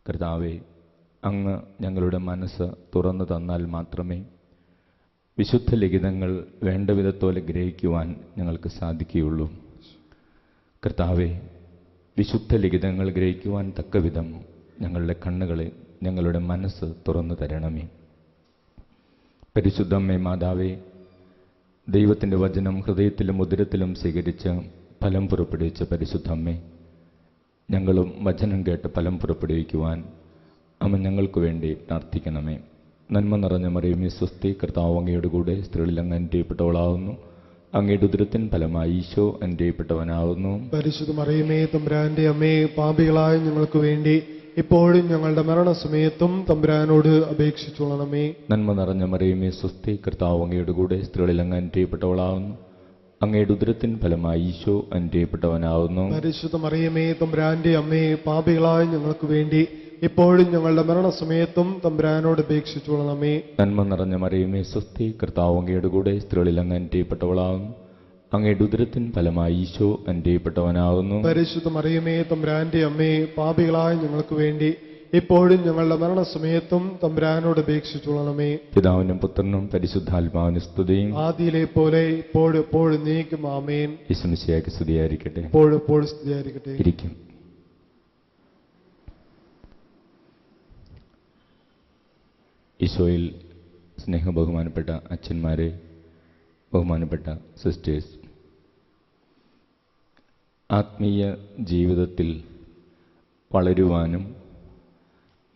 കർത്താവേ, അങ്ങ് ഞങ്ങളുടെ മനസ്സ് തുറന്നു തന്നാൽ മാത്രമേ വിശുദ്ധ ലിഖിതങ്ങൾ വേണ്ട വിധത്തോലെ ഗ്രഹിക്കുവാൻ ഞങ്ങൾക്ക് സാധിക്കുകയുള്ളൂ. കർത്താവേ, വിശുദ്ധ ലിഖിതങ്ങൾ ഗ്രഹിക്കുവാൻ തക്കവിധം ഞങ്ങളുടെ കണ്ണുകളെ, ഞങ്ങളുടെ മനസ്സ് തുറന്നു തരണമേ. പരിശുദ്ധമ്മേ മാതാവേ, ദൈവത്തിൻ്റെ വചനം ഹൃദയത്തിലും ഉദരത്തിലും സ്വീകരിച്ച് ഫലം പുറപ്പെടുവിച്ച പരിശുദ്ധമ്മേ, ഞങ്ങളും വചനം കേട്ട് ഫലം പുറപ്പെടുവിക്കുവാൻ അമ്മ ഞങ്ങൾക്ക് വേണ്ടി പ്രാർത്ഥിക്കണമേ. നന്മ നിറഞ്ഞ മറിയമേ സ്വസ്തി, കർത്താവ് അങ്ങയുടെ കൂടെ, സ്ത്രീകളിൽ അങ്ങ് അനുഗ്രഹിക്കപ്പെട്ടവളാവുന്നു. അങ്ങയുടെ ഉദരത്തിൻ ഫലമായി ഈശോ അനുഗ്രഹിക്കപ്പെട്ടവനാവുന്നു. പരിശുദ്ധ മറിയമേ തമ്പുരാന്റെ അമ്മേ, പാപികളായ ഞങ്ങൾക്ക് വേണ്ടി ഇപ്പോഴും ഞങ്ങളുടെ മരണസമയത്തും തമ്പുരാനോട് അപേക്ഷിച്ചുകൊള്ളണമേ. നന്മ നിറഞ്ഞ മറിയമേ സ്വസ്തി, കർത്താവ് അങ്ങയുടെ കൂടെ, സ്ത്രീകളിൽ അങ്ങ് അനുഗ്രഹിക്കപ്പെട്ടവളാവുന്നു. അങ്ങയുടെ ഉദരത്തിൻ ഫലമായി ഈശോ അനുഗ്രഹിക്കപ്പെട്ടവനാവുന്നു. പരിശുദ്ധ മറിയമേ തമ്പുരാന്റെ അമ്മേ, പാപികളായ ഞങ്ങൾക്ക് വേണ്ടി ഇപ്പോഴും ഞങ്ങളുടെ മരണസമയത്തും തമ്പുരാനോട് അപേക്ഷിച്ചുകൊള്ളണമേ. നന്മ നിറഞ്ഞ മറിയമേ സ്വസ്തി, കർത്താവ് അങ്ങയുടെ കൂടെ, സ്ത്രീകളിൽ അങ്ങ് അനുഗ്രഹിക്കപ്പെട്ടവളാവുന്നു. അങ്ങയുടെ ഉദരത്തിൻ ഫലമായി ഈശോ അനുഗ്രഹിക്കപ്പെട്ടവനാവുന്നു. പരിശുദ്ധ മറിയമേ തമ്പുരാന്റെ അമ്മേ, പാപികളായ ഞങ്ങൾക്ക് വേണ്ടി ഇപ്പോഴും ഞങ്ങളുടെ മരണസമയത്തും തമ്പുരാനോട് അപേക്ഷിച്ചുകൊള്ളണമേ. പിതാവിനും പുത്രനും പരിശുദ്ധാത്മാവിനും സ്തുതിയും, ആദിയിലെ പോലെ ഇപ്പോഴും എപ്പോഴും നീക്കും. ആമേൻ. യേശുമിശിഹായ്ക്ക് സ്തുതിയായിരിക്കട്ടെ. ഇപ്പോഴും എപ്പോഴും സ്തുതിയായിരിക്കട്ടെ. ഇരിക്കും. ഈശോയിൽ സ്നേഹബഹുമാനപ്പെട്ട അച്ഛന്മാരെ, ബഹുമാനപ്പെട്ട സിസ്റ്റേഴ്സ്, ആത്മീയ ജീവിതത്തിൽ വളരുവാനും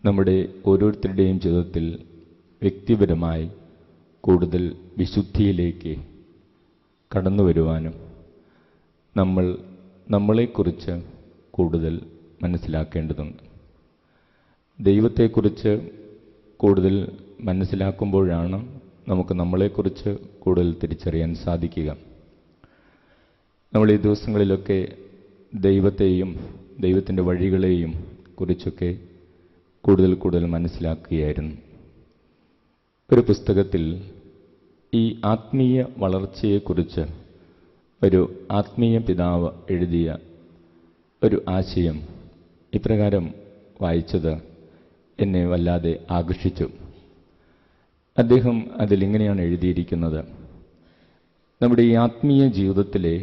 നമ്മുടെ ഓരോരുത്തരുടെയും ജീവിതത്തിൽ വ്യക്തിപരമായി കൂടുതൽ വിശുദ്ധിയിലേക്ക് കടന്നു വരുവാനും നമ്മളെക്കുറിച്ച് കൂടുതൽ മനസ്സിലാക്കേണ്ടതുണ്ട്. ദൈവത്തെക്കുറിച്ച് കൂടുതൽ മനസ്സിലാക്കുമ്പോഴാണ് നമുക്ക് നമ്മളെക്കുറിച്ച് കൂടുതൽ തിരിച്ചറിയാൻ സാധിക്കുക. നമ്മൾ ഈ ദിവസങ്ങളിലൊക്കെ ദൈവത്തെയും ദൈവത്തിൻ്റെ വഴികളെയും കുറിച്ചൊക്കെ കൂടുതൽ മനസ്സിലാക്കുകയായിരുന്നു. ഒരു പുസ്തകത്തിൽ ഈ ആത്മീയ വളർച്ചയെക്കുറിച്ച് ഒരു ആത്മീയ പിതാവ് എഴുതിയ ഒരു ആശയം ഇപ്രകാരം വായിച്ചത് എന്നെ വല്ലാതെ ആകർഷിച്ചു. അദ്ദേഹം അതിലിങ്ങനെയാണ് എഴുതിയിരിക്കുന്നത്: നമ്മുടെ ഈ ആത്മീയ ജീവിതത്തിലെ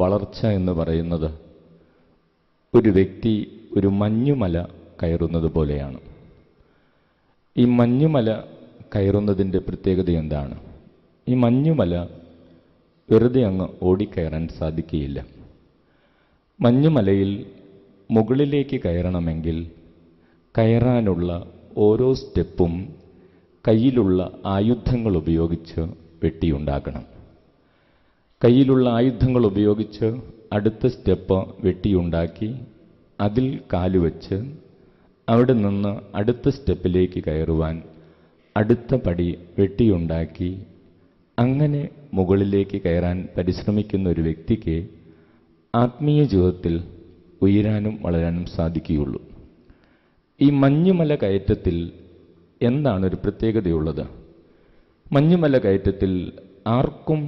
വളർച്ച എന്ന് പറയുന്നത് ഒരു വ്യക്തി ഒരു മഞ്ഞുമല കയറുന്നത് പോലെയാണ്. ഈ മഞ്ഞുമല കയറുന്നതിൻ്റെ പ്രത്യേകത എന്താണ്? ഈ മഞ്ഞുമല വെറുതെ അങ്ങ് ഓടിക്കയറാൻ സാധിക്കുകയില്ല. മഞ്ഞുമലയിൽ മുകളിലേക്ക് കയറണമെങ്കിൽ കയറാനുള്ള ഓരോ സ്റ്റെപ്പും കയ്യിലുള്ള ആയുധങ്ങൾ ഉപയോഗിച്ച് വെട്ടിയുണ്ടാക്കണം. കയ്യിലുള്ള ആയുധങ്ങൾ ഉപയോഗിച്ച് അടുത്ത സ്റ്റെപ്പ് വെട്ടിയുണ്ടാക്കി അതിൽ കാലുവെച്ച് അവിടെ നിന്ന് അടുത്ത സ്റ്റെപ്പിലേക്ക് കയറുവാൻ അടുത്ത പടി വെട്ടിയുണ്ടാക്കി അങ്ങനെ മുകളിലേക്ക് കയറാൻ പരിശ്രമിക്കുന്ന ഒരു വ്യക്തിക്ക് ആത്മീയ ജീവിതത്തിൽ ഉയരാനും വളരാനും സാധിക്കുകയുള്ളൂ. ഈ മഞ്ഞുമല കയറ്റത്തിൽ എന്താണ് ഒരു പ്രത്യേകതയുള്ളത്? മഞ്ഞുമല കയറ്റത്തിൽ ആർക്കും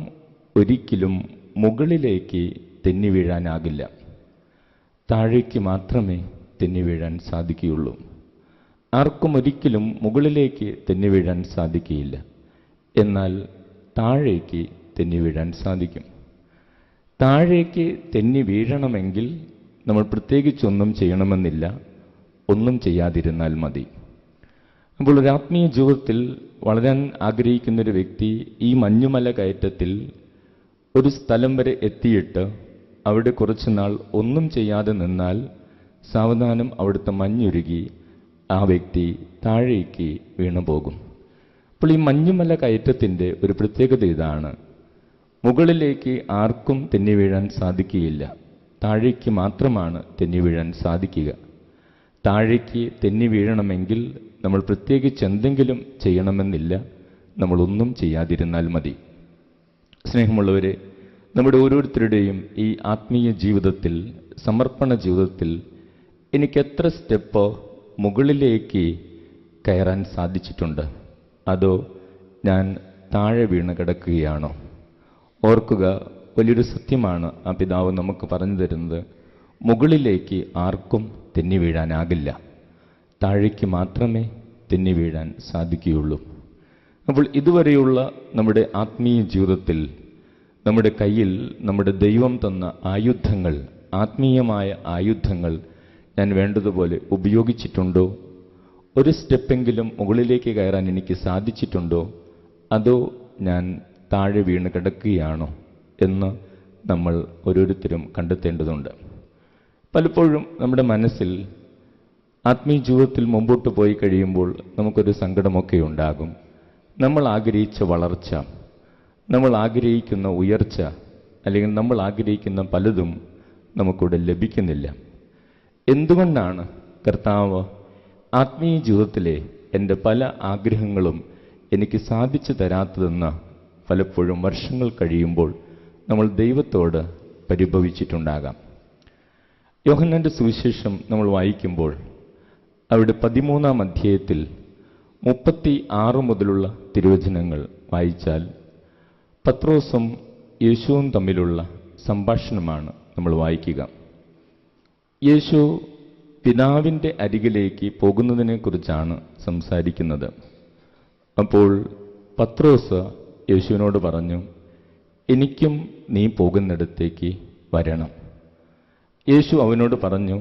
ഒരിക്കലും മുകളിലേക്ക് തെന്നി വീഴാനാകില്ല. താഴേക്ക് മാത്രമേ തെന്നി വീഴാൻ സാധിക്കുകയുള്ളൂ. ആർക്കും ഒരിക്കലും മുകളിലേക്ക് തെന്നി വീഴാൻ സാധിക്കുകയില്ല. എന്നാൽ താഴേക്ക് തെന്നി വീഴാൻ സാധിക്കും. താഴേക്ക് തെന്നി വീഴണമെങ്കിൽ നമ്മൾ പ്രത്യേകിച്ചൊന്നും ചെയ്യണമെന്നില്ല, ഒന്നും ചെയ്യാതിരുന്നാൽ മതി. അപ്പോൾ ഒരു ആത്മീയ ജീവിതത്തിൽ വളരാൻ ആഗ്രഹിക്കുന്നൊരു വ്യക്തി ഈ മഞ്ഞുമല കയറ്റത്തിൽ ഒരു സ്ഥലം വരെ എത്തിയിട്ട് അവിടെ കുറച്ച് നാൾ ഒന്നും ചെയ്യാതെ നിന്നാൽ സാവധാനം അവിടുത്തെ മഞ്ഞുരുകി ആ വ്യക്തി താഴേക്ക് വീണു പോകും. അപ്പോൾ ഈ മഞ്ഞുമല കയറ്റത്തിൻ്റെ ഒരു പ്രത്യേകത ഇതാണ്: മുകളിലേക്ക് ആർക്കും തെന്നി വീഴാൻ സാധിക്കുകയില്ല, താഴേക്ക് മാത്രമാണ് തെന്നി വീഴാൻ സാധിക്കുക. താഴേക്ക് തെന്നി വീഴണമെങ്കിൽ നമ്മൾ പ്രത്യേകിച്ച് എന്തെങ്കിലും ചെയ്യണമെന്നില്ല, നമ്മളൊന്നും ചെയ്യാതിരുന്നാൽ മതി. സ്നേഹമുള്ളവരെ, നമ്മുടെ ഓരോരുത്തരുടെയും ഈ ആത്മീയ ജീവിതത്തിൽ, സമർപ്പണ ജീവിതത്തിൽ എനിക്ക് എത്ര സ്റ്റെപ്പ് മുകളിലേക്ക് കയറാൻ സാധിച്ചിട്ടുണ്ട്? അതോ ഞാൻ താഴെ വീണ് കിടക്കുകയാണോ? ഓർക്കുക, വലിയൊരു സത്യമാണ് ആ പിതാവ് നമുക്ക് പറഞ്ഞു തരുന്നത്. മുകളിലേക്ക് ആർക്കും തെന്നി വീഴാനാകില്ല, താഴേക്ക് മാത്രമേ തെന്നി വീഴാൻ സാധിക്കുകയുള്ളൂ. അപ്പോൾ ഇതുവരെയുള്ള നമ്മുടെ ആത്മീയ ജീവിതത്തിൽ നമ്മുടെ കയ്യിൽ നമ്മുടെ ദൈവം തന്ന ആയുധങ്ങൾ, ആത്മീയമായ ആയുധങ്ങൾ ഞാൻ വേണ്ടതുപോലെ ഉപയോഗിച്ചിട്ടുണ്ടോ? ഒരു സ്റ്റെപ്പെങ്കിലും മുകളിലേക്ക് കയറാൻ എനിക്ക് സാധിച്ചിട്ടുണ്ടോ? അതോ ഞാൻ താഴെ വീണ് കിടക്കുകയാണോ എന്ന് നമ്മൾ ഓരോരുത്തരും കണ്ടെത്തേണ്ടതുണ്ട്. പലപ്പോഴും നമ്മുടെ മനസ്സിൽ ആത്മീയ ജീവിതത്തിൽ മുമ്പോട്ട് പോയി കഴിയുമ്പോൾ നമുക്കൊരു സങ്കടമൊക്കെ ഉണ്ടാകും. നമ്മൾ ആഗ്രഹിച്ച വളർച്ച, നമ്മൾ ആഗ്രഹിക്കുന്ന ഉയർച്ച, അല്ലെങ്കിൽ നമ്മൾ ആഗ്രഹിക്കുന്ന പലതും നമുക്കിവിടെ ലഭിക്കുന്നില്ല. എന്തുകൊണ്ടാണ് കർത്താവ് ആത്മീയ ജീവിതത്തിലെ എൻ്റെ പല ആഗ്രഹങ്ങളും എനിക്ക് സാധിച്ചു തരാത്തതെന്ന് പലപ്പോഴും വർഷങ്ങൾ കഴിയുമ്പോൾ നമ്മൾ ദൈവത്തോട് പരിഭവിച്ചിട്ടുണ്ടാകാം. യോഹന്നാന്റെ സുവിശേഷം നമ്മൾ വായിക്കുമ്പോൾ അവിടെ 13-ാം അധ്യായത്തിൽ 36 മുതലുള്ള തിരുവചനങ്ങൾ വായിച്ചാൽ പത്രോസും യേശുവും തമ്മിലുള്ള സംഭാഷണമാണ് നമ്മൾ വായിക്കുക. യേശു പിതാവിൻ്റെ അരികിലേക്ക് പോകുന്നതിനെക്കുറിച്ചാണ് സംസാരിക്കുന്നത്. അപ്പോൾ പത്രോസ് യേശുവിനോട് പറഞ്ഞു, എനിക്കും നീ പോകുന്നിടത്തേക്ക് വരണം. യേശു അവനോട് പറഞ്ഞു,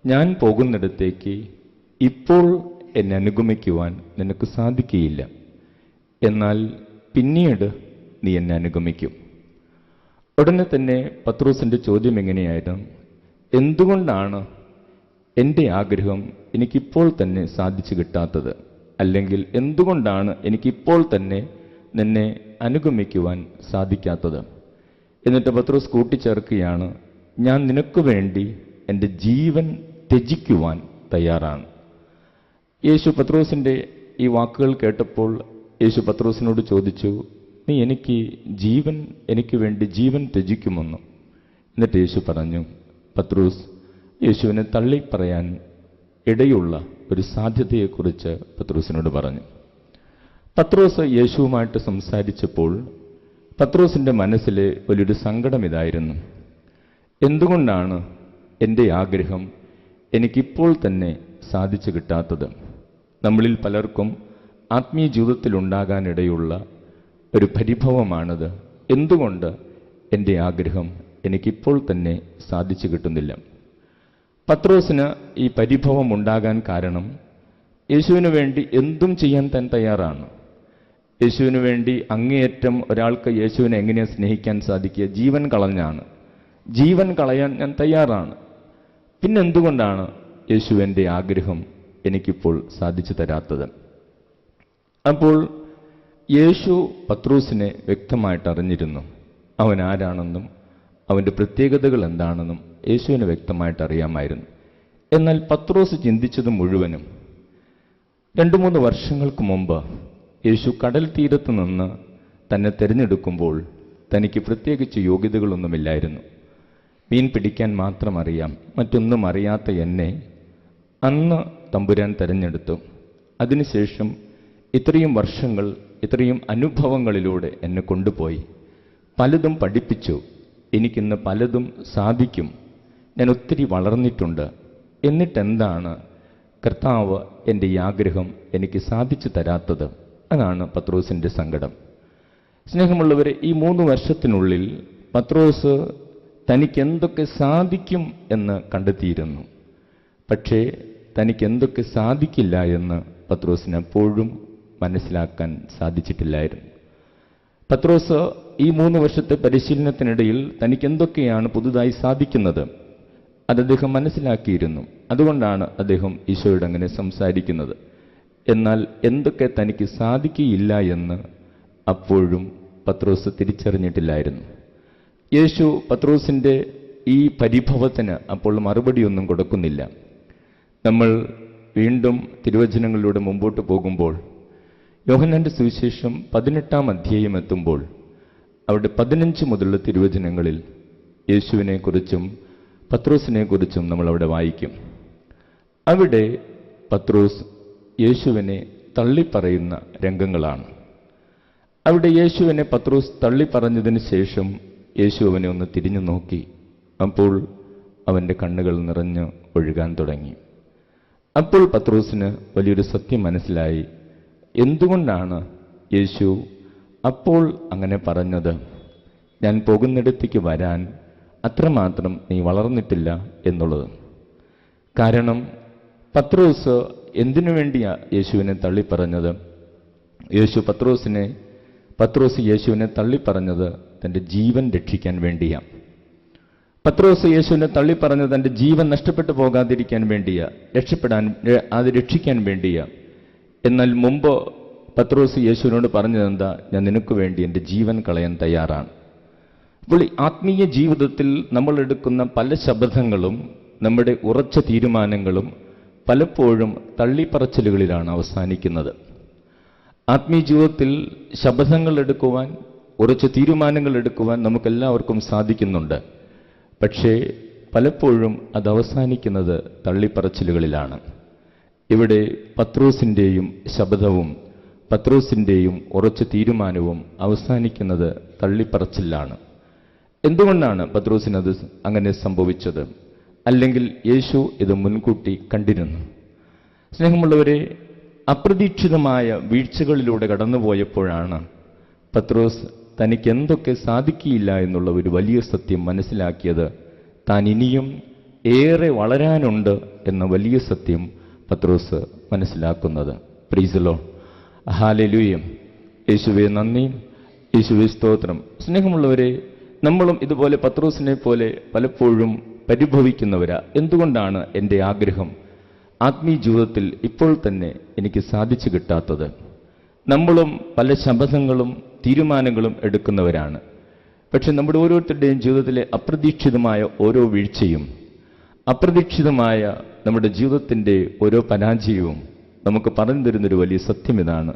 ഞാൻ പോകുന്നിടത്തേക്ക് ഇപ്പോൾ എന്നെ അനുഗമിക്കുവാൻ നിനക്ക് സാധിക്കുകയില്ല, എന്നാൽ പിന്നീട് നീ എന്നെ അനുഗമിക്കും. ഉടനെ തന്നെ പത്രോസിൻ്റെ ചോദ്യം എങ്ങനെയായിരുന്നു? എന്തുകൊണ്ടാണ് എൻ്റെ ആഗ്രഹം എനിക്കിപ്പോൾ തന്നെ സാധിച്ചു കിട്ടാത്തത്? അല്ലെങ്കിൽ എന്തുകൊണ്ടാണ് എനിക്കിപ്പോൾ തന്നെ നിന്നെ അനുഗമിക്കുവാൻ സാധിക്കാത്തത്? എന്നിട്ട് പത്രോസ് കൂട്ടിച്ചേർക്കുകയാണ്, ഞാൻ നിനക്ക് വേണ്ടി എൻ്റെ ജീവൻ ത്യജിക്കുവാൻ തയ്യാറാണ്. യേശു പത്രോസിൻ്റെ ഈ വാക്കുകൾ കേട്ടപ്പോൾ യേശു പത്രോസിനോട് ചോദിച്ചു, നീ എനിക്ക് വേണ്ടി ജീവൻ ത്യജിക്കുമെന്ന്. എന്നിട്ട് യേശു പറഞ്ഞു, പത്രോസ് യേശുവിനെ തള്ളി പറയാൻ ഇടയുള്ള ഒരു സാധ്യതയെക്കുറിച്ച് പത്രോസിനോട് പറഞ്ഞു. പത്രോസ് യേശുവുമായിട്ട് സംസാരിച്ചപ്പോൾ പത്രോസിൻ്റെ മനസ്സിലെ വലിയൊരു സങ്കടം ഇതായിരുന്നു, എന്തുകൊണ്ടാണ് എൻ്റെ ആഗ്രഹം എനിക്കിപ്പോൾ തന്നെ സാധിച്ചു കിട്ടാത്തത്? നമ്മളിൽ പലർക്കും ആത്മീയ ജീവിതത്തിലുണ്ടാകാനിടയുള്ള ഒരു പരിഭവമാണത്. എന്തുകൊണ്ട് എൻ്റെ ആഗ്രഹം എനിക്കിപ്പോൾ തന്നെ സാധിച്ചു കിട്ടുന്നില്ല? പത്രോസിന് ഈ പരിഭവം ഉണ്ടാകാൻ കാരണം യേശുവിന് വേണ്ടി എന്തും ചെയ്യാൻ താൻ തയ്യാറാണ്. യേശുവിന് വേണ്ടി അങ്ങേയറ്റം ഒരാൾക്ക് യേശുവിനെ എങ്ങനെയാണ് സ്നേഹിക്കാൻ സാധിക്കുക? ജീവൻ കളഞ്ഞാണ്. ജീവൻ കളയാൻ ഞാൻ തയ്യാറാണ്. പിന്നെന്തുകൊണ്ടാണ് യേശുവിൻ്റെ ആഗ്രഹം എനിക്കിപ്പോൾ സാധിച്ചു തരാത്തത്? അപ്പോൾ യേശു പത്രോസിനെ വ്യക്തമായിട്ട് അറിഞ്ഞിരുന്നു. അവൻ ആരാണെന്നും അവൻ്റെ പ്രത്യേകതകൾ എന്താണെന്നും യേശുവിന് വ്യക്തമായിട്ട് അറിയാമായിരുന്നു. എന്നാൽ പത്രോസ് ചിന്തിച്ചത് മുഴുവനും 2-3 വർഷങ്ങൾക്ക് മുമ്പ് യേശു കടൽ തീരത്ത് നിന്ന് തന്നെ തിരഞ്ഞെടുക്കുമ്പോൾ തനിക്ക് പ്രത്യേകിച്ച് യോഗ്യതകളൊന്നുമില്ലായിരുന്നു. മീൻ പിടിക്കാൻ മാത്രം അറിയാം, മറ്റൊന്നും അറിയാത്ത എന്നെ അന്ന് തമ്പുരാൻ തിരഞ്ഞെടുത്തു. അതിനുശേഷം ഇത്രയും വർഷങ്ങൾ, ഇത്രയും അനുഭവങ്ങളിലൂടെ എന്നെ കൊണ്ടുപോയി പലതും പഠിപ്പിച്ചു. എനിക്കിന്ന് പലതും സാധിക്കും, ഞാൻ ഒത്തിരി വളർന്നിട്ടുണ്ട്. എന്നിട്ടെന്താണ് കർത്താവ് എൻ്റെ ഈ ആഗ്രഹം എനിക്ക് സാധിച്ചു തരാത്തത്? അതാണ് പത്രോസിൻ്റെ സങ്കടം. സ്നേഹമുള്ളവരെ, ഈ 3 വർഷത്തിനുള്ളിൽ പത്രോസ് തനിക്ക് എന്തൊക്കെ സാധിക്കും എന്ന് കണ്ടെത്തിയിരുന്നു. പക്ഷേ തനിക്ക് എന്തൊക്കെ സാധിക്കില്ല എന്ന് പത്രോസിന് എപ്പോഴും മനസ്സിലാക്കാൻ സാധിച്ചിട്ടില്ലായിരുന്നു. പത്രോസ് ഈ 3 വർഷത്തെ പരിശീലനത്തിനിടയിൽ തനിക്ക് എന്തൊക്കെയാണ് പുതുതായി സാധിക്കുന്നത് അത് അദ്ദേഹം മനസ്സിലാക്കിയിരുന്നു. അതുകൊണ്ടാണ് അദ്ദേഹം ഈശോയോട് അങ്ങനെ സംസാരിക്കുന്നത്. എന്നാൽ എന്തൊക്കെ തനിക്ക് സാധിക്കുകയില്ല എന്ന് അപ്പോഴും പത്രോസ് തിരിച്ചറിഞ്ഞിട്ടില്ലായിരുന്നു. യേശു പത്രോസിൻ്റെ ഈ പരിഭവത്തിന് അപ്പോൾ മറുപടിയൊന്നും കൊടുക്കുന്നില്ല. നമ്മൾ വീണ്ടും തിരുവചനങ്ങളിലൂടെ മുമ്പോട്ട് പോകുമ്പോൾ യോഹന്നാന്റെ സുവിശേഷം 18-ാം അധ്യായം എത്തുമ്പോൾ അവിടെ 15 മുതലുള്ള തിരുവചനങ്ങളിൽ യേശുവിനെക്കുറിച്ചും പത്രോസിനെക്കുറിച്ചും നമ്മൾ അവിടെ വായിക്കും. അവിടെ പത്രോസ് യേശുവിനെ തള്ളിപ്പറയുന്ന രംഗങ്ങളാണ്. അവിടെ യേശുവിനെ പത്രോസ് തള്ളിപ്പറഞ്ഞതിന് ശേഷം യേശു അവനെ ഒന്ന് തിരിഞ്ഞു നോക്കി. അപ്പോൾ അവൻ്റെ കണ്ണുകൾ നിറഞ്ഞ് ഒഴുകാൻ തുടങ്ങി. അപ്പോൾ പത്രോസിന് വലിയൊരു സത്യം മനസ്സിലായി. എന്തുകൊണ്ടാണ് യേശു അപ്പോൾ അങ്ങനെ പറഞ്ഞത്? ഞാൻ പോകുന്നിടത്തേക്ക് വരാൻ അത്രമാത്രം നീ വളർന്നിട്ടില്ല എന്നുള്ളത്. കാരണം പത്രോസ് എന്തിനു വേണ്ടിയാ യേശുവിനെ തള്ളിപ്പറഞ്ഞത്? പത്രോസ് യേശുവിനെ തള്ളിപ്പറഞ്ഞത് തൻ്റെ ജീവൻ രക്ഷിക്കാൻ വേണ്ടിയാണ്. പത്രോസ് യേശുവിനെ തള്ളിപ്പറഞ്ഞത് തൻ്റെ ജീവൻ നഷ്ടപ്പെട്ടു പോകാതിരിക്കാൻ വേണ്ടിയാ, രക്ഷിക്കാൻ വേണ്ടിയാ. എന്നാൽ മുമ്പ് പത്രോസ് യേശുവിനോട് പറഞ്ഞതെന്താ? ഞാൻ നിനക്ക് വേണ്ടി എൻ്റെ ജീവൻ കളയാൻ തയ്യാറാണ്. അപ്പോൾ ഈ ആത്മീയ ജീവിതത്തിൽ നമ്മൾ എടുക്കുന്ന പല ശബ്ദങ്ങളും നമ്മുടെ ഉറച്ച തീരുമാനങ്ങളും പലപ്പോഴും തള്ളിപ്പറച്ചിലുകളിലാണ് അവസാനിക്കുന്നത്. ആത്മീയ ജീവിതത്തിൽ ശബ്ദങ്ങൾ എടുക്കുവാൻ, ഉറച്ച തീരുമാനങ്ങൾ എടുക്കുവാൻ നമുക്കെല്ലാവർക്കും സാധിക്കുന്നുണ്ട്. പക്ഷേ പലപ്പോഴും അത് അവസാനിക്കുന്നത് തള്ളിപ്പറച്ചിലുകളിലാണ്. ഇവിടെ പത്രോസിൻ്റെയും ശബ്ദവും പത്രോസിൻ്റെയും ഉറച്ച തീരുമാനവും അവസാനിക്കുന്നത് തള്ളിപ്പറച്ചിലാണ്. എന്തുകൊണ്ടാണ് പത്രോസിനത് അങ്ങനെ സംഭവിച്ചത്? അല്ലെങ്കിൽ യേശു ഇത് മുൻകൂട്ടി കണ്ടിരുന്നു? സ്നേഹമുള്ളവരെ, അപ്രതീക്ഷിതമായ വീഴ്ചകളിലൂടെ കടന്നുപോയപ്പോഴാണ് പത്രോസ് തനിക്ക് എന്തൊക്കെ സാധിക്കില്ല എന്നുള്ള ഒരു വലിയ സത്യം മനസ്സിലാക്കിയത്. താൻ ഇനിയും ഏറെ വളരാനുണ്ട് എന്ന വലിയ സത്യം പത്രോസ് മനസ്സിലാക്കുന്നത്. Praise the Lord, hallelujah. യേശുവേ നന്ദി, യേശുവേ സ്തോത്രം. സ്നേഹമുള്ളവരെ, നമ്മളും ഇതുപോലെ പത്രോസിനെ പോലെ പലപ്പോഴും പരിഭവിക്കുന്നവരാ. എന്തുകൊണ്ടാണ് എൻ്റെ ആഗ്രഹം ആത്മീയ ജീവിതത്തിൽ ഇപ്പോൾ തന്നെ എനിക്ക് സാധിച്ചു കിട്ടാത്തത്? നമ്മളും പല ശബ്ദങ്ങളും തീരുമാനങ്ങളും എടുക്കുന്നവരാണ്. പക്ഷെ നമ്മുടെ ഓരോരുത്തരുടെയും ജീവിതത്തിലെ അപ്രതീക്ഷിതമായ ഓരോ വീഴ്ചയും, അപ്രതീക്ഷിതമായ നമ്മുടെ ജീവിതത്തിൻ്റെ ഓരോ പരാജയവും നമുക്ക് പറഞ്ഞു തരുന്നൊരു വലിയ സത്യം ഇതാണ്: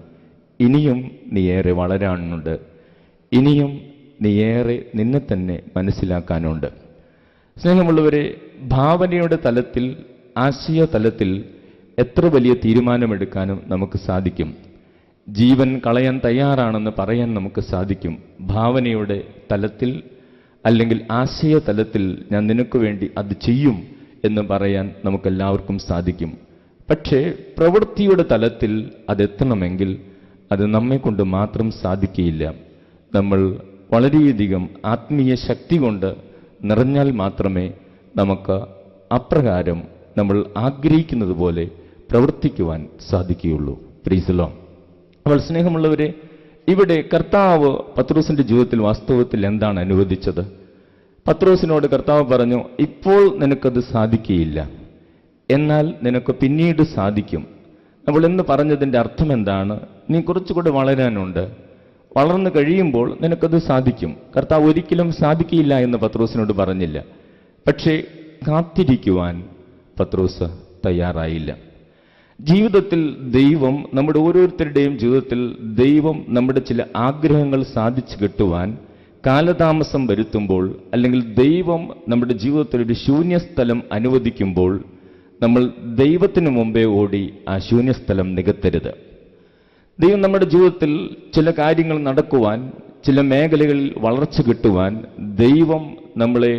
ഇനിയും നീ ഏറെ വളരാനുണ്ട്, ഇനിയും നീ ഏറെ നിന്നെ തന്നെ മനസ്സിലാക്കാനുണ്ട്. സ്നേഹമുള്ളവരെ, ഭാവനയുടെ തലത്തിൽ, ആശയ തലത്തിൽ എത്ര വലിയ തീരുമാനമെടുക്കാനും നമുക്ക് സാധിക്കും. ജീവൻ കളയാൻ തയ്യാറാണെന്ന് പറയാൻ നമുക്ക് സാധിക്കും. ഭാവനയുടെ തലത്തിൽ അല്ലെങ്കിൽ ആശയ തലത്തിൽ ഞാൻ നിനക്ക് വേണ്ടി അത് ചെയ്യും എന്ന് പറയാൻ നമുക്കെല്ലാവർക്കും സാധിക്കും. പക്ഷേ പ്രവൃത്തിയുടെ തലത്തിൽ അതെത്തണമെങ്കിൽ അത് നമ്മെക്കൊണ്ട് മാത്രം സാധിക്കുകയില്ല. നമ്മൾ വളരെയധികം ആത്മീയ ശക്തി കൊണ്ട് നിറഞ്ഞാൽ മാത്രമേ നമുക്ക് അപ്രകാരം നമ്മൾ ആഗ്രഹിക്കുന്നത് പോലെ പ്രവർത്തിക്കുവാൻ സാധിക്കുകയുള്ളൂ. Praise the Lord. അപ്പോൾ സ്നേഹമുള്ളവരെ, ഇവിടെ കർത്താവ് പത്രോസിന്റെ ജീവിതത്തിൽ വാസ്തവത്തിൽ എന്താണ് അനുവദിച്ചത്? പത്രോസിനോട് കർത്താവ് പറഞ്ഞു, ഇപ്പോൾ നിനക്കത് സാധിക്കുകയില്ല, എന്നാൽ നിനക്ക് പിന്നീട് സാധിക്കും. നമ്മൾ എന്ന് പറഞ്ഞതിൻ്റെ അർത്ഥം എന്താണ്? നീ കുറച്ചുകൂടെ വളരാനുണ്ട്, വളർന്നു കഴിയുമ്പോൾ നിനക്കത് സാധിക്കും. കർത്താവ് ഒരിക്കലും സാധിക്കില്ല എന്ന് പത്രോസിനോട് പറഞ്ഞില്ല. പക്ഷേ കാത്തിരിക്കുവാൻ പത്രോസ് തയ്യാറായില്ല. ജീവിതത്തിൽ ദൈവം, നമ്മുടെ ഓരോരുത്തരുടെയും ജീവിതത്തിൽ ദൈവം നമ്മുടെ ചില ആഗ്രഹങ്ങൾ സാധിച്ചു കിട്ടുവാൻ കാലതാമസം വരുത്തുമ്പോൾ, അല്ലെങ്കിൽ ദൈവം നമ്മുടെ ജീവിതത്തിൽ ഒരു ശൂന്യസ്ഥലം അനുവദിക്കുമ്പോൾ, നമ്മൾ ദൈവത്തിന് മുമ്പേ ഓടി ആ ശൂന്യസ്ഥലം നികത്തരുത്. ദൈവം നമ്മുടെ ജീവിതത്തിൽ ചില കാര്യങ്ങൾ നടക്കുവാൻ, ചില മേഖലകളിൽ വളർച്ച കിട്ടുവാൻ ദൈവം നമ്മളെ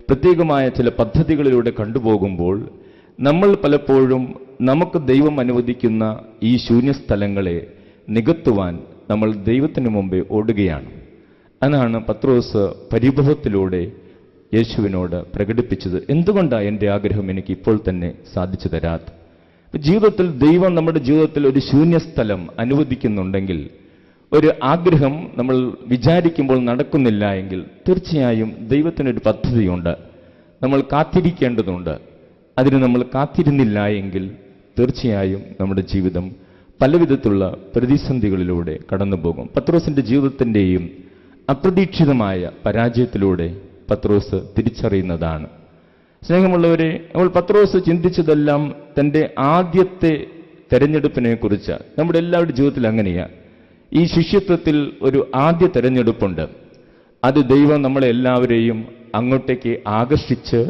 പ്രത്യേകമായ ചില പദ്ധതികളിലൂടെ കണ്ടുപോകുമ്പോൾ, നമ്മൾ പലപ്പോഴും നമുക്ക് ദൈവം അനുവദിക്കുന്ന ഈ ശൂന്യസ്ഥലങ്ങളെ നികത്തുവാൻ നമ്മൾ ദൈവത്തിന് മുമ്പേ ഓടുകയാണ്. അതാണ് പത്രോസ് പരിഭവത്തിലൂടെ യേശുവിനോട് പ്രകടിപ്പിച്ചത്. എന്തുകൊണ്ടാണ് എൻ്റെ ആഗ്രഹം എനിക്ക് ഇപ്പോൾ തന്നെ സാധിച്ചു തരാത്ത? ജീവിതത്തിൽ ദൈവം നമ്മുടെ ജീവിതത്തിൽ ഒരു ശൂന്യസ്ഥലം അനുവദിക്കുന്നുണ്ടെങ്കിൽ, ഒരു ആഗ്രഹം നമ്മൾ വിചാരിക്കുമ്പോൾ നടക്കുന്നില്ല എങ്കിൽ, തീർച്ചയായും ദൈവത്തിനൊരു പദ്ധതിയുണ്ട്. നമ്മൾ കാത്തിരിക്കേണ്ടതുണ്ട്. അതിന് നമ്മൾ കാത്തിരുന്നില്ല എങ്കിൽ തീർച്ചയായും നമ്മുടെ ജീവിതം പലവിധത്തിലുള്ള പ്രതിസന്ധികളിലൂടെ കടന്നുപോകും. പത്രോസിന്റെ ജീവിതത്തിൻ്റെയും അപ്രതീക്ഷിതമായ പരാജയത്തിലൂടെ പത്രോസ് തിരിച്ചറിയുന്നതാണ്. സ്നേഹമുള്ളവരെ, നമ്മൾ പത്രോസ് ചിന്തിച്ചതെല്ലാം തൻ്റെ ആദ്യത്തെ തെരഞ്ഞെടുപ്പിനെ കുറിച്ച്. നമ്മുടെ എല്ലാവരുടെ ജീവിതത്തിൽ അങ്ങനെയാണ്. ഈ ശിഷ്യത്വത്തിൽ ഒരു ആദ്യ തെരഞ്ഞെടുപ്പുണ്ട്. അത് ദൈവം നമ്മളെ എല്ലാവരെയും അങ്ങോട്ടേക്ക് ആകർഷിച്ച്,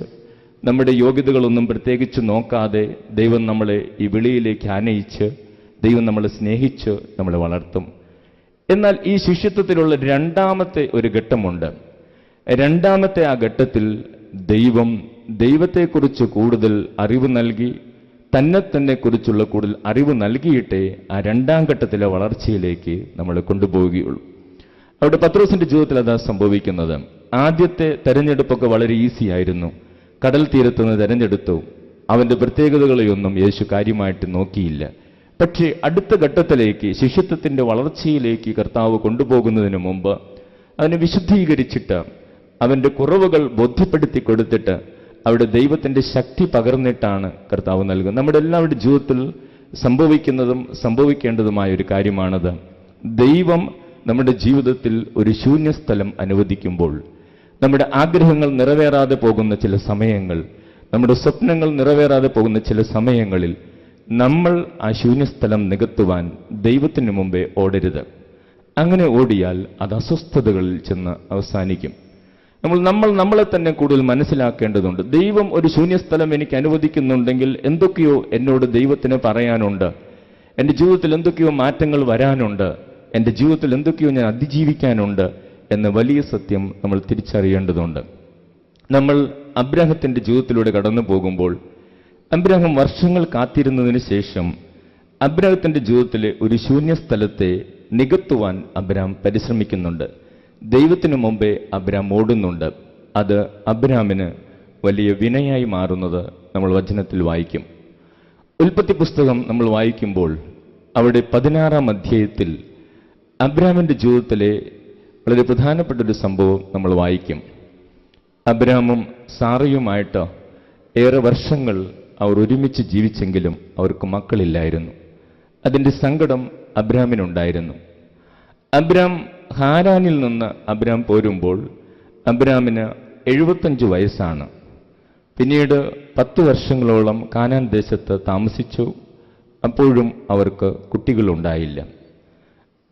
നമ്മുടെ യോഗ്യതകളൊന്നും പ്രത്യേകിച്ച് നോക്കാതെ ദൈവം നമ്മളെ ഈ വിളിയിലേക്ക് ആനയിച്ച്, ദൈവം നമ്മളെ സ്നേഹിച്ച് നമ്മളെ വളർത്തും. എന്നാൽ ഈ ശിഷ്യത്വത്തിലുള്ള രണ്ടാമത്തെ ഒരു ഘട്ടമുണ്ട്. രണ്ടാമത്തെ ആ ഘട്ടത്തിൽ ദൈവത്തെക്കുറിച്ച് കൂടുതൽ അറിവ് നൽകി, തന്നെ കുറിച്ചുള്ള കൂടുതൽ അറിവ് നൽകിയിട്ടേ ആ രണ്ടാം ഘട്ടത്തിലെ വളർച്ചയിലേക്ക് നമ്മളെ കൊണ്ടുപോവുകയുള്ളൂ. അവിടെ പത്രോസിന്റെ ജീവിതത്തിൽ അതാ സംഭവിക്കുന്നത്. ആദ്യത്തെ തെരഞ്ഞെടുപ്പൊക്കെ വളരെ ഈസി ആയിരുന്നു. കടൽ തീരത്ത് നിന്ന് തെരഞ്ഞെടുത്തു. അവന്റെ പ്രത്യേകതകളെയൊന്നും യേശു കാര്യമായിട്ട് നോക്കിയില്ല. പക്ഷേ അടുത്ത ഘട്ടത്തിലേക്ക്, ശിഷ്യത്വത്തിന്റെ വളർച്ചയിലേക്ക് കർത്താവ് കൊണ്ടുപോകുന്നതിന് മുമ്പ് അവനെ വിശുദ്ധീകരിച്ചിട്ട് അവന്റെ കുറവുകൾ ബോധ്യപ്പെടുത്തി കൊടുത്തിട്ട് അവിടെ ദൈവത്തിന്റെ ശക്തി പകർന്നിട്ടാണ് കർത്താവ് നൽകുന്നത്. നമ്മുടെ എല്ലാവരുടെ ജീവിതത്തിൽ സംഭവിക്കുന്നതും സംഭവിക്കേണ്ടതുമായ ഒരു കാര്യമാണത്. ദൈവം നമ്മുടെ ജീവിതത്തിൽ ഒരു ശൂന്യസ്ഥലം അനുവദിക്കുമ്പോൾ, നമ്മുടെ ആഗ്രഹങ്ങൾ നിറവേറാതെ പോകുന്ന ചില സമയങ്ങൾ, നമ്മുടെ സ്വപ്നങ്ങൾ നിറവേറാതെ പോകുന്ന ചില സമയങ്ങളിൽ നമ്മൾ ആ ശൂന്യസ്ഥലം നികത്തുവാൻ ദൈവത്തിന് മുമ്പേ ഓടരുത്. അങ്ങനെ ഓടിയാൽ അത് അസ്വസ്ഥതകളിൽ ചെന്ന് അവസാനിക്കും. നമ്മൾ നമ്മളെ തന്നെ കൂടുതൽ മനസ്സിലാക്കേണ്ടതുണ്ട്. ദൈവം ഒരു ശൂന്യസ്ഥലം എനിക്ക് അനുവദിക്കുന്നുണ്ടെങ്കിൽ എന്തൊക്കെയോ എന്നോട് ദൈവത്തിന് പറയാനുണ്ട്. എൻ്റെ ജീവിതത്തിൽ എന്തൊക്കെയോ മാറ്റങ്ങൾ വരാനുണ്ട്. എൻ്റെ ജീവിതത്തിൽ എന്തൊക്കെയോ ഞാൻ അതിജീവിക്കാനുണ്ട് എന്ന വലിയ സത്യം നമ്മൾ തിരിച്ചറിയേണ്ടതുണ്ട്. നമ്മൾ അബ്രാഹത്തിന്റെ ജീവിതത്തിലൂടെ കടന്നു പോകുമ്പോൾ, അബ്രാഹം വർഷങ്ങൾ കാത്തിരുന്നതിന് ശേഷം അബ്രാഹത്തിന്റെ ജീവിതത്തിലെ ഒരു ശൂന്യസ്ഥലത്തെ നികത്തുവാൻ അബ്രാം പരിശ്രമിക്കുന്നുണ്ട്. ദൈവത്തിനു മുമ്പേ അബ്രാം ഓടുന്നുണ്ട്. അത് അബ്രാമിന് വലിയ വിനയായി മാറുന്നത് നമ്മൾ വചനത്തിൽ വായിക്കും. ഉൽപ്പത്തി പുസ്തകം നമ്മൾ വായിക്കുമ്പോൾ അവിടെ 16-ാം അധ്യായത്തിൽ അബ്രാമിന്റെ ജീവിതത്തിലെ വളരെ പ്രധാനപ്പെട്ട ഒരു സംഭവം നമ്മൾ വായിക്കും. അബ്രാമും സാറയുമായിട്ട് ഏറെ വർഷങ്ങൾ അവർ ഒരുമിച്ച് ജീവിച്ചെങ്കിലും അവർക്ക് മക്കളില്ലായിരുന്നു. അതിൻ്റെ സങ്കടം അബ്രാമിനുണ്ടായിരുന്നു. അബ്രാം ഹാരാനിൽ നിന്ന് അബ്രാം പോരുമ്പോൾ അബ്രാമിന് 75 വയസ്സാണ്. പിന്നീട് 10 വർഷങ്ങളോളം കാനാൻ ദേശത്ത് താമസിച്ചു. അപ്പോഴും അവർക്ക് കുട്ടികളുണ്ടായില്ല.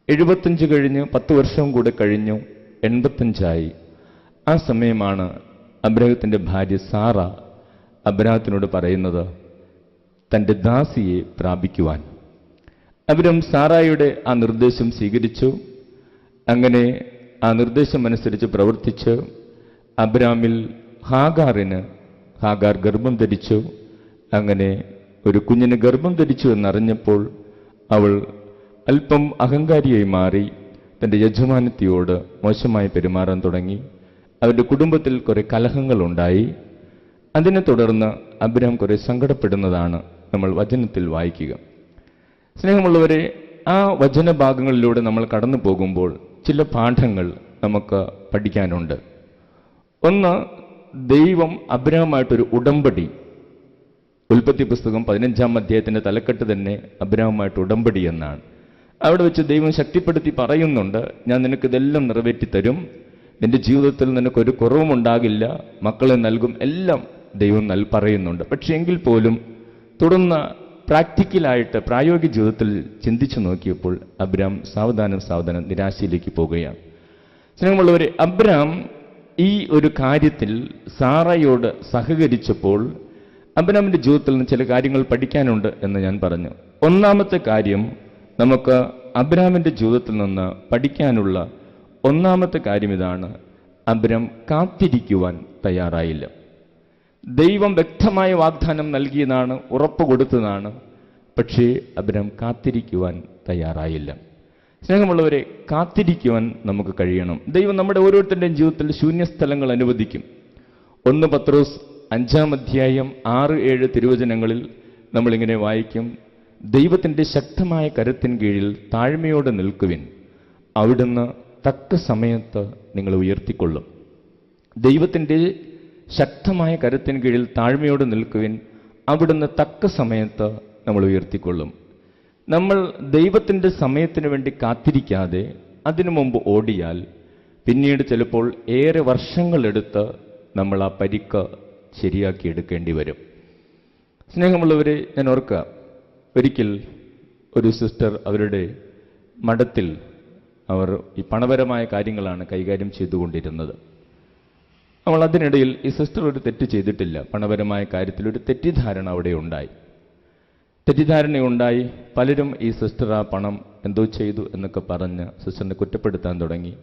75 കഴിഞ്ഞ് 10 വർഷവും കൂടെ കഴിഞ്ഞു, 85 ആ സമയമാണ് അബ്രാഹത്തിന്റെ ഭാര്യ സാറ അബ്രാഹത്തിനോട് പറയുന്നത് തൻ്റെ ദാസിയെ പ്രാപിക്കുവാൻ. അബ്രാം സാറായുടെ ആ നിർദ്ദേശം സ്വീകരിച്ചു. അങ്ങനെ ആ നിർദ്ദേശമനുസരിച്ച് പ്രവർത്തിച്ച് അബ്രാമിൽ ഹാഗാർ ഗർഭം ധരിച്ചു. അങ്ങനെ ഒരു കുഞ്ഞിന് ഗർഭം ധരിച്ചു എന്നറിഞ്ഞപ്പോൾ അവൾ അല്പം അഹങ്കാരിയായി മാറി തൻ്റെ യജമാനത്തിയോട് മോശമായി പെരുമാറാൻ തുടങ്ങി. അവരുടെ കുടുംബത്തിൽ കുറെ കലഹങ്ങളുണ്ടായി. അതിനെ തുടർന്ന് അബ്രാം കുറെ സങ്കടപ്പെടുന്നതാണ് നമ്മൾ വചനത്തിൽ വായിക്കുക. സ്നേഹമുള്ളവരെ, ആ വചനഭാഗങ്ങളിലൂടെ നമ്മൾ കടന്നു പോകുമ്പോൾ ചില പാഠങ്ങൾ നമുക്ക് പഠിക്കാനുണ്ട്. ഒന്ന്, ദൈവം അബ്രാമായിട്ടൊരു ഉടമ്പടി, ഉൽപ്പത്തി പുസ്തകം 15-ാം അധ്യായത്തിന്റെ തലക്കെട്ട് തന്നെ അബ്രാമായിട്ട് ഉടമ്പടി എന്നാണ്. അവിടെ വെച്ച് ദൈവം ശക്തിപ്പെടുത്തി പറയുന്നുണ്ട്, ഞാൻ നിനക്കിതെല്ലാം നിറവേറ്റി തരും, നിന്റെ ജീവിതത്തിൽ നിനക്കൊരു കുറവും ഉണ്ടാകില്ല, മക്കളെ നൽകും, എല്ലാം ദൈവം പറയുന്നുണ്ട്. പക്ഷെ എങ്കിൽ പോലും തുടർന്ന് പ്രാക്ടിക്കലായിട്ട് പ്രായോഗിക ജീവിതത്തിൽ ചിന്തിച്ചു നോക്കിയപ്പോൾ അബ്രാം സാവധാനം നിരാശയിലേക്ക് പോകുകയാണ്. സ്നേഹമുള്ളവരെ, അബ്രാം ഈ ഒരു കാര്യത്തിൽ സാറയോട് സഹകരിച്ചപ്പോൾ അബ്രാമിന്റെ ജീവിതത്തിൽ നിന്ന് ചില കാര്യങ്ങൾ പഠിക്കാനുണ്ട് എന്ന് ഞാൻ പറഞ്ഞു. ഒന്നാമത്തെ കാര്യം, നമുക്ക് അബ്രാമിന്റെ ജീവിതത്തിൽ നിന്ന് പഠിക്കാനുള്ള ഒന്നാമത്തെ കാര്യം ഇതാണ്: അബ്രാം കാത്തിരിക്കുവാൻ തയ്യാറായില്ല. ദൈവം വ്യക്തമായ വാഗ്ദാനം നൽകിയതാണ്, ഉറപ്പ് കൊടുത്തതാണ്. പക്ഷേ അബ്രാം കാത്തിരിക്കുവാൻ തയ്യാറായില്ല. സ്നേഹമുള്ളവരെ, കാത്തിരിക്കുവാൻ നമുക്ക് കഴിയണം. ദൈവം നമ്മുടെ ഓരോരുത്തരുടെയും ജീവിതത്തിൽ ശൂന്യസ്ഥലങ്ങൾ അനുവദിക്കും. 1 പത്രോസ് 5-ാം അധ്യായം 6-7 തിരുവചനങ്ങളിൽ നമ്മളിങ്ങനെ വായിക്കും: ദൈവത്തിൻ്റെ ശക്തമായ കരത്തിൻ കീഴിൽ താഴ്മയോടെ നിൽക്കുവിൻ, അവിടുന്ന് തക്ക സമയത്ത് നിങ്ങൾ ഉയർത്തിക്കൊള്ളും. ദൈവത്തിൻ്റെ ശക്തമായ കരത്തിൻ കീഴിൽ താഴ്മയോടെ നിൽക്കുവിൻ, അവിടുന്ന് തക്ക സമയത്ത് നമ്മൾ ഉയർത്തിക്കൊള്ളും. നമ്മൾ ദൈവത്തിൻ്റെ സമയത്തിന് വേണ്ടി കാത്തിരിക്കാതെ അതിനു മുമ്പ് ഓടിയാൽ പിന്നീട് ചിലപ്പോൾ ഏറെ വർഷങ്ങളെടുത്ത് നമ്മൾ ആ പരിക്ക് ശരിയാക്കി എടുക്കേണ്ടി വരും. സ്നേഹമുള്ളവരെ, ഞാൻ ഓർക്കുക, ഒരിക്കൽ ഒരു സിസ്റ്റർ അവരുടെ മഠത്തിൽ അവർ ഈ പണപരമായ കാര്യങ്ങളാണ് കൈകാര്യം ചെയ്തുകൊണ്ടിരുന്നത്. അവൾ അതിനിടയിൽ ഈ സിസ്റ്റർ ഒരു തെറ്റ് ചെയ്തിട്ടില്ല. പണപരമായ കാര്യത്തിൽ ഒരു തെറ്റിദ്ധാരണ അവിടെ ഉണ്ടായി. തെറ്റിദ്ധാരണയുണ്ടായി. പലരും ഈ സിസ്റ്റർ ആ പണം എന്തോ ചെയ്തു എന്നൊക്കെ പറഞ്ഞ് സിസ്റ്ററിനെ കുറ്റപ്പെടുത്താൻ തുടങ്ങി.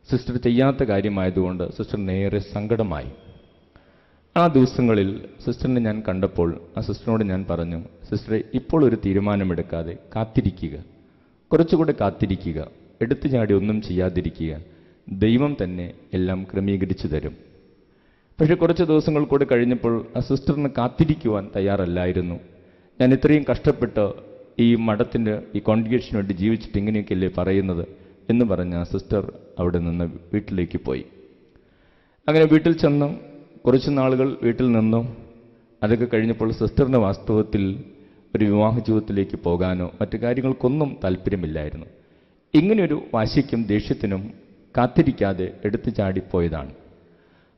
സിസ്റ്റർ ചെയ്യാത്ത കാര്യമായതുകൊണ്ട് സിസ്റ്റർ നേരെ സങ്കടമായി. ആ ദിവസങ്ങളിൽ സിസ്റ്ററിനെ ഞാൻ കണ്ടപ്പോൾ ആ സിസ്റ്ററിനോട് ഞാൻ പറഞ്ഞു, സിസ്റ്ററെ, ഇപ്പോൾ ഒരു തീരുമാനമെടുക്കാതെ കാത്തിരിക്കുക, കുറച്ചുകൂടെ കാത്തിരിക്കുക, എടുത്തു ചാടി ഒന്നും ചെയ്യാതിരിക്കുക, ദൈവം തന്നെ എല്ലാം ക്രമീകരിച്ചു തരും. പക്ഷെ കുറച്ച് ദിവസങ്ങൾ കൂടെ കഴിഞ്ഞപ്പോൾ ആ സിസ്റ്ററിന് കാത്തിരിക്കുവാൻ തയ്യാറല്ലായിരുന്നു. ഞാൻ ഇത്രയും കഷ്ടപ്പെട്ട് ഈ മഠത്തിൻ്റെ ഈ കോൺഗ്രിഗേഷന് വേണ്ടി ജീവിച്ചിട്ട് ഇങ്ങനെയൊക്കെയല്ലേ പറയുന്നത് എന്ന് പറഞ്ഞ ആ സിസ്റ്റർ അവിടെ നിന്ന് വീട്ടിലേക്ക് പോയി. അങ്ങനെ വീട്ടിൽ ചെന്നു കുറച്ച് നാളുകൾ വീട്ടിൽ നിന്നു. അതൊക്കെ കഴിഞ്ഞപ്പോൾ സിസ്റ്ററിന് വാസ്തവത്തിൽ ഒരു വിവാഹ ജീവിതത്തിലേക്ക് പോകാനോ മറ്റു കാര്യങ്ങൾക്കൊന്നും താല്പര്യമില്ലായിരുന്നു. ഇങ്ങനെയൊരു വാശിക്കും ദേഷ്യത്തിനും കാത്തിരിക്കാതെ എടുത്തു ചാടിപ്പോയതാണ്.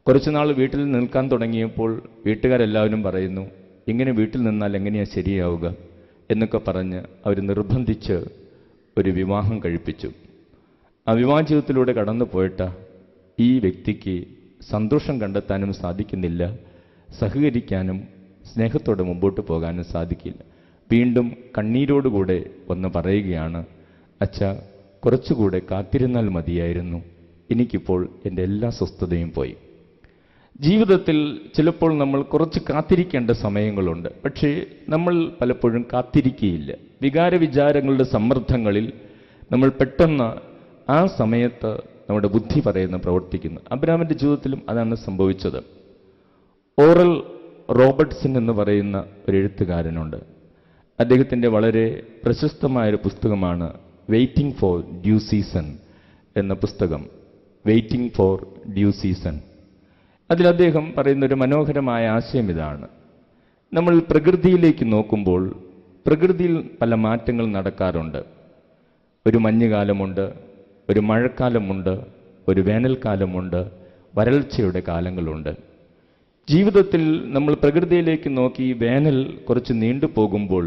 കുറച്ചുനാൾ വീട്ടിൽ നിൽക്കാൻ തുടങ്ങിയപ്പോൾ വീട്ടുകാരെല്ലാവരും പറയുന്നു, ഇങ്ങനെ വീട്ടിൽ നിന്നാൽ എങ്ങനെയാ ശരിയാവുക എന്നൊക്കെ പറഞ്ഞ് അവർ നിർബന്ധിച്ച് ഒരു വിവാഹം കഴിപ്പിച്ചു. ആ വിവാഹ ജീവിതത്തിലൂടെ കടന്നു പോയിട്ട് ഈ വ്യക്തിക്ക് സന്തോഷം കണ്ടെത്താനും സാധിക്കുന്നില്ല, സഹകരിക്കാനും സ്നേഹത്തോടെ മുമ്പോട്ട് പോകാനും സാധിക്കില്ല. വീണ്ടും കണ്ണീരോടുകൂടെ വന്ന് പറയുകയാണ്, അച്ഛാ, കുറച്ചുകൂടെ കാത്തിരുന്നാൽ മതിയായിരുന്നു, എനിക്കിപ്പോൾ എൻ്റെ എല്ലാ സ്വസ്ഥതയും പോയി. ജീവിതത്തിൽ ചിലപ്പോൾ നമ്മൾ കുറച്ച് കാത്തിരിക്കേണ്ട സമയങ്ങളുണ്ട്. പക്ഷേ നമ്മൾ പലപ്പോഴും കാത്തിരിക്കുകയില്ല. വികാര വിചാരങ്ങളുടെ സമ്മർദ്ദങ്ങളിൽ നമ്മൾ പെട്ടെന്ന് ആ സമയത്ത് നമ്മുടെ ബുദ്ധി പറയുന്ന പ്രവർത്തിക്കുന്നു. അബ്രഹാമിൻ്റെ ജീവിതത്തിലും അതാണ് സംഭവിച്ചത്. ഓറൽ റോബർട്ട്സൺ എന്ന് പറയുന്ന ഒരു എഴുത്തുകാരനുണ്ട്. അദ്ദേഹത്തിൻ്റെ വളരെ പ്രശസ്തമായൊരു പുസ്തകമാണ് വെയിറ്റിംഗ് ഫോർ ഡ്യൂ സീസൺ എന്ന പുസ്തകം. Waiting for due season. അതിൽ അദ്ദേഹം പറയുന്നൊരു മനോഹരമായ ആശയം ഇതാണ്: നമ്മൾ പ്രകൃതിയിലേക്ക് നോക്കുമ്പോൾ പ്രകൃതിയിൽ പല മാറ്റങ്ങൾ നടക്കാറുണ്ട്. ഒരു മഞ്ഞുകാലമുണ്ട്, ഒരു മഴക്കാലമുണ്ട്, ഒരു വേനൽക്കാലമുണ്ട്, വരൾച്ചയുടെ കാലങ്ങളുണ്ട്. ജീവിതത്തിൽ നമ്മൾ പ്രകൃതിയിലേക്ക് നോക്കി വേനൽ കുറച്ച് നീണ്ടുപോകുമ്പോൾ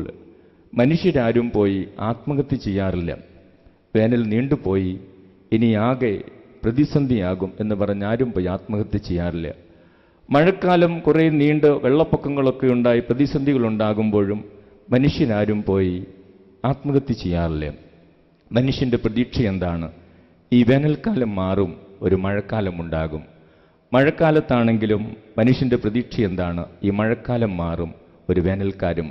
മനുഷ്യരാരും പോയി ആത്മഹത്യ ചെയ്യാറില്ല. വേനൽ നീണ്ടുപോയി, ഇനി ആകെ പ്രതിസന്ധിയാകും എന്ന് പറഞ്ഞ് ആരും പോയി ആത്മഹത്യ ചെയ്യാറില്ല. മഴക്കാലം കുറേ നീണ്ട് വെള്ളപ്പൊക്കങ്ങളൊക്കെ ഉണ്ടായി പ്രതിസന്ധികളുണ്ടാകുമ്പോഴും മനുഷ്യരാരും പോയി ആത്മഹത്യ ചെയ്യാറില്ല. മനുഷ്യൻ്റെ പ്രതീക്ഷ എന്താണ്? ഈ വേനൽക്കാലം മാറും, ഒരു മഴക്കാലം ഉണ്ടാകും. മഴക്കാലത്താണെങ്കിലും മനുഷ്യൻ്റെ പ്രതീക്ഷ എന്താണ്? ഈ മഴക്കാലം മാറും, ഒരു വേനൽക്കാലം.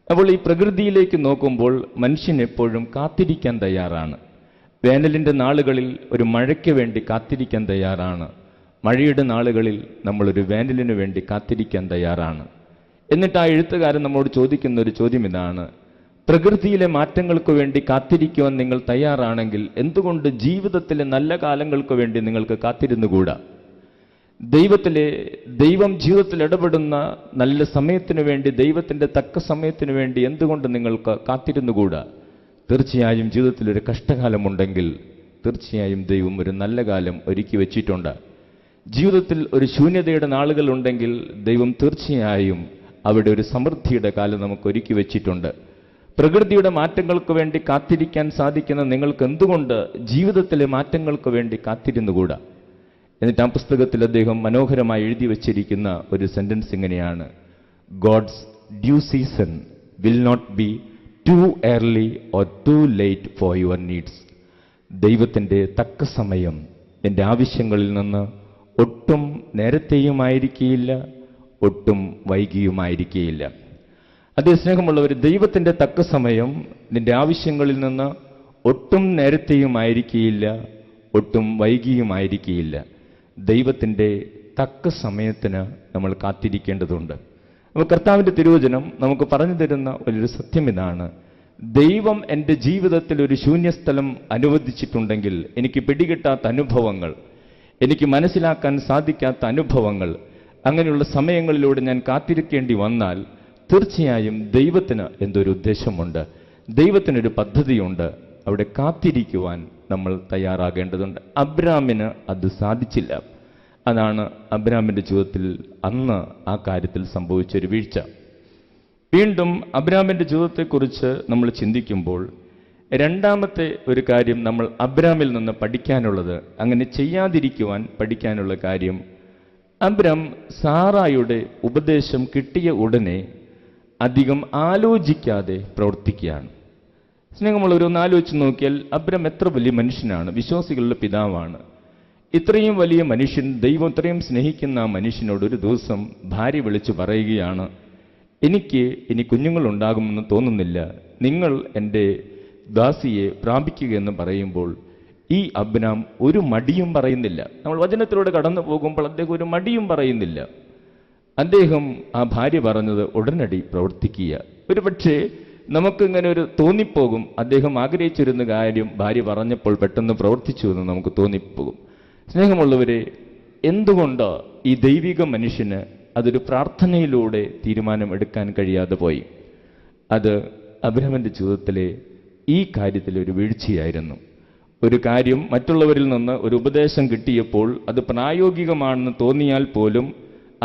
അപ്പോൾ ഈ പ്രകൃതിയിലേക്ക് നോക്കുമ്പോൾ മനുഷ്യൻ എപ്പോഴും കാത്തിരിക്കാൻ തയ്യാറാണ്. വേനലിൻ്റെ നാളുകളിൽ ഒരു മഴയ്ക്ക് വേണ്ടി കാത്തിരിക്കാൻ തയ്യാറാണ്. മഴയുടെ നാളുകളിൽ നമ്മളൊരു വേനലിന് വേണ്ടി കാത്തിരിക്കാൻ തയ്യാറാണ്. എന്നിട്ട് ആ എഴുത്തുകാരൻ നമ്മോട് ചോദിക്കുന്ന ഒരു ചോദ്യം ഇതാണ്: പ്രകൃതിയിലെ മാറ്റങ്ങൾക്ക് വേണ്ടി കാത്തിരിക്കുവാൻ നിങ്ങൾ തയ്യാറാണെങ്കിൽ എന്തുകൊണ്ട് ജീവിതത്തിലെ നല്ല കാലങ്ങൾക്ക് വേണ്ടി നിങ്ങൾക്ക് കാത്തിരുന്നുകൂടാ? ദൈവം ജീവിതത്തിൽ ഇടപെടുന്ന നല്ല സമയത്തിന് വേണ്ടി, ദൈവത്തിൻ്റെ തക്ക സമയത്തിന് വേണ്ടി എന്തുകൊണ്ട് നിങ്ങൾക്ക് കാത്തിരുന്നുകൂടാ? തീർച്ചയായും ജീവിതത്തിൽ ഒരു കഷ്ടകാലമുണ്ടെങ്കിൽ തീർച്ചയായും ദൈവം ഒരു നല്ല കാലം ഒരുക്കി വെച്ചിട്ടുണ്ട്. ജീവിതത്തിൽ ഒരു ശൂന്യതയുടെ നാളുകൾ ഉണ്ടെങ്കിൽ ദൈവം തീർച്ചയായും അവിടെ ഒരു സമൃദ്ധിയുടെ കാലം നമുക്ക് ഒരുക്കി വെച്ചിട്ടുണ്ട്. പ്രകൃതിയുടെ മാറ്റങ്ങൾക്ക് വേണ്ടി കാത്തിരിക്കാൻ സാധിക്കുന്ന നിങ്ങൾക്ക് എന്തുകൊണ്ട് ജീവിതത്തിലെ മാറ്റങ്ങൾക്ക് വേണ്ടി കാത്തിരുന്നുകൂടാ? എന്നിട്ട് ആ പുസ്തകത്തിൽ അദ്ദേഹം മനോഹരമായി എഴുതി വച്ചിരിക്കുന്ന ഒരു സെന്റൻസ് ഇങ്ങനെയാണ്: god's due season will not be too early or too late for your needs. ദൈവത്തിൻ്റെ തക്ക സമയം എൻ്റെ ആവശ്യങ്ങളിൽ നിന്ന് ഒട്ടും നേരത്തെയുമായിരിക്കുകയില്ല, ഒട്ടും വൈകിയുമായിരിക്കുകയില്ല. അതേ സ്നേഹമുള്ളവർ, ദൈവത്തിൻ്റെ തക്ക സമയം നിന്റെ ആവശ്യങ്ങളിൽ നിന്ന് ഒട്ടും നേരത്തെയുമായിരിക്കുകയില്ല, ഒട്ടും വൈകിയുമായിരിക്കുകയില്ല. ദൈവത്തിൻ്റെ തക്ക സമയത്തിന് നമ്മൾ കാത്തിരിക്കേണ്ടതുണ്ട്. അപ്പോൾ കർത്താവിൻ്റെ തിരുവചനം നമുക്ക് പറഞ്ഞു തരുന്ന വലിയൊരു സത്യം ഇതാണ്: ദൈവം എൻ്റെ ജീവിതത്തിൽ ഒരു ശൂന്യസ്ഥലം അനുവദിച്ചിട്ടുണ്ടെങ്കിൽ, എനിക്ക് പിടികിട്ടാത്ത അനുഭവങ്ങൾ, എനിക്ക് മനസ്സിലാക്കാൻ സാധിക്കാത്ത അനുഭവങ്ങൾ, അങ്ങനെയുള്ള സമയങ്ങളിലൂടെ ഞാൻ കാത്തിരിക്കേണ്ടി വന്നാൽ തീർച്ചയായും ദൈവത്തിന് എന്തൊരു ഉദ്ദേശമുണ്ട്, ദൈവത്തിനൊരു പദ്ധതിയുണ്ട്. അവിടെ കാത്തിരിക്കുവാൻ നമ്മൾ തയ്യാറാകേണ്ടതുണ്ട്. അബ്രാമിന് അത് സാധിച്ചില്ല. അതാണ് അബ്രാമിൻ്റെ ജീവിതത്തിൽ അന്ന് ആ കാര്യത്തിൽ സംഭവിച്ചൊരു വീഴ്ച. വീണ്ടും അബ്രാമിൻ്റെ ജീവിതത്തെക്കുറിച്ച് നമ്മൾ ചിന്തിക്കുമ്പോൾ രണ്ടാമത്തെ ഒരു കാര്യം നമ്മൾ അബ്രാമിൽ നിന്ന് പഠിക്കാനുള്ളത്, അങ്ങനെ ചെയ്യാതിരിക്കുവാൻ പഠിക്കാനുള്ള കാര്യം, അബ്രാം സാറായുടെ ഉപദേശം കിട്ടിയ ഉടനെ അധികം ആലോചിക്കാതെ പ്രവർത്തിക്കുകയാണ്. സ്നേഹമുള്ളവരൊന്ന് ആലോചിച്ച് നോക്കിയാൽ അബ്രാം എത്ര വലിയ മനുഷ്യനാണ്, വിശ്വാസികളുടെ പിതാവാണ്. ഇത്രയും വലിയ മനുഷ്യൻ, ദൈവം ഇത്രയും സ്നേഹിക്കുന്ന ആ മനുഷ്യനോട് ഒരു ദിവസം ഭാര്യ വിളിച്ചു പറയുകയാണ്, എനിക്ക് ഇനി കുഞ്ഞുങ്ങളുണ്ടാകുമെന്ന് തോന്നുന്നില്ല, നിങ്ങൾ എൻ്റെ ദാസിയെ പ്രാപിക്കുകയെന്ന് പറയുമ്പോൾ ഈ അബ്രാം ഒരു മടിയും പറയുന്നില്ല. നമ്മൾ വചനത്തിലൂടെ കടന്നു പോകുമ്പോൾ അദ്ദേഹം ഒരു മടിയും പറയുന്നില്ല. അദ്ദേഹം ആ ഭാര്യ പറഞ്ഞത് ഉടനടി പ്രവർത്തിക്കുക. ഒരു പക്ഷേ നമുക്കിങ്ങനെ ഒരു തോന്നിപ്പോകും, അദ്ദേഹം ആഗ്രഹിച്ചിരുന്ന കാര്യം ഭാര്യ പറഞ്ഞപ്പോൾ പെട്ടെന്ന് പ്രവർത്തിച്ചു എന്ന് നമുക്ക് തോന്നിപ്പോകും. സ്നേഹമുള്ളവരെ, എന്തുകൊണ്ട് ഈ ദൈവിക മനുഷ്യന് അതൊരു പ്രാർത്ഥനയിലൂടെ തീരുമാനം എടുക്കാൻ കഴിയാതെ പോയി? അത് അബ്രാമിന്റെ ജീവിതത്തിലെ ഈ കാര്യത്തിലെ ഒരു വീഴ്ചയായിരുന്നു. ഒരു കാര്യം മറ്റുള്ളവരിൽ നിന്ന് ഒരു ഉപദേശം കിട്ടിയപ്പോൾ അത് പ്രായോഗികമാണെന്ന് തോന്നിയാൽ പോലും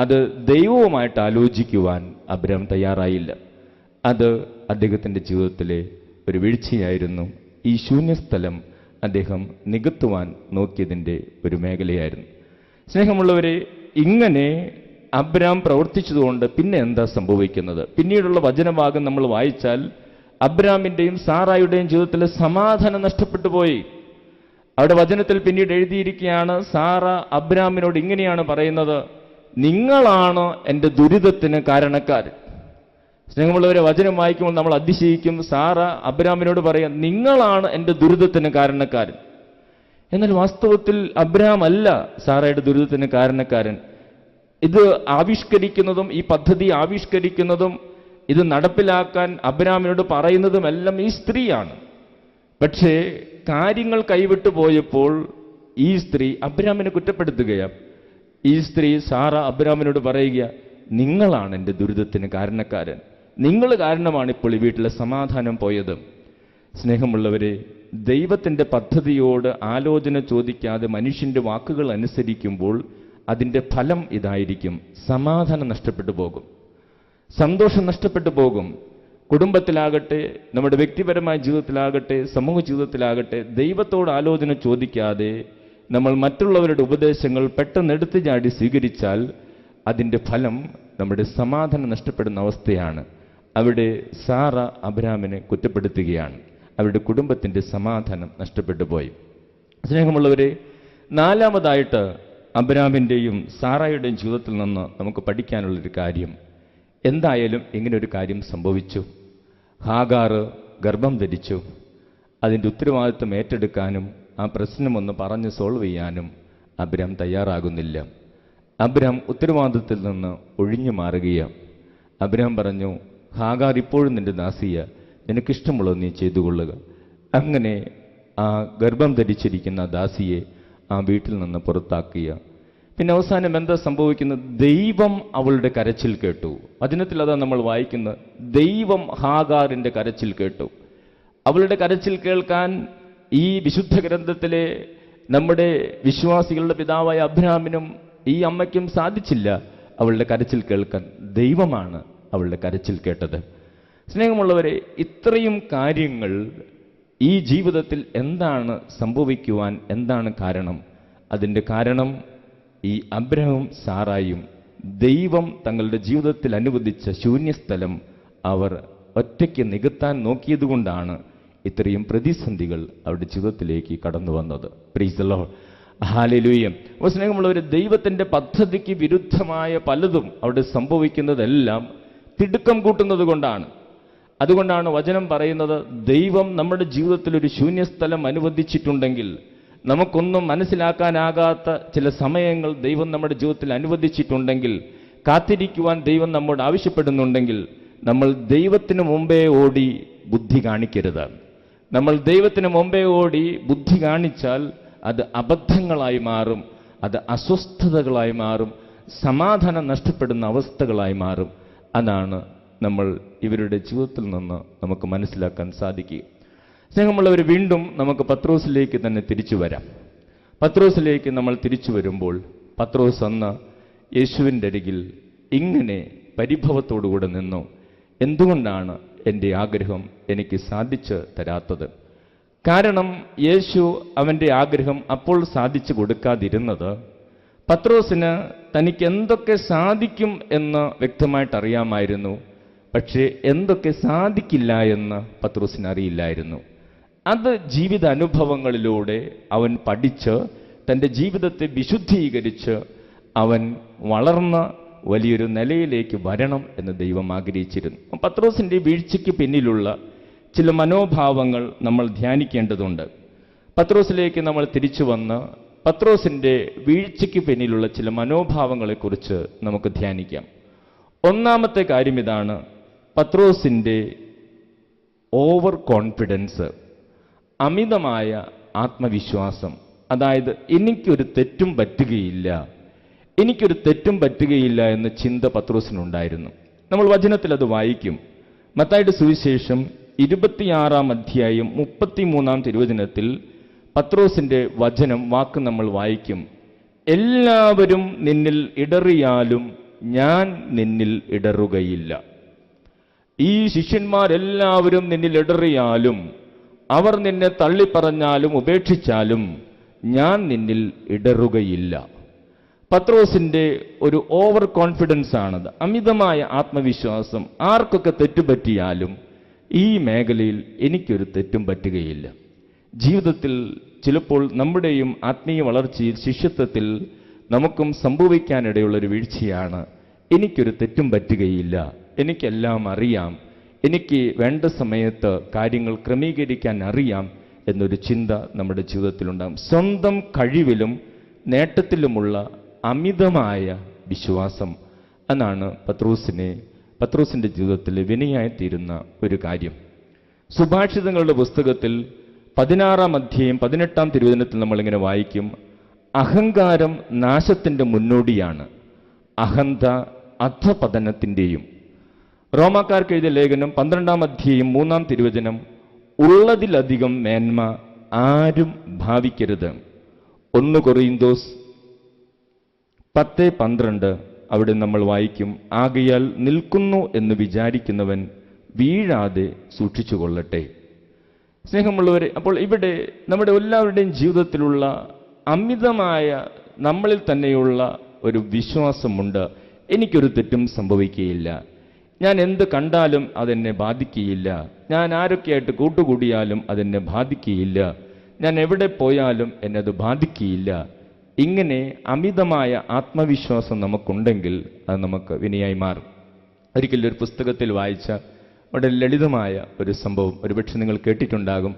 അത് ദൈവവുമായിട്ട് ആലോചിക്കുവാൻ അബ്രാം തയ്യാറായില്ല. അത് അദ്ദേഹത്തിൻ്റെ ജീവിതത്തിലെ ഒരു വീഴ്ചയായിരുന്നു. ഈ ശൂന്യസ്ഥലം അദ്ദേഹം നികത്തുവാൻ നോക്കിയതിൻ്റെ ഒരു മേഖലയായിരുന്നു. സ്നേഹമുള്ളവരെ, ഇങ്ങനെ അബ്രാം പ്രവർത്തിച്ചതുകൊണ്ട് പിന്നെ എന്താ സംഭവിക്കുന്നത്? പിന്നീടുള്ള വചനഭാഗം നമ്മൾ വായിച്ചാൽ അബ്രാമിൻ്റെയും സാറായുടെയും ജീവിതത്തിലെ സമാധാനം നഷ്ടപ്പെട്ടു പോയി. അവിടെ വചനത്തിൽ പിന്നീട് എഴുതിയിരിക്കുകയാണ്, സാറ അബ്രാമിനോട് ഇങ്ങനെയാണ് പറയുന്നത്, നിങ്ങളാണ് എൻ്റെ ദുരിതത്തിന് കാരണക്കാരൻ. സ്നേഹമുള്ളവരെ, വചനം വായിക്കുമ്പോൾ നമ്മൾ അതിശയിക്കും. സാറ അബ്രാമിനോട് പറയാം, നിങ്ങളാണ് എൻ്റെ ദുരിതത്തിന് കാരണക്കാരൻ. എന്നാൽ വാസ്തവത്തിൽ അബ്രാം അല്ല സാറയുടെ ദുരിതത്തിന് കാരണക്കാരൻ. ഇത് ആവിഷ്കരിക്കുന്നതും ഈ പദ്ധതി ആവിഷ്കരിക്കുന്നതും ഇത് നടപ്പിലാക്കാൻ അബ്രാമിനോട് പറയുന്നതുമെല്ലാം ഈ സ്ത്രീയാണ്. പക്ഷേ കാര്യങ്ങൾ കൈവിട്ടു പോയപ്പോൾ ഈ സ്ത്രീ അബ്രാമിനെ കുറ്റപ്പെടുത്തുകയാണ്. ഈ സ്ത്രീ സാറ അബ്രാമിനോട് പറയുക, നിങ്ങളാണ് എൻ്റെ ദുരിതത്തിന് കാരണക്കാരൻ, നിങ്ങൾ കാരണമാണ് ഇപ്പോൾ ഈ വീട്ടിലെ സമാധാനം പോയത്. സ്നേഹമുള്ളവരെ, ദൈവത്തിൻ്റെ പദ്ധതിയോട് ആലോചന ചോദിക്കാതെ മനുഷ്യൻ്റെ വാക്കുകൾ അനുസരിക്കുമ്പോൾ അതിൻ്റെ ഫലം ഇതായിരിക്കും: സമാധാനം നഷ്ടപ്പെട്ടു പോകും, സന്തോഷം നഷ്ടപ്പെട്ടു പോകും. കുടുംബത്തിലാകട്ടെ, നമ്മുടെ വ്യക്തിപരമായ ജീവിതത്തിലാകട്ടെ, സമൂഹ ജീവിതത്തിലാകട്ടെ, ദൈവത്തോട് ആലോചന ചോദിക്കാതെ നമ്മൾ മറ്റുള്ളവരുടെ ഉപദേശങ്ങൾ പെട്ടെന്ന് എടുത്തു ചാടി സ്വീകരിച്ചാൽ അതിൻ്റെ ഫലം നമ്മുടെ സമാധാനം നഷ്ടപ്പെടുന്ന അവസ്ഥയാണ്. അവിടെ സാറ അബ്രാമിനെ കുറ്റപ്പെടുത്തുകയാണ്. അവരുടെ കുടുംബത്തിൻ്റെ സമാധാനം നഷ്ടപ്പെട്ടു പോയി. സ്നേഹമുള്ളവരെ, നാലാമതായിട്ട് അബ്രാമിൻ്റെയും സാറായുടെയും ജീവിതത്തിൽ നിന്ന് നമുക്ക് പഠിക്കാനുള്ളൊരു കാര്യം, എന്തായാലും ഇങ്ങനൊരു കാര്യം സംഭവിച്ചു. ഹാഗാർ ഗർഭം ധരിച്ചു. അതിൻ്റെ ഉത്തരവാദിത്വം ഏറ്റെടുക്കാനും ആ പ്രശ്നമൊന്ന് പറഞ്ഞ് സോൾവ് ചെയ്യാനും അബ്രാം തയ്യാറാകുന്നില്ല. അബ്രാം ഉത്തരവാദിത്വത്തിൽ നിന്ന് ഒഴിഞ്ഞു മാറുകയാണ്. അബ്രാം പറഞ്ഞു, ഹാഗാർ ഇപ്പോഴും നിന്റെ ദാസിയ, നിനക്കിഷ്ടമുള്ളത് നീ ചെയ്തുകൊള്ളുക. അങ്ങനെ ആ ഗർഭം ധരിച്ചിരിക്കുന്ന ദാസിയെ ആ വീട്ടിൽ നിന്ന് പുറത്താക്കിയ. പിന്നെ അവസാനം എന്താ സംഭവിക്കുന്നത്? ദൈവം അവളുടെ കരച്ചിൽ കേട്ടു. വചനത്തിൽ അതാ നമ്മൾ വായിക്കുന്നത്, ദൈവം ഹാഗാറിൻ്റെ കരച്ചിൽ കേട്ടു. അവളുടെ കരച്ചിൽ കേൾക്കാൻ ഈ വിശുദ്ധ ഗ്രന്ഥത്തിലെ നമ്മുടെ വിശ്വാസികളുടെ പിതാവായ അബ്രാമിനും ഈ അമ്മയ്ക്കും സാധിച്ചില്ല അവളുടെ കരച്ചിൽ കേൾക്കാൻ. ദൈവമാണ് അവളുടെ കരച്ചിൽ കേട്ടത്. സ്നേഹമുള്ളവരെ, ഇത്രയും കാര്യങ്ങൾ ഈ ജീവിതത്തിൽ എന്താണ് സംഭവിക്കുവാൻ എന്താണ് കാരണം? അതിൻ്റെ കാരണം ഈ അബ്രഹാമും സാറായും ദൈവം തങ്ങളുടെ ജീവിതത്തിൽ അനുവദിച്ച ശൂന്യസ്ഥലം അവർ ഒറ്റയ്ക്ക് നികത്താൻ നോക്കിയതുകൊണ്ടാണ് ഇത്രയും പ്രതിസന്ധികൾ അവരുടെ ജീവിതത്തിലേക്ക് കടന്നു വന്നത്. Praise the Lord, hallelujah. അപ്പോൾ സ്നേഹമുള്ളവർ, ദൈവത്തിൻ്റെ പദ്ധതിക്ക് വിരുദ്ധമായ പലതും അവിടെ സംഭവിക്കുന്നതെല്ലാം തിടുക്കം കൂട്ടുന്നത് കൊണ്ടാണ്. അതുകൊണ്ടാണ് വചനം പറയുന്നത്, ദൈവം നമ്മുടെ ജീവിതത്തിൽ ഒരു ശൂന്യസ്ഥലം അനുവദിച്ചിട്ടുണ്ടെങ്കിൽ, നമുക്കൊന്നും മനസ്സിലാക്കാനാകാത്ത ചില സമയങ്ങൾ ദൈവം നമ്മുടെ ജീവിതത്തിൽ അനുവദിച്ചിട്ടുണ്ടെങ്കിൽ, കാത്തിരിക്കുവാൻ ദൈവം നമ്മോട് ആവശ്യപ്പെടുന്നുണ്ടെങ്കിൽ, നമ്മൾ ദൈവത്തിന് മുമ്പേ ഓടി ബുദ്ധി കാണിക്കരുത്. നമ്മൾ ദൈവത്തിന് മുമ്പേ ഓടി ബുദ്ധി കാണിച്ചാൽ അത് അബദ്ധങ്ങളായി മാറും, അത് അസ്വസ്ഥതകളായി മാറും, സമാധാനം നഷ്ടപ്പെടുന്ന അവസ്ഥകളായി മാറും. അതാണ് നമ്മൾ ഇവരുടെ ജീവിതത്തിൽ നിന്ന് നമുക്ക് മനസ്സിലാക്കാൻ സാധിക്കുക. സ്നേഹമുള്ളവർ, വീണ്ടും നമുക്ക് പത്രോസിലേക്ക് തന്നെ തിരിച്ചു വരാം. പത്രോസിലേക്ക് നമ്മൾ തിരിച്ചു വരുമ്പോൾ, പത്രോസ് അന്ന് യേശുവിൻ്റെ അരികിൽ ഇങ്ങനെ പരിഭവത്തോടുകൂടെ നിന്നു. എന്തുകൊണ്ടാണ് എൻ്റെ ആഗ്രഹം എനിക്ക് സാധിച്ചു തരാത്തത്? കാരണം യേശു അവൻ്റെ ആഗ്രഹം അപ്പോൾ സാധിച്ചു കൊടുക്കാതിരുന്നത്, പത്രോസിന് തനിക്ക് എന്തൊക്കെ സാധിക്കും എന്ന് വ്യക്തമായിട്ട് അറിയാമായിരുന്നു. പക്ഷേ എന്തൊക്കെ സാധിക്കില്ല എന്ന് പത്രോസിന് അറിയില്ലായിരുന്നു. അത് ജീവിത അനുഭവങ്ങളിലൂടെ അവൻ പഠിച്ച് തൻ്റെ ജീവിതത്തെ വിശുദ്ധീകരിച്ച് അവൻ വളർന്ന വലിയൊരു നിലയിലേക്ക് വരണം എന്ന് ദൈവം ആഗ്രഹിച്ചിരുന്നു. പത്രോസിൻ്റെ വീഴ്ചയ്ക്ക് പിന്നിലുള്ള ചില മനോഭാവങ്ങൾ നമ്മൾ ധ്യാനിക്കേണ്ടതുണ്ട്. പത്രോസിലേക്ക് നമ്മൾ തിരിച്ചു വന്ന് പത്രോസിൻ്റെ വീഴ്ചയ്ക്ക് പിന്നിലുള്ള ചില മനോഭാവങ്ങളെക്കുറിച്ച് നമുക്ക് ധ്യാനിക്കാം. ഒന്നാമത്തെ കാര്യം ഇതാണ്: പത്രോസിൻ്റെ ഓവർ കോൺഫിഡൻസ്, അമിതമായ ആത്മവിശ്വാസം. അതായത് എനിക്കൊരു തെറ്റും പറ്റുകയില്ല എന്ന ചിന്ത പത്രോസിനുണ്ടായിരുന്നു. നമ്മൾ വചനത്തിൽ അത് വായിക്കും. മത്തായിയുടെ സുവിശേഷം 26-ാം അധ്യായം 33-ാം തിരുവചനത്തിൽ പത്രോസിൻ്റെ വാക്ക് നമ്മൾ വായിക്കും. എല്ലാവരും നിന്നിൽ ഇടറിയാലും ഞാൻ നിന്നിൽ ഇടറുകയില്ല. ഈ ശിഷ്യന്മാരെല്ലാവരും നിന്നിൽ ഇടറിയാലും, അവർ നിന്നെ തള്ളിപ്പറഞ്ഞാലും ഉപേക്ഷിച്ചാലും ഞാൻ നിന്നിൽ ഇടറുകയില്ല. പത്രോസിൻ്റെ ഒരു ഓവർ കോൺഫിഡൻസ് ആണത്, അമിതമായ ആത്മവിശ്വാസം. ആർക്കൊക്കെ തെറ്റുപറ്റിയാലും ഈ മേഖലയിൽ എനിക്കൊരു തെറ്റും പറ്റുകയില്ല. ജീവിതത്തിൽ ചിലപ്പോൾ നമ്മുടെയും ആത്മീയ വളർച്ചയിൽ, ശിഷ്യത്വത്തിൽ നമുക്കും സംഭവിക്കാനിടയുള്ളൊരു വീഴ്ചയാണ് എനിക്കൊരു തെറ്റും പറ്റുകയില്ല, എനിക്കെല്ലാം അറിയാം, എനിക്ക് വേണ്ട സമയത്ത് കാര്യങ്ങൾ ക്രമീകരിക്കാൻ അറിയാം എന്നൊരു ചിന്ത നമ്മുടെ ജീവിതത്തിലുണ്ടാകും. സ്വന്തം കഴിവിലും നേട്ടത്തിലുമുള്ള അമിതമായ വിശ്വാസം എന്നാണ് പത്രോസിൻ്റെ ജീവിതത്തിൽ വിനയായിത്തീരുന്ന ഒരു കാര്യം. സുഭാഷിതങ്ങളുടെ പുസ്തകത്തിൽ 16-ാം അധ്യായം 18-ാം തിരുവചനത്തിൽ നമ്മളിങ്ങനെ വായിക്കും: അഹങ്കാരം നാശത്തിൻ്റെ മുന്നോടിയാണ്, അഹന്ത അധപതനത്തിൻ്റെയും. റോമാക്കാർക്ക് എഴുതിയ ലേഖനം 12-ാം അധ്യായം 3-ാം തിരുവചനം: ഉള്ളതിലധികം മേന്മ ആരും ഭാവിക്കരുത്. 1 കൊറിന്തോസ് 10:12 അവിടെ നമ്മൾ വായിക്കും: ആകയാൽ നിൽക്കുന്നു എന്ന് വിചാരിക്കുന്നവൻ വീഴാതെ സൂക്ഷിച്ചുകൊള്ളട്ടെ. സ്നേഹമുള്ളവരെ, അപ്പോൾ ഇവിടെ നമ്മുടെ എല്ലാവരുടെയും ജീവിതത്തിലുള്ള അമിതമായ നമ്മളിൽ തന്നെയുള്ള ഒരു വിശ്വാസമുണ്ട്. എനിക്കൊരു തെറ്റും സംഭവിക്കുകയില്ല, ഞാൻ എന്ത് കണ്ടാലും അതെന്നെ ബാധിക്കുകയില്ല, ഞാൻ ആരൊക്കെയായിട്ട് കൂട്ടുകൂടിയാലും അതെന്നെ ബാധിക്കുകയില്ല, ഞാൻ എവിടെ പോയാലും എന്നെ അത് ബാധിക്കുകയില്ല. ഇങ്ങനെ അമിതമായ ആത്മവിശ്വാസം നമുക്കുണ്ടെങ്കിൽ അത് നമുക്ക് വിനയായി മാറും. ഒരിക്കലും ഒരു പുസ്തകത്തിൽ വായിച്ച വളരെ ലളിതമായ ഒരു സംഭവം ഒരുപക്ഷെ നിങ്ങൾ കേട്ടിട്ടുണ്ടാകും,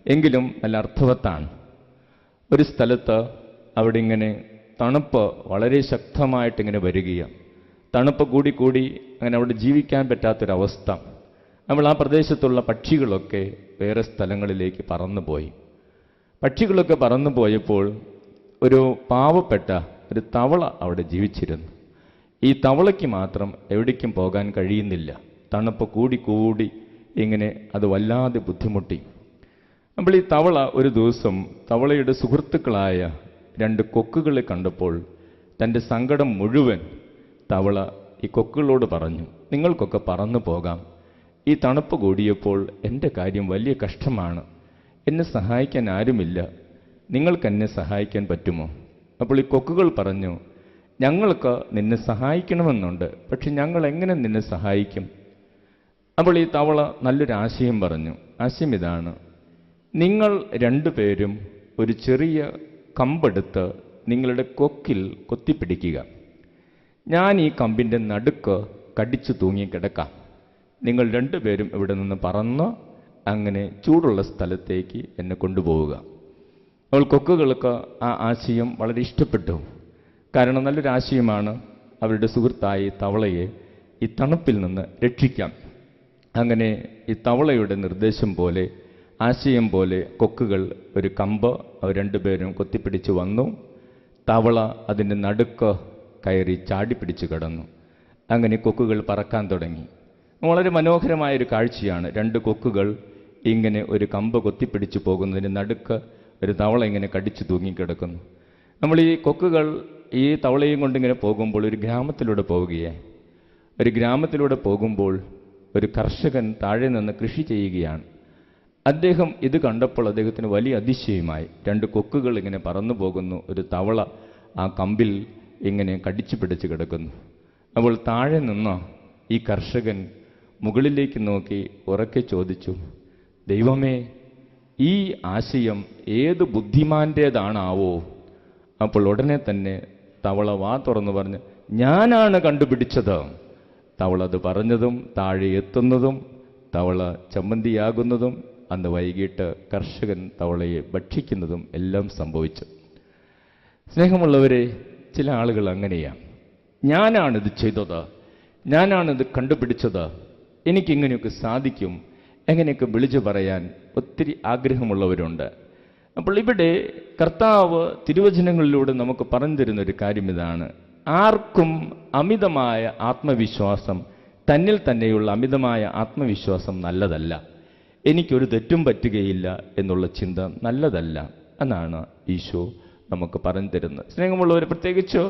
എങ്കിലും നല്ല അർത്ഥവത്താണ്. ഒരു സ്ഥലത്ത് അവിടെ ഇങ്ങനെ തണുപ്പ് വളരെ ശക്തമായിട്ടിങ്ങനെ വരികയാണ്. തണുപ്പ് കൂടി അങ്ങനെ അവിടെ ജീവിക്കാൻ പറ്റാത്തൊരവസ്ഥ. നമ്മൾ ആ പ്രദേശത്തുള്ള പക്ഷികളൊക്കെ വേറെ സ്ഥലങ്ങളിലേക്ക് പറന്നുപോയി. പക്ഷികളൊക്കെ പറന്നു പോയപ്പോൾ ഒരു പാവപ്പെട്ട ഒരു തവള അവിടെ ജീവിച്ചിരുന്നു. ഈ തവളയ്ക്ക് മാത്രം എവിടേക്കും പോകാൻ കഴിയുന്നില്ല. തണുപ്പ് കൂടി ഇങ്ങനെ അത് വല്ലാതെ ബുദ്ധിമുട്ടി. അപ്പോൾ ഈ തവള ഒരു ദിവസം തവളയുടെ സുഹൃത്തുക്കളായ 2 കൊക്കുകളെ കണ്ടപ്പോൾ തൻ്റെ സങ്കടം മുഴുവൻ തവള ഈ കൊക്കുകളോട് പറഞ്ഞു: നിങ്ങൾക്കൊക്കെ പറന്നു പോകാം, ഈ തണുപ്പ് കൂടിയപ്പോൾ എൻ്റെ കാര്യം വലിയ കഷ്ടമാണ്, എന്നെ സഹായിക്കാൻ ആരുമില്ല, നിങ്ങൾക്കെന്നെ സഹായിക്കാൻ പറ്റുമോ? അപ്പോൾ ഈ കൊക്കുകൾ പറഞ്ഞു: ഞങ്ങൾക്ക് നിന്നെ സഹായിക്കണമെന്നുണ്ട്, പക്ഷെ ഞങ്ങൾ എങ്ങനെ നിന്നെ സഹായിക്കും? അപ്പോൾ ഈ തവള നല്ലൊരു ആശയം പറഞ്ഞു. ആശയം ഇതാണ്: നിങ്ങൾ 2 പേരും ഒരു ചെറിയ കമ്പെടുത്ത് നിങ്ങളുടെ കൊക്കിൽ കൊത്തിപ്പിടിക്കുക, ഞാൻ ഈ കമ്പിൻ്റെ നടുക്ക് കടിച്ചു തൂങ്ങി കിടക്കാം, നിങ്ങൾ 2 പേരും ഇവിടെ നിന്ന് പറന്ന് അങ്ങനെ ചൂടുള്ള സ്ഥലത്തേക്ക് എന്നെ കൊണ്ടുപോവുക. അവൾ കൊക്കുകൾക്ക് ആ ആശയം വളരെ ഇഷ്ടപ്പെട്ടു. കാരണം നല്ലൊരു ആശയമാണ്, അവരുടെ സുഹൃത്തായി തവളയെ ഈ തണുപ്പിൽ നിന്ന് രക്ഷിക്കാം. അങ്ങനെ ഈ തവളയുടെ നിർദ്ദേശം പോലെ, ആശയം പോലെ കൊക്കുകൾ ഒരു കമ്പ് അവർ 2 പേരും കൊത്തിപ്പിടിച്ച് വന്നു. തവള അതിൻ്റെ നടുക്ക് കയറി ചാടിപ്പിടിച്ച് കിടന്നു. അങ്ങനെ കൊക്കുകൾ പറക്കാൻ തുടങ്ങി. വളരെ മനോഹരമായൊരു കാഴ്ചയാണ്. 2 കൊക്കുകൾ ഇങ്ങനെ ഒരു കമ്പ് കൊത്തിപ്പിടിച്ച് പോകുന്നതിന് നടുക്ക് ഒരു തവള ഇങ്ങനെ കടിച്ചു തൂങ്ങിക്കിടക്കുന്നു. നമ്മൾ ഈ കൊക്കുകൾ ഈ തവളയും കൊണ്ടിങ്ങനെ പോകുമ്പോൾ ഒരു ഗ്രാമത്തിലൂടെ പോവുകയാണ്. ഒരു ഗ്രാമത്തിലൂടെ പോകുമ്പോൾ ഒരു കർഷകൻ താഴെ നിന്ന് കൃഷി ചെയ്യുകയാണ്. അദ്ദേഹം ഇത് കണ്ടപ്പോൾ അദ്ദേഹത്തിന് വലിയ അതിശയമായി. 2 കൊക്കുകൾ ഇങ്ങനെ പറന്നു പോകുന്നു, ഒരു തവള ആ കമ്പിൽ ഇങ്ങനെ കടിച്ചു പിടിച്ച് കിടക്കുന്നു. അപ്പോൾ താഴെ നിന്ന് ഈ കർഷകൻ മുകളിലേക്ക് നോക്കി ഉറക്കെ ചോദിച്ചു: ദൈവമേ, ഈ ആശയം ഏത് ബുദ്ധിമാൻ്റേതാണാവോ? അപ്പോൾ ഉടനെ തന്നെ തവള വാ തുറന്ന് പറഞ്ഞ്, ഞാനാണ് കണ്ടുപിടിച്ചത്. തവള അത് പറഞ്ഞതും താഴെ എത്തുന്നതും തവള ചമ്മന്തിയാകുന്നതും അന്ന് വൈകിട്ട് കർഷകൻ തവളയെ ഭക്ഷിക്കുന്നതും എല്ലാം സംഭവിച്ചു. സ്നേഹമുള്ളവരെ, ചില ആളുകൾ അങ്ങനെയാണ്. ഞാനാണിത് ചെയ്തത്, ഞാനാണിത് കണ്ടുപിടിച്ചത്, എനിക്കിങ്ങനെയൊക്കെ സാധിക്കും, എങ്ങനെയൊക്കെ വിളിച്ചു പറയാൻ ഒത്തിരി ആഗ്രഹമുള്ളവരുണ്ട്. അപ്പോൾ ഇവിടെ കർത്താവ് തിരുവചനങ്ങളിലൂടെ നമുക്ക് പറഞ്ഞു തരുന്നൊരു കാര്യം ഇതാണ്: ആർക്കും അമിതമായ ആത്മവിശ്വാസം, തന്നിൽ തന്നെയുള്ള അമിതമായ ആത്മവിശ്വാസം നല്ലതല്ല. എനിക്കൊരു തെറ്റും പറ്റുകയില്ല എന്നുള്ള ചിന്ത നല്ലതല്ല എന്നാണ് ഈശോ നമുക്ക് പറഞ്ഞു തരുന്നത്. സ്നേഹമുള്ളവർ, പ്രത്യേകിച്ച്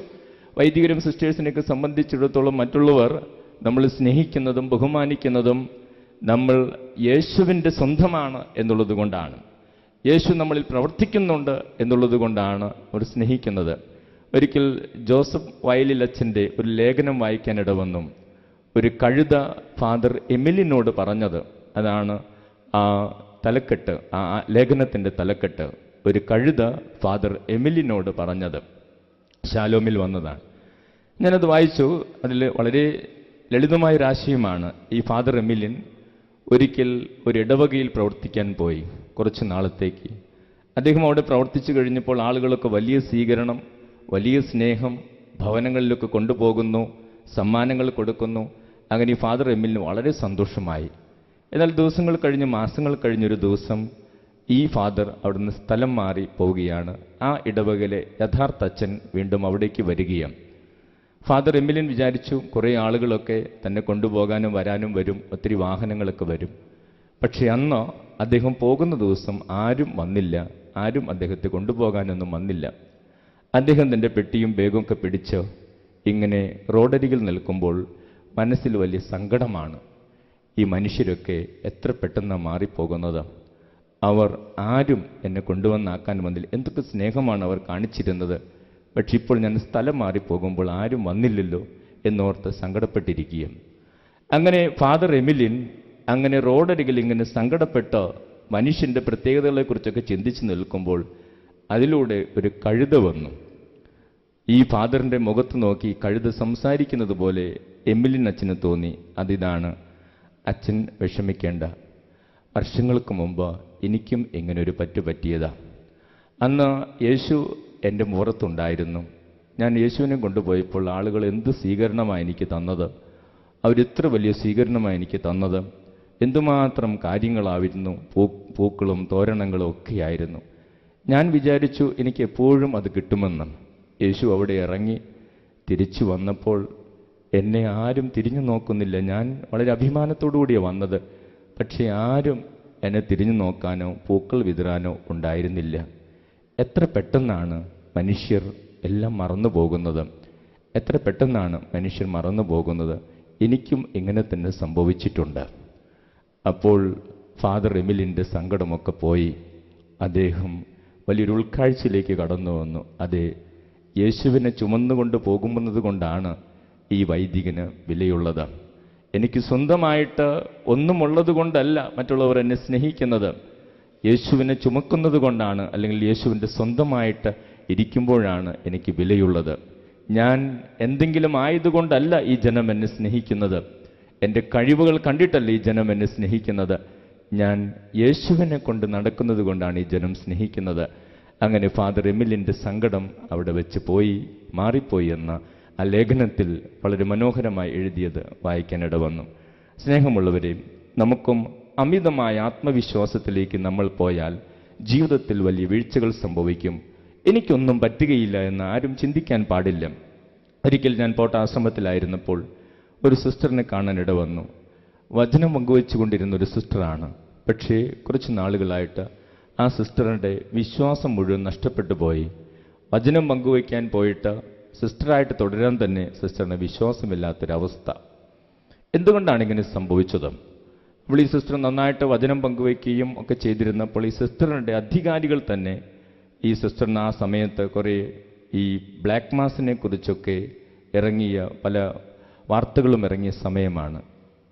വൈദികരും സിസ്റ്റേഴ്സിനെയൊക്കെ സംബന്ധിച്ചിടത്തോളം മറ്റുള്ളവർ നമ്മൾ സ്നേഹിക്കുന്നതും ബഹുമാനിക്കുന്നതും നമ്മൾ യേശുവിൻ്റെ സ്വന്തമാണ് എന്നുള്ളത് കൊണ്ടാണ്, യേശു നമ്മളിൽ പ്രവർത്തിക്കുന്നുണ്ട് എന്നുള്ളത് കൊണ്ടാണ് അവർ സ്നേഹിക്കുന്നത്. ഒരിക്കൽ ജോസഫ് വയലിലച്ഛൻ്റെ ഒരു ലേഖനം വായിക്കാനിട വന്നു. ഒരു കഴുത ഫാദർ എമിലിനോട് പറഞ്ഞത് അതാണ് ആ തലക്കെട്ട്, ആ ലേഖനത്തിൻ്റെ തലക്കെട്ട്. ഒരു കഴുത ഫാദർ എമിലിനോട് പറഞ്ഞത് ശാലോമിൽ വന്നതാണ്. ഞാനത് വായിച്ചു. അതിൽ വളരെ ലളിതമായൊരാശയമാണ്. ഈ ഫാദർ എമിലിൻ ഒരിക്കൽ ഒരു ഇടവകയിൽ പ്രവർത്തിക്കാൻ പോയി കുറച്ച് നാളത്തേക്ക്. അദ്ദേഹം അവിടെ പ്രവർത്തിച്ചു കഴിഞ്ഞപ്പോൾ ആളുകളൊക്കെ വലിയ സ്വീകരണം, വലിയ സ്നേഹം, ഭവനങ്ങളിലൊക്കെ കൊണ്ടുപോകുന്നു, സമ്മാനങ്ങൾ കൊടുക്കുന്നു. അങ്ങനെ ഈ ഫാദർ എമിലിന് വളരെ സന്തോഷമായി. എന്നാൽ ദിവസങ്ങൾ കഴിഞ്ഞ്, മാസങ്ങൾ കഴിഞ്ഞൊരു ദിവസം ഈ ഫാദർ അവിടുന്ന് സ്ഥലം മാറി പോവുകയാണ്. ആ ഇടവകയിലെ യഥാർത്ഥ അച്ഛൻ വീണ്ടും അവിടേക്ക് വരികയാണ്. ഫാദർ എമിലിൻ വിചാരിച്ചു കുറേ ആളുകളൊക്കെ തന്നെ കൊണ്ടുപോകാനും വരാനും വരും, ഒത്തിരി വാഹനങ്ങളൊക്കെ വരും. പക്ഷെ അന്ന് അദ്ദേഹം പോകുന്ന ദിവസം ആരും വന്നില്ല, ആരും അദ്ദേഹത്തെ കൊണ്ടുപോകാനൊന്നും വന്നില്ല. അദ്ദേഹം തൻ്റെ പെട്ടിയും ബാഗുമൊക്കെ പിടിച്ച് ഇങ്ങനെ റോഡരികിൽ നിൽക്കുമ്പോൾ മനസ്സിൽ വലിയ സങ്കടമാണ്. ഈ മനുഷ്യരൊക്കെ എത്ര പെട്ടെന്ന് മാറിപ്പോകുന്നത്. അവർ ആരും എന്നെ കൊണ്ടുവന്നാക്കാൻ വന്നില്ല. എന്തൊക്കെ സ്നേഹമാണ് അവർ കാണിച്ചിരുന്നത്. പക്ഷെ ഇപ്പോൾ ഞാൻ സ്ഥലം മാറിപ്പോകുമ്പോൾ ആരും വന്നില്ലല്ലോ എന്നോർത്ത് സങ്കടപ്പെട്ടിരിക്കുക. അങ്ങനെ ഫാദർ എമിലിൻ അങ്ങനെ റോഡരികിൽ ഇങ്ങനെ സങ്കടപ്പെട്ട മനുഷ്യൻ്റെ പ്രത്യേകതകളെക്കുറിച്ചൊക്കെ ചിന്തിച്ച് നിൽക്കുമ്പോൾ അതിലൂടെ ഒരു കഴുത വന്നു. ഈ ഫാദറിൻ്റെ മുഖത്ത് നോക്കി കഴുത സംസാരിക്കുന്നത് പോലെ എമിലിൻ അച്ഛന് തോന്നി. അതിതാണ്: അച്ഛൻ വിഷമിക്കേണ്ട, വർഷങ്ങൾക്ക് മുമ്പ് എനിക്കും ഇങ്ങനൊരു പറ്റിയതാ. അന്ന് യേശു എൻ്റെ മുഖത്തുണ്ടായിരുന്നു. ഞാൻ യേശുവിനെ കൊണ്ടുപോയപ്പോൾ ആളുകൾ എന്ത് സ്വീകരണമാണ് എനിക്ക് തന്നത്. അവരിത്ര വലിയ സ്വീകരണമാണ് എനിക്ക് തന്നത്. എന്തുമാത്രം കാര്യങ്ങളായിരുന്നു, പൂക്കളും തോരണങ്ങളും ഒക്കെയായിരുന്നു. ഞാൻ വിചാരിച്ചു എനിക്ക് എപ്പോഴും അത് കിട്ടുമെന്ന്. യേശു അവിടെ ഇറങ്ങി തിരിച്ചു വന്നപ്പോൾ എന്നെ ആരും തിരിഞ്ഞു നോക്കുന്നില്ല. ഞാൻ വളരെ അഭിമാനത്തോടു കൂടിയാണ് വന്നത്. പക്ഷെ ആരും എന്നെ തിരിഞ്ഞു നോക്കാനോ പൂക്കൾ വിതറാനോ ഉണ്ടായിരുന്നില്ല. എത്ര പെട്ടെന്നാണ് മനുഷ്യർ എല്ലാം മറന്നു പോകുന്നത്, എത്ര പെട്ടെന്നാണ് മനുഷ്യർ മറന്നു പോകുന്നത്. എനിക്കും ഇങ്ങനെ തന്നെ സംഭവിച്ചിട്ടുണ്ട്. അപ്പോൾ ഫാദർ എമിലിൻ്റെ സങ്കടമൊക്കെ പോയി. അദ്ദേഹം വലിയൊരു ഉൾക്കാഴ്ചയിലേക്ക് കടന്നു വന്നു. അതെ, യേശുവിനെ ചുമന്നുകൊണ്ട് പോകുന്നത് കൊണ്ടാണ് ഈ വൈദികന് വിലയുള്ളത്. എനിക്ക് സ്വന്തമായിട്ട് ഒന്നുമുള്ളത് കൊണ്ടല്ല മറ്റുള്ളവർ എന്നെ സ്നേഹിക്കുന്നത്. യേശുവിനെ ചുമക്കുന്നത് കൊണ്ടാണ്, അല്ലെങ്കിൽ യേശുവിൻ്റെ സ്വന്തമായിട്ട് ഇരിക്കുമ്പോഴാണ് എനിക്ക് വിലയുള്ളത്. ഞാൻ എന്തെങ്കിലും ആയതുകൊണ്ടല്ല ഈ ജനം എന്നെ സ്നേഹിക്കുന്നത്. എൻ്റെ കഴിവുകൾ കണ്ടിട്ടല്ല ഈ ജനം എന്നെ സ്നേഹിക്കുന്നത്. ഞാൻ യേശുവിനെ കൊണ്ട് നടക്കുന്നത് കൊണ്ടാണ് ഈ ജനം സ്നേഹിക്കുന്നത്. അങ്ങനെ ഫാദർ എമിലിൻ്റെ സങ്കടം അവിടെ വെച്ച് പോയി, മാറിപ്പോയി എന്ന ആ ലേഖനത്തിൽ വളരെ മനോഹരമായി എഴുതിയത് വായിക്കാനിട വന്നു. സ്നേഹമുള്ളവരെ, നമുക്കും അമിതമായ ആത്മവിശ്വാസത്തിലേക്ക് നമ്മൾ പോയാൽ ജീവിതത്തിൽ വലിയ വീഴ്ചകൾ സംഭവിക്കും. എനിക്കൊന്നും പറ്റുകയില്ല എന്ന് ആരും ചിന്തിക്കാൻ പാടില്ല. ഒരിക്കൽ ഞാൻ പോട്ട ആശ്രമത്തിലായിരുന്നപ്പോൾ ഒരു സിസ്റ്ററിനെ കാണാനിട വന്നു. വചനം പങ്കുവെച്ചുകൊണ്ടിരുന്ന ഒരു സിസ്റ്ററാണ്. പക്ഷേ കുറച്ച് നാളുകളായിട്ട് ആ സിസ്റ്ററിൻ്റെ വിശ്വാസം മുഴുവൻ നഷ്ടപ്പെട്ടു പോയി. വചനം പങ്കുവയ്ക്കാൻ പോയിട്ട് സിസ്റ്ററായിട്ട് തുടരാൻ തന്നെ സിസ്റ്ററിന് വിശ്വാസമില്ലാത്തൊരവസ്ഥ. എന്തുകൊണ്ടാണ് ഇങ്ങനെ സംഭവിച്ചത്? അപ്പോൾ ഈ സിസ്റ്റർ നന്നായിട്ട് വചനം പങ്കുവയ്ക്കുകയും ഒക്കെ ചെയ്തിരുന്നപ്പോൾ ഈ സിസ്റ്ററിൻ്റെ അധികാരികൾ തന്നെ ഈ സിസ്റ്ററിന് ആ സമയത്ത് കുറേ ഈ ബ്ലാക്ക് മാസിനെ കുറിച്ചൊക്കെ ഇറങ്ങിയ പല വാർത്തകളും ഇറങ്ങിയ സമയമാണ്.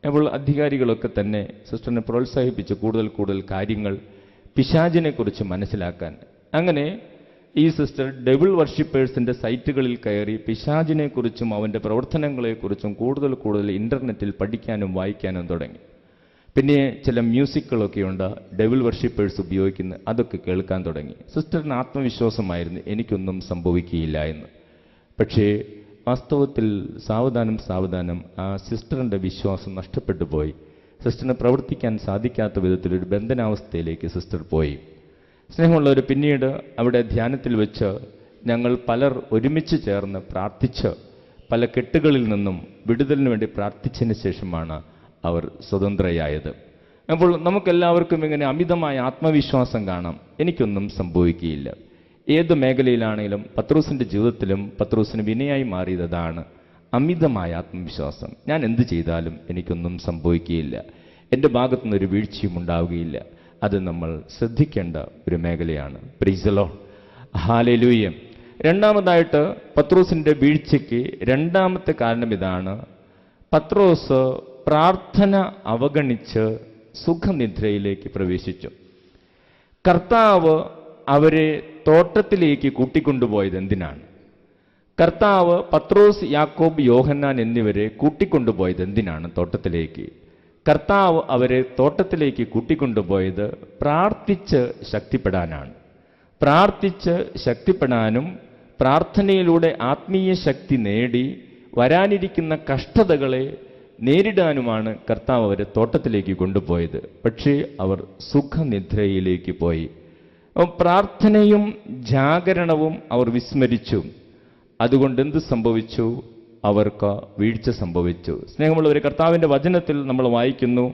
അപ്പോൾ അധികാരികളൊക്കെ തന്നെ സിസ്റ്ററിനെ പ്രോത്സാഹിപ്പിച്ച് കൂടുതൽ കാര്യങ്ങൾ പിശാചിനെക്കുറിച്ച് മനസ്സിലാക്കാൻ. അങ്ങനെ ഈ സിസ്റ്റർ ഡെവിൾ വർഷിപ്പേഴ്സിൻ്റെ സൈറ്റുകളിൽ കയറി പിശാചിനെക്കുറിച്ചും അവൻ്റെ പ്രവർത്തനങ്ങളെക്കുറിച്ചും കൂടുതൽ ഇൻ്റർനെറ്റിൽ പഠിക്കാനും വായിക്കാനും തുടങ്ങി. പിന്നെ ചില മ്യൂസിക്കുകളൊക്കെ ഉണ്ട് ഡെവിൾ വർഷിപ്പേഴ്സ് ഉപയോഗിക്കുന്നത്, അതൊക്കെ കേൾക്കാൻ തുടങ്ങി. സിസ്റ്ററിന് ആത്മവിശ്വാസമായിരുന്നു എനിക്കൊന്നും സംഭവിക്കുകയില്ല എന്ന്. പക്ഷേ വാസ്തവത്തിൽ സാവധാനം ആ സിസ്റ്ററിൻ്റെ വിശ്വാസം നഷ്ടപ്പെട്ടു പോയി. സിസ്റ്ററിന് പ്രവർത്തിക്കാൻ സാധിക്കാത്ത വിധത്തിലൊരു ബന്ധനാവസ്ഥയിലേക്ക് സിസ്റ്റർ പോയി. സ്നേഹമുള്ളവർ, പിന്നീട് അവിടെ ധ്യാനത്തിൽ വെച്ച് ഞങ്ങൾ പലർ ഒരുമിച്ച് ചേർന്ന് പ്രാർത്ഥിച്ച് പല കെട്ടുകളിൽ നിന്നും വിടുതലിന് വേണ്ടി പ്രാർത്ഥിച്ചതിന് ശേഷമാണ് അവർ സ്വതന്ത്രയായത്. അപ്പോൾ നമുക്കെല്ലാവർക്കും ഇങ്ങനെ അമിതമായ ആത്മവിശ്വാസം കാണാം, എനിക്കൊന്നും സംഭവിക്കുകയില്ല. ഏത് മേഖലയിലാണെങ്കിലും പത്രോസിൻ്റെ ജീവിതത്തിലും പത്രോസിന് വിനയായി മാറിയതാണ് അമിതമായ ആത്മവിശ്വാസം. ഞാൻ എന്ത് ചെയ്താലും എനിക്കൊന്നും സംഭവിക്കുകയില്ല, എൻ്റെ ഭാഗത്തുനിന്നൊരു വീഴ്ചയും ഉണ്ടാവുകയില്ല. അത് നമ്മൾ ശ്രദ്ധിക്കേണ്ട ഒരു മേഖലയാണ്. Praise the Lord, hallelujah. രണ്ടാമതായിട്ട് പത്രോസിൻ്റെ വീഴ്ചയ്ക്ക് രണ്ടാമത്തെ കാരണം ഇതാണ്. പത്രോസ് പ്രാർത്ഥന അവഗണിച്ച് സുഖനിദ്രയിലേക്ക് പ്രവേശിച്ചു. കർത്താവ് അവരെ തോട്ടത്തിലേക്ക് കൂട്ടിക്കൊണ്ടുപോയത് എന്തിനാണ്? കർത്താവ് പത്രോസ്, യാക്കോബ്, യോഹന്നാൻ എന്നിവരെ കൂട്ടിക്കൊണ്ടുപോയത് എന്തിനാണ് തോട്ടത്തിലേക്ക്? കർത്താവ് അവരെ തോട്ടത്തിലേക്ക് കൂട്ടിക്കൊണ്ടുപോയത് പ്രാർത്ഥിച്ച് ശക്തിപ്പെടാനാണ്. പ്രാർത്ഥിച്ച് ശക്തിപ്പെടാനും പ്രാർത്ഥനയിലൂടെ ആത്മീയ ശക്തി നേടി വരാനിരിക്കുന്ന കഷ്ടതകളെ നേരിടാനുമാണ് കർത്താവ് അവരെ തോട്ടത്തിലേക്ക് കൊണ്ടുപോയത്. പക്ഷേ അവർ സുഖനിദ്രയിലേക്ക് പോയി. പ്രാർത്ഥനയും ജാഗരണവും അവർ വിസ്മരിച്ചു. അതുകൊണ്ട് എന്ത് സംഭവിച്ചു? അവർക്ക് വീഴ്ച സംഭവിച്ചു. സ്നേഹമുള്ളവരെ, കർത്താവിൻ്റെ വചനത്തിൽ നമ്മൾ വായിക്കുന്നു,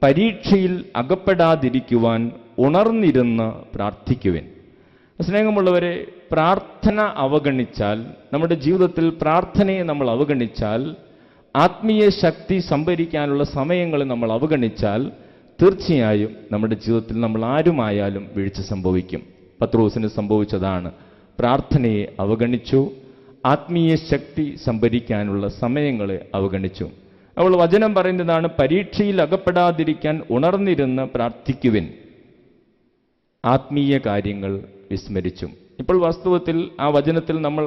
പരീക്ഷയിൽ അകപ്പെടാതിരിക്കുവാൻ ഉണർന്നിരുന്ന് പ്രാർത്ഥിക്കുവിൻ. സ്നേഹമുള്ളവരെ, പ്രാർത്ഥന അവഗണിച്ചാൽ, നമ്മുടെ ജീവിതത്തിൽ പ്രാർത്ഥനയെ നമ്മൾ അവഗണിച്ചാൽ, ആത്മീയ ശക്തി സംഭരിക്കാനുള്ള സമയങ്ങളെ നമ്മൾ അവഗണിച്ചാൽ, തീർച്ചയായും നമ്മുടെ ജീവിതത്തിൽ നമ്മൾ ആരുമായാലും വീഴ്ച സംഭവിക്കും. പത്രോസിന് സംഭവിച്ചതാണ്. പ്രാർത്ഥനയെ അവഗണിച്ചു, ആത്മീയ ശക്തി സംഭരിക്കാനുള്ള സമയങ്ങളെ അവഗണിച്ചു. അവൾ വചനം പറയുന്നതാണ്, പരീക്ഷയിൽ അകപ്പെടാതിരിക്കാൻ ഉണർന്നിരുന്ന് പ്രാർത്ഥിക്കുവിൻ. ആത്മീയ കാര്യങ്ങൾ വിസ്മരിച്ചു. ഇപ്പോൾ വാസ്തവത്തിൽ ആ വചനത്തിൽ നമ്മൾ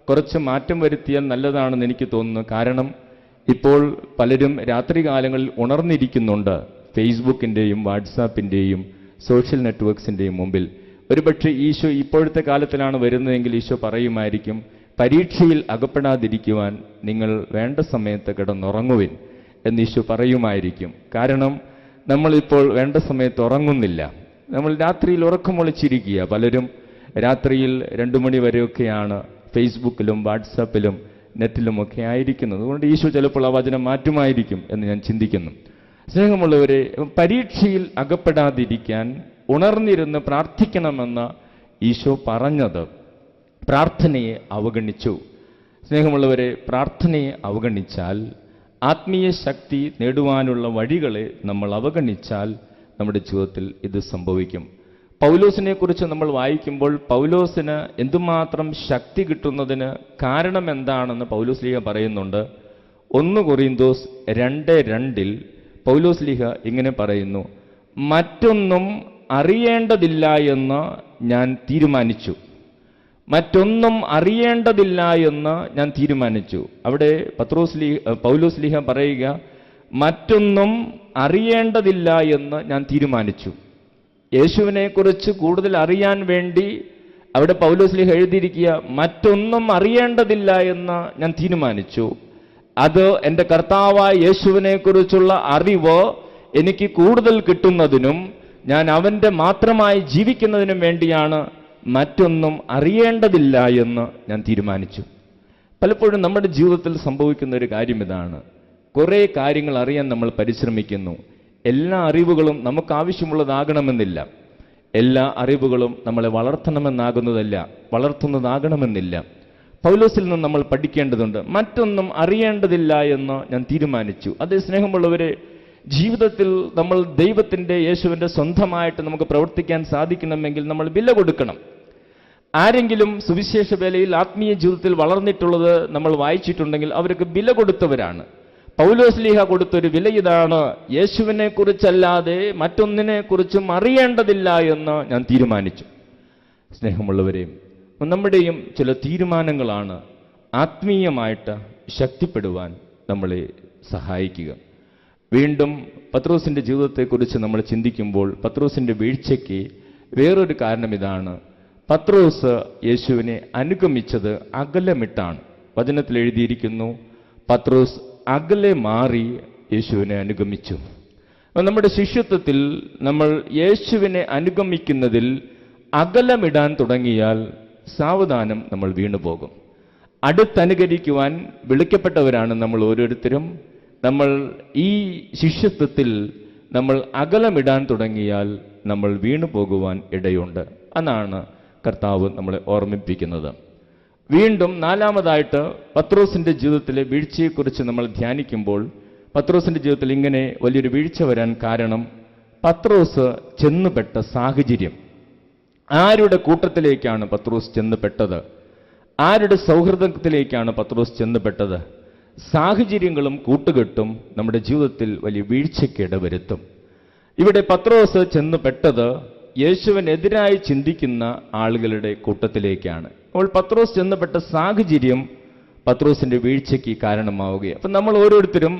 കുറച്ച് മാറ്റം വരുത്തിയാൽ നല്ലതാണെന്ന് എനിക്ക് തോന്നുന്നു. കാരണം ഇപ്പോൾ പലരും രാത്രികാലങ്ങളിൽ ഉണർന്നിരിക്കുന്നുണ്ട്, ഫേസ്ബുക്കിൻ്റെയും വാട്സാപ്പിൻ്റെയും സോഷ്യൽ നെറ്റ്വർക്ക്സിൻ്റെയും മുമ്പിൽ. ഒരുപക്ഷെ ഈശോ ഇപ്പോഴത്തെ കാലത്തിലാണ് വരുന്നതെങ്കിൽ ഈശോ പറയുമായിരിക്കും, പരീക്ഷയിൽ അകപ്പെടാതിരിക്കുവാൻ നിങ്ങൾ വേണ്ട സമയത്ത് കിടന്നുറങ്ങുവിൻ എന്ന് ഈശോ പറയുമായിരിക്കും. കാരണം നമ്മളിപ്പോൾ വേണ്ട സമയത്ത് ഉറങ്ങുന്നില്ല. നമ്മൾ രാത്രിയിൽ ഉറക്കമൊളിച്ചിരിക്കുക. പലരും രാത്രിയിൽ 2 മണി വരെയൊക്കെയാണ് ഫേസ്ബുക്കിലും വാട്സാപ്പിലും നെറ്റിലുമൊക്കെ ആയിരിക്കുന്നത്. അതുകൊണ്ട് ഈശോ ചിലപ്പോൾ ആ വചനം മാറ്റുമായിരിക്കും എന്ന് ഞാൻ ചിന്തിക്കുന്നു. സ്നേഹമുള്ളവരെ, പരീക്ഷയിൽ അകപ്പെടാതിരിക്കാൻ ഉണർന്നിരുന്ന് പ്രാർത്ഥിക്കണമെന്ന് ഈശോ പറഞ്ഞത് പ്രാർത്ഥനയെ അവഗണിച്ചു. സ്നേഹമുള്ളവരെ, പ്രാർത്ഥനയെ അവഗണിച്ചാൽ, ആത്മീയ ശക്തി നേടുവാനുള്ള വഴികളെ നമ്മൾ അവഗണിച്ചാൽ നമ്മുടെ ജീവിതത്തിൽ ഇത് സംഭവിക്കും. പൗലോസിനെ കുറിച്ച് നമ്മൾ വായിക്കുമ്പോൾ പൗലോസിന് എന്തുമാത്രം ശക്തി കിട്ടുന്നതിന് കാരണം എന്താണെന്ന് പൗലോസ് ലീഹ പറയുന്നുണ്ട്. 1 കൊറിന്തോസ് 2:2 പൗലോസ് ലീഹ ഇങ്ങനെ പറയുന്നു, മറ്റൊന്നും അറിയേണ്ടതില്ല എന്ന് ഞാൻ തീരുമാനിച്ചു. മറ്റൊന്നും അറിയേണ്ടതില്ല എന്ന് ഞാൻ തീരുമാനിച്ചു. അവിടെ പൗലോസ് ലീഹ പറയുക, മറ്റൊന്നും അറിയേണ്ടതില്ല എന്ന് ഞാൻ തീരുമാനിച്ചു. യേശുവിനെക്കുറിച്ച് കൂടുതൽ അറിയാൻ വേണ്ടി അവിടെ പൗലോസ് ലീഹ എഴുതിയിരിക്കുക, മറ്റൊന്നും അറിയേണ്ടതില്ല എന്ന് ഞാൻ തീരുമാനിച്ചു. അത് എൻ്റെ കർത്താവായ യേശുവിനെക്കുറിച്ചുള്ള അറിവ് എനിക്ക് കൂടുതൽ കിട്ടുന്നതിനും ഞാൻ അവൻ്റെ മാത്രമായി ജീവിക്കുന്നതിനും വേണ്ടിയാണ് മറ്റൊന്നും അറിയേണ്ടതില്ല എന്ന് ഞാൻ തീരുമാനിച്ചു. പലപ്പോഴും നമ്മുടെ ജീവിതത്തിൽ സംഭവിക്കുന്ന ഒരു കാര്യം ഇതാണ്. കുറേ കാര്യങ്ങൾ അറിയാൻ നമ്മൾ പരിശ്രമിക്കുന്നു. എല്ലാ അറിവുകളും നമുക്ക് ആവശ്യമുള്ളതാകണമെന്നില്ല. എല്ലാ അറിവുകളും നമ്മളെ വളർത്തുന്നതാകണമെന്നില്ല. പൗലോസിൽ നിന്ന് നമ്മൾ പഠിക്കേണ്ടതുണ്ട്. മറ്റൊന്നും അറിയേണ്ടതില്ല എന്ന് ഞാൻ തീരുമാനിച്ചു. അതേ സ്നേഹമുള്ളവരെ, ജീവിതത്തിൽ നമ്മൾ ദൈവത്തിൻ്റെ, യേശുവിൻ്റെ സ്വന്തമായിട്ട് നമുക്ക് പ്രവർത്തിക്കാൻ സാധിക്കണമെങ്കിൽ നമ്മൾ വില കൊടുക്കണം. ആരെങ്കിലും സുവിശേഷ വേലയിൽ ആത്മീയ ജീവിതത്തിൽ വളർന്നിട്ടുള്ളത് നമ്മൾ വായിച്ചിട്ടുണ്ടെങ്കിൽ അവർക്ക് വില കൊടുത്തവരാണ്. പൗലോസ് ലീഹ കൊടുത്തൊരു വില ഇതാണ്, യേശുവിനെ കുറിച്ചല്ലാതെ മറ്റൊന്നിനെ കുറിച്ചും അറിയേണ്ടതില്ല എന്ന് ഞാൻ തീരുമാനിച്ചു. സ്നേഹമുള്ളവരെ, നമ്മുടെയും ചില തീരുമാനങ്ങളാണ് ആത്മീയമായിട്ട് ശക്തിപ്പെടുവാൻ നമ്മളെ സഹായിക്കുക. വീണ്ടും പത്രോസിൻ്റെ ജീവിതത്തെക്കുറിച്ച് നമ്മൾ ചിന്തിക്കുമ്പോൾ പത്രോസിൻ്റെ വീഴ്ചയ്ക്ക് വേറൊരു കാരണം ഇതാണ്. പത്രോസ് യേശുവിനെ അനുഗമിച്ചത് അകലമിട്ടാണ്. വചനത്തിൽ എഴുതിയിരിക്കുന്നു, പത്രോസ് അകലെ മാറി യേശുവിനെ അനുഗമിച്ചു. നമ്മുടെ ശിഷ്യത്വത്തിൽ നമ്മൾ യേശുവിനെ അനുഗമിക്കുന്നതിൽ അകലമിടാൻ തുടങ്ങിയാൽ സാവധാനം നമ്മൾ വീണുപോകും. അടുത്തനുകരിക്കുവാൻ വിളിക്കപ്പെട്ടവരാണ് നമ്മൾ ഓരോരുത്തരും. നമ്മൾ ഈ ശിഷ്യത്വത്തിൽ നമ്മൾ അകലമിടാൻ തുടങ്ങിയാൽ നമ്മൾ വീണു പോകുവാൻ ഇടയുണ്ട്. അതാണ് കർത്താവ് നമ്മളെ ഓർമ്മിപ്പിക്കുന്നത്. വീണ്ടും നാലാമതായിട്ട് പത്രോസിൻ്റെ ജീവിതത്തിലെ വീഴ്ചയെക്കുറിച്ച് നമ്മൾ ധ്യാനിക്കുമ്പോൾ പത്രോസിൻ്റെ ജീവിതത്തിൽ ഇങ്ങനെ വലിയൊരു വീഴ്ച വരാൻ കാരണം പത്രോസ് ചെന്നുപെട്ട സാഹചര്യം. ആരുടെ കൂട്ടത്തിലേക്കാണ് പത്രോസ് ചെന്നുപെട്ടത്? ആരുടെ സൗഹൃദത്തിലേക്കാണ് പത്രോസ് ചെന്നുപെട്ടത്? സാഹചര്യങ്ങളും കൂട്ടുകെട്ടും നമ്മുടെ ജീവിതത്തിൽ വലിയ വീഴ്ചയ്ക്ക് ഇടവരുത്തും. ഇവിടെ പത്രോസ് ചെന്നുപെട്ടത് യേശുവിനെതിരായി ചിന്തിക്കുന്ന ആളുകളുടെ കൂട്ടത്തിലേക്കാണ്. അപ്പോൾ പത്രോസ് ചെന്നുപെട്ട സാഹചര്യം പത്രോസിന്റെ വീഴ്ചയ്ക്ക് കാരണമാവുകയാണ്. അപ്പം നമ്മൾ ഓരോരുത്തരും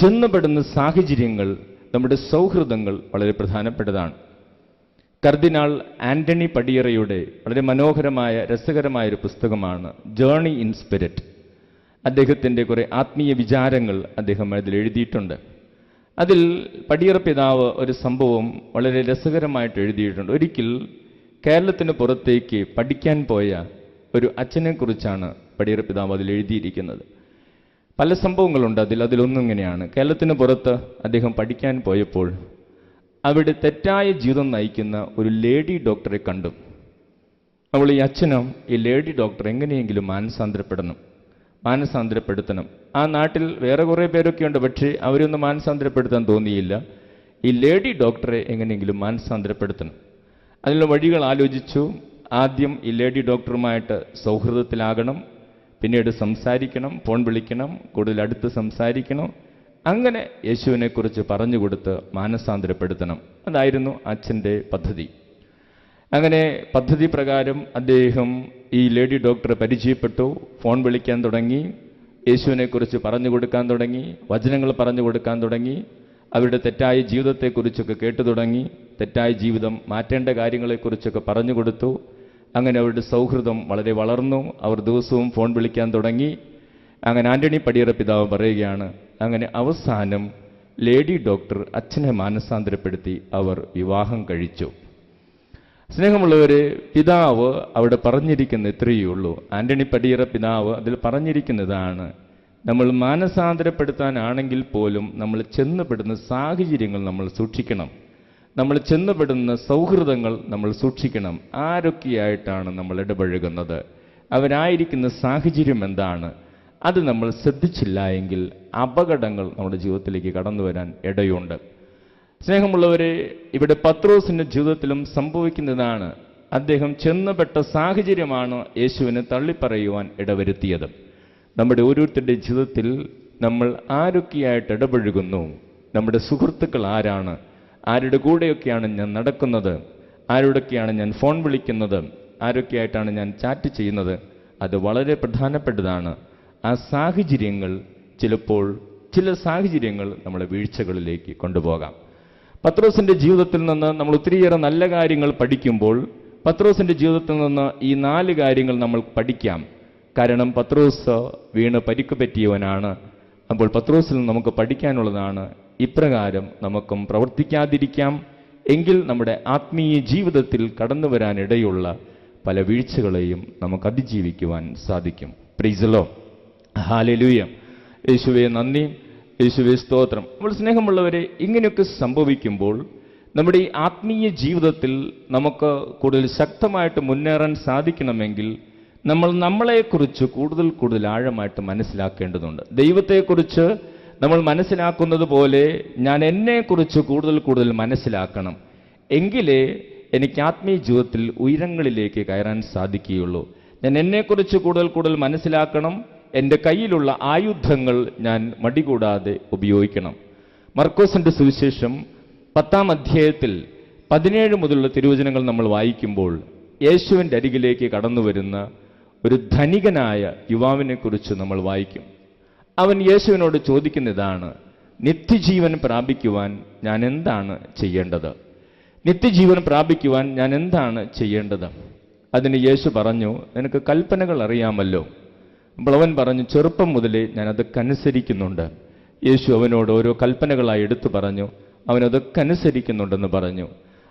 ചെന്നുപെടുന്ന സാഹചര്യങ്ങൾ, നമ്മുടെ സൗഹൃദങ്ങൾ വളരെ പ്രധാനപ്പെട്ടതാണ്. കർദിനാൾ ആന്റണി പടിയറയുടെ വളരെ മനോഹരമായ രസകരമായ ഒരു പുസ്തകമാണ് ജേർണി ഇൻ സ്പിരിറ്റ്. അദ്ദേഹത്തിൻ്റെ കുറേ ആത്മീയ വിചാരങ്ങൾ അദ്ദേഹം അതിൽ എഴുതിയിട്ടുണ്ട്. അതിൽ പടിയറ പിതാവ് ഒരു സംഭവം വളരെ രസകരമായിട്ട് എഴുതിയിട്ടുണ്ട്. ഒരിക്കൽ കേരളത്തിന് പുറത്തേക്ക് പഠിക്കാൻ പോയ ഒരു അച്ഛനെക്കുറിച്ചാണ് പടിയറ പിതാവ് അതിൽ എഴുതിയിരിക്കുന്നത്. പല സംഭവങ്ങളുണ്ട് അതിലൊന്നും ഇങ്ങനെയാണ്. കേരളത്തിന് പുറത്ത് അദ്ദേഹം പഠിക്കാൻ പോയപ്പോൾ അവിടെ തെറ്റായ ജീവിതം നയിക്കുന്ന ഒരു ലേഡി ഡോക്ടറെ കണ്ടു. അപ്പോൾ ഈ അച്ഛനും ഈ ലേഡി ഡോക്ടർ എങ്ങനെയെങ്കിലും മാനസാന്തരപ്പെടുത്തണം. ആ നാട്ടിൽ വേറെ കുറേ പേരൊക്കെ ഉണ്ട്, പക്ഷേ അവരൊന്നും മാനസാന്തരപ്പെടുത്താൻ തോന്നിയില്ല. ഈ ലേഡി ഡോക്ടറെ എങ്ങനെയെങ്കിലും മാനസാന്തരപ്പെടുത്തണം. അതിനുള്ള വഴികൾ ആലോചിച്ചു. ആദ്യം ഈ ലേഡി ഡോക്ടറുമായിട്ട് സൗഹൃദത്തിലാകണം, പിന്നീട് സംസാരിക്കണം, ഫോൺ വിളിക്കണം, കൂടുതൽ അടുത്ത് സംസാരിക്കണം. അങ്ങനെ യേശുവിനെക്കുറിച്ച് പറഞ്ഞുകൊടുത്ത് മാനസാന്തരപ്പെടുത്തണം. അതായിരുന്നു അച്ഛൻ്റെ പദ്ധതി. അങ്ങനെ പദ്ധതി പ്രകാരം അദ്ദേഹം ഈ ലേഡി ഡോക്ടറെ പരിചയപ്പെട്ടു, ഫോൺ വിളിക്കാൻ തുടങ്ങി, യേശുവിനെക്കുറിച്ച് പറഞ്ഞു കൊടുക്കാൻ തുടങ്ങി, വചനങ്ങൾ പറഞ്ഞു കൊടുക്കാൻ തുടങ്ങി, അവരുടെ തെറ്റായ ജീവിതത്തെക്കുറിച്ചൊക്കെ കേട്ടു തുടങ്ങി, തെറ്റായ ജീവിതം മാറ്റേണ്ട കാര്യങ്ങളെക്കുറിച്ചൊക്കെ പറഞ്ഞു കൊടുത്തു. അങ്ങനെ അവരുടെ സൗഹൃദം വളരെ വളർന്നു. അവർ ദിവസവും ഫോൺ വിളിക്കാൻ തുടങ്ങി. അങ്ങനെ ആന്റണി പടിയറ പിതാവ് പറയുകയാണ്, അങ്ങനെ അവസാനം ലേഡി ഡോക്ടർ അച്ഛനെ മാനസാന്തരപ്പെടുത്തി അവർ വിവാഹം കഴിച്ചു. സ്നേഹമുള്ളവരെ, പിതാവ് അവിടെ പറഞ്ഞിരിക്കുന്ന ഇത്രയേ ഉള്ളൂ. ആന്റണി പടിയറ പിതാവ് അതിൽ പറഞ്ഞിരിക്കുന്നതാണ്, നമ്മൾ മാനസാന്തരപ്പെടുത്താനാണെങ്കിൽ പോലും നമ്മൾ ചെന്നുപെടുന്ന സാഹചര്യങ്ങൾ നമ്മൾ സൂക്ഷിക്കണം, നമ്മൾ ചെന്നുപെടുന്ന സൗഹൃദങ്ങൾ നമ്മൾ സൂക്ഷിക്കണം. ആരൊക്കെയായിട്ടാണ് നമ്മൾ ഇടപഴകുന്നത്, അവരായിരിക്കുന്ന സാഹചര്യം എന്താണ്, അത് നമ്മൾ ശ്രദ്ധിച്ചില്ല എങ്കിൽ അപകടങ്ങൾ നമ്മുടെ ജീവിതത്തിലേക്ക് കടന്നു വരാൻ ഇടയുണ്ട്. സ്നേഹമുള്ളവരെ, ഇവിടെ പത്രോസിന്റെ ജീവിതത്തിലും സംഭവിക്കുന്നതാണ്. അദ്ദേഹം ചെന്നുപെട്ട സാഹചര്യമാണ് യേശുവിനെ തള്ളിപ്പറയുവാൻ ഇടവരുത്തിയത്. നമ്മുടെ ഓരോരുത്തരുടെ ജീവിതത്തിൽ നമ്മൾ ആരൊക്കെയായിട്ട് ഇടപഴകുന്നു, നമ്മുടെ സുഹൃത്തുക്കൾ ആരാണ്, ആരുടെ കൂടെയൊക്കെയാണ് ഞാൻ നടക്കുന്നത്, ആരോടൊക്കെയാണ് ഞാൻ ഫോൺ വിളിക്കുന്നത്, ആരൊക്കെയായിട്ടാണ് ഞാൻ ചാറ്റ് ചെയ്യുന്നത്, അത് വളരെ പ്രധാനപ്പെട്ടതാണ്. ആ സാഹചര്യങ്ങൾ ചിലപ്പോൾ ചില സാഹചര്യങ്ങൾ നമ്മളെ വീഴ്ചകളിലേക്ക് കൊണ്ടുപോകാം. പത്രോസിന്റെ ജീവിതത്തിൽ നിന്ന് നമ്മൾ ഒത്തിരിയേറെ നല്ല കാര്യങ്ങൾ പഠിക്കുമ്പോൾ പത്രോസിന്റെ ജീവിതത്തിൽ നിന്ന് ഈ 4 കാര്യങ്ങൾ നമ്മൾ പഠിക്കാം. കാരണം പത്രോസ് വീണ് പരിക്ക് പറ്റിയവനാണ്. അപ്പോൾ പത്രോസിൽ നിന്ന് നമുക്ക് പഠിക്കാനുള്ളതാണ്. ഇപ്രകാരം നമുക്കും പ്രവർത്തിക്കാതിരിക്കാം എങ്കിൽ നമ്മുടെ ആത്മീയ ജീവിതത്തിൽ കടന്നു വരാനിടയുള്ള പല വീഴ്ചകളെയും നമുക്ക് അതിജീവിക്കുവാൻ സാധിക്കും. Praise the Lord, hallelujah. യേശുവേ നന്ദി, യേശുവേ സ്തോത്രം. നമ്മൾ സ്നേഹമുള്ളവരെ, ഇങ്ങനെയൊക്കെ സംഭവിക്കുമ്പോൾ നമ്മുടെ ഈ ആത്മീയ ജീവിതത്തിൽ നമുക്ക് കൂടുതൽ ശക്തമായിട്ട് മുന്നേറാൻ സാധിക്കണമെങ്കിൽ നമ്മൾ നമ്മളെക്കുറിച്ച് കൂടുതൽ ആഴമായിട്ട് മനസ്സിലാക്കേണ്ടതുണ്ട്. ദൈവത്തെക്കുറിച്ച് നമ്മൾ മനസ്സിലാക്കുന്നത് പോലെ ഞാൻ എന്നെക്കുറിച്ച് കൂടുതൽ മനസ്സിലാക്കണം. എങ്കിലേ എനിക്ക് ആത്മീയ ജീവിതത്തിൽ ഉയരങ്ങളിലേക്ക് കയറാൻ സാധിക്കുകയുള്ളൂ. ഞാൻ എന്നെക്കുറിച്ച് കൂടുതൽ മനസ്സിലാക്കണം. എൻ്റെ കയ്യിലുള്ള ആയുധങ്ങൾ ഞാൻ മടികൂടാതെ ഉപയോഗിക്കണം. മർക്കോസിന്റെ സുവിശേഷം 10-ാം അധ്യായത്തിൽ 17 മുതലുള്ള തിരുവചനങ്ങൾ നമ്മൾ വായിക്കുമ്പോൾ യേശുവിൻ്റെ അരികിലേക്ക് കടന്നു വരുന്ന ഒരു ധനികനായ യുവാവിനെക്കുറിച്ച് നമ്മൾ വായിക്കും. അവൻ യേശുവിനോട് ചോദിക്കുന്ന ഇതാണ്: നിത്യജീവൻ പ്രാപിക്കുവാൻ ഞാൻ എന്താണ് ചെയ്യേണ്ടത്? നിത്യജീവൻ പ്രാപിക്കുവാൻ ഞാൻ എന്താണ് ചെയ്യേണ്ടത്? അതിന് യേശു പറഞ്ഞു, നിനക്ക് കൽപ്പനകൾ അറിയാമല്ലോ. അപ്പോൾ അവൻ പറഞ്ഞു, ചെറുപ്പം മുതലേ ഞാൻ അതൊക്കെ അനുസരിക്കുന്നുണ്ട്. യേശു അവനോട് ഓരോ കൽപ്പനകളായി എടുത്തു പറഞ്ഞു. അവനതൊക്കെ അനുസരിക്കുന്നുണ്ടെന്ന് പറഞ്ഞു.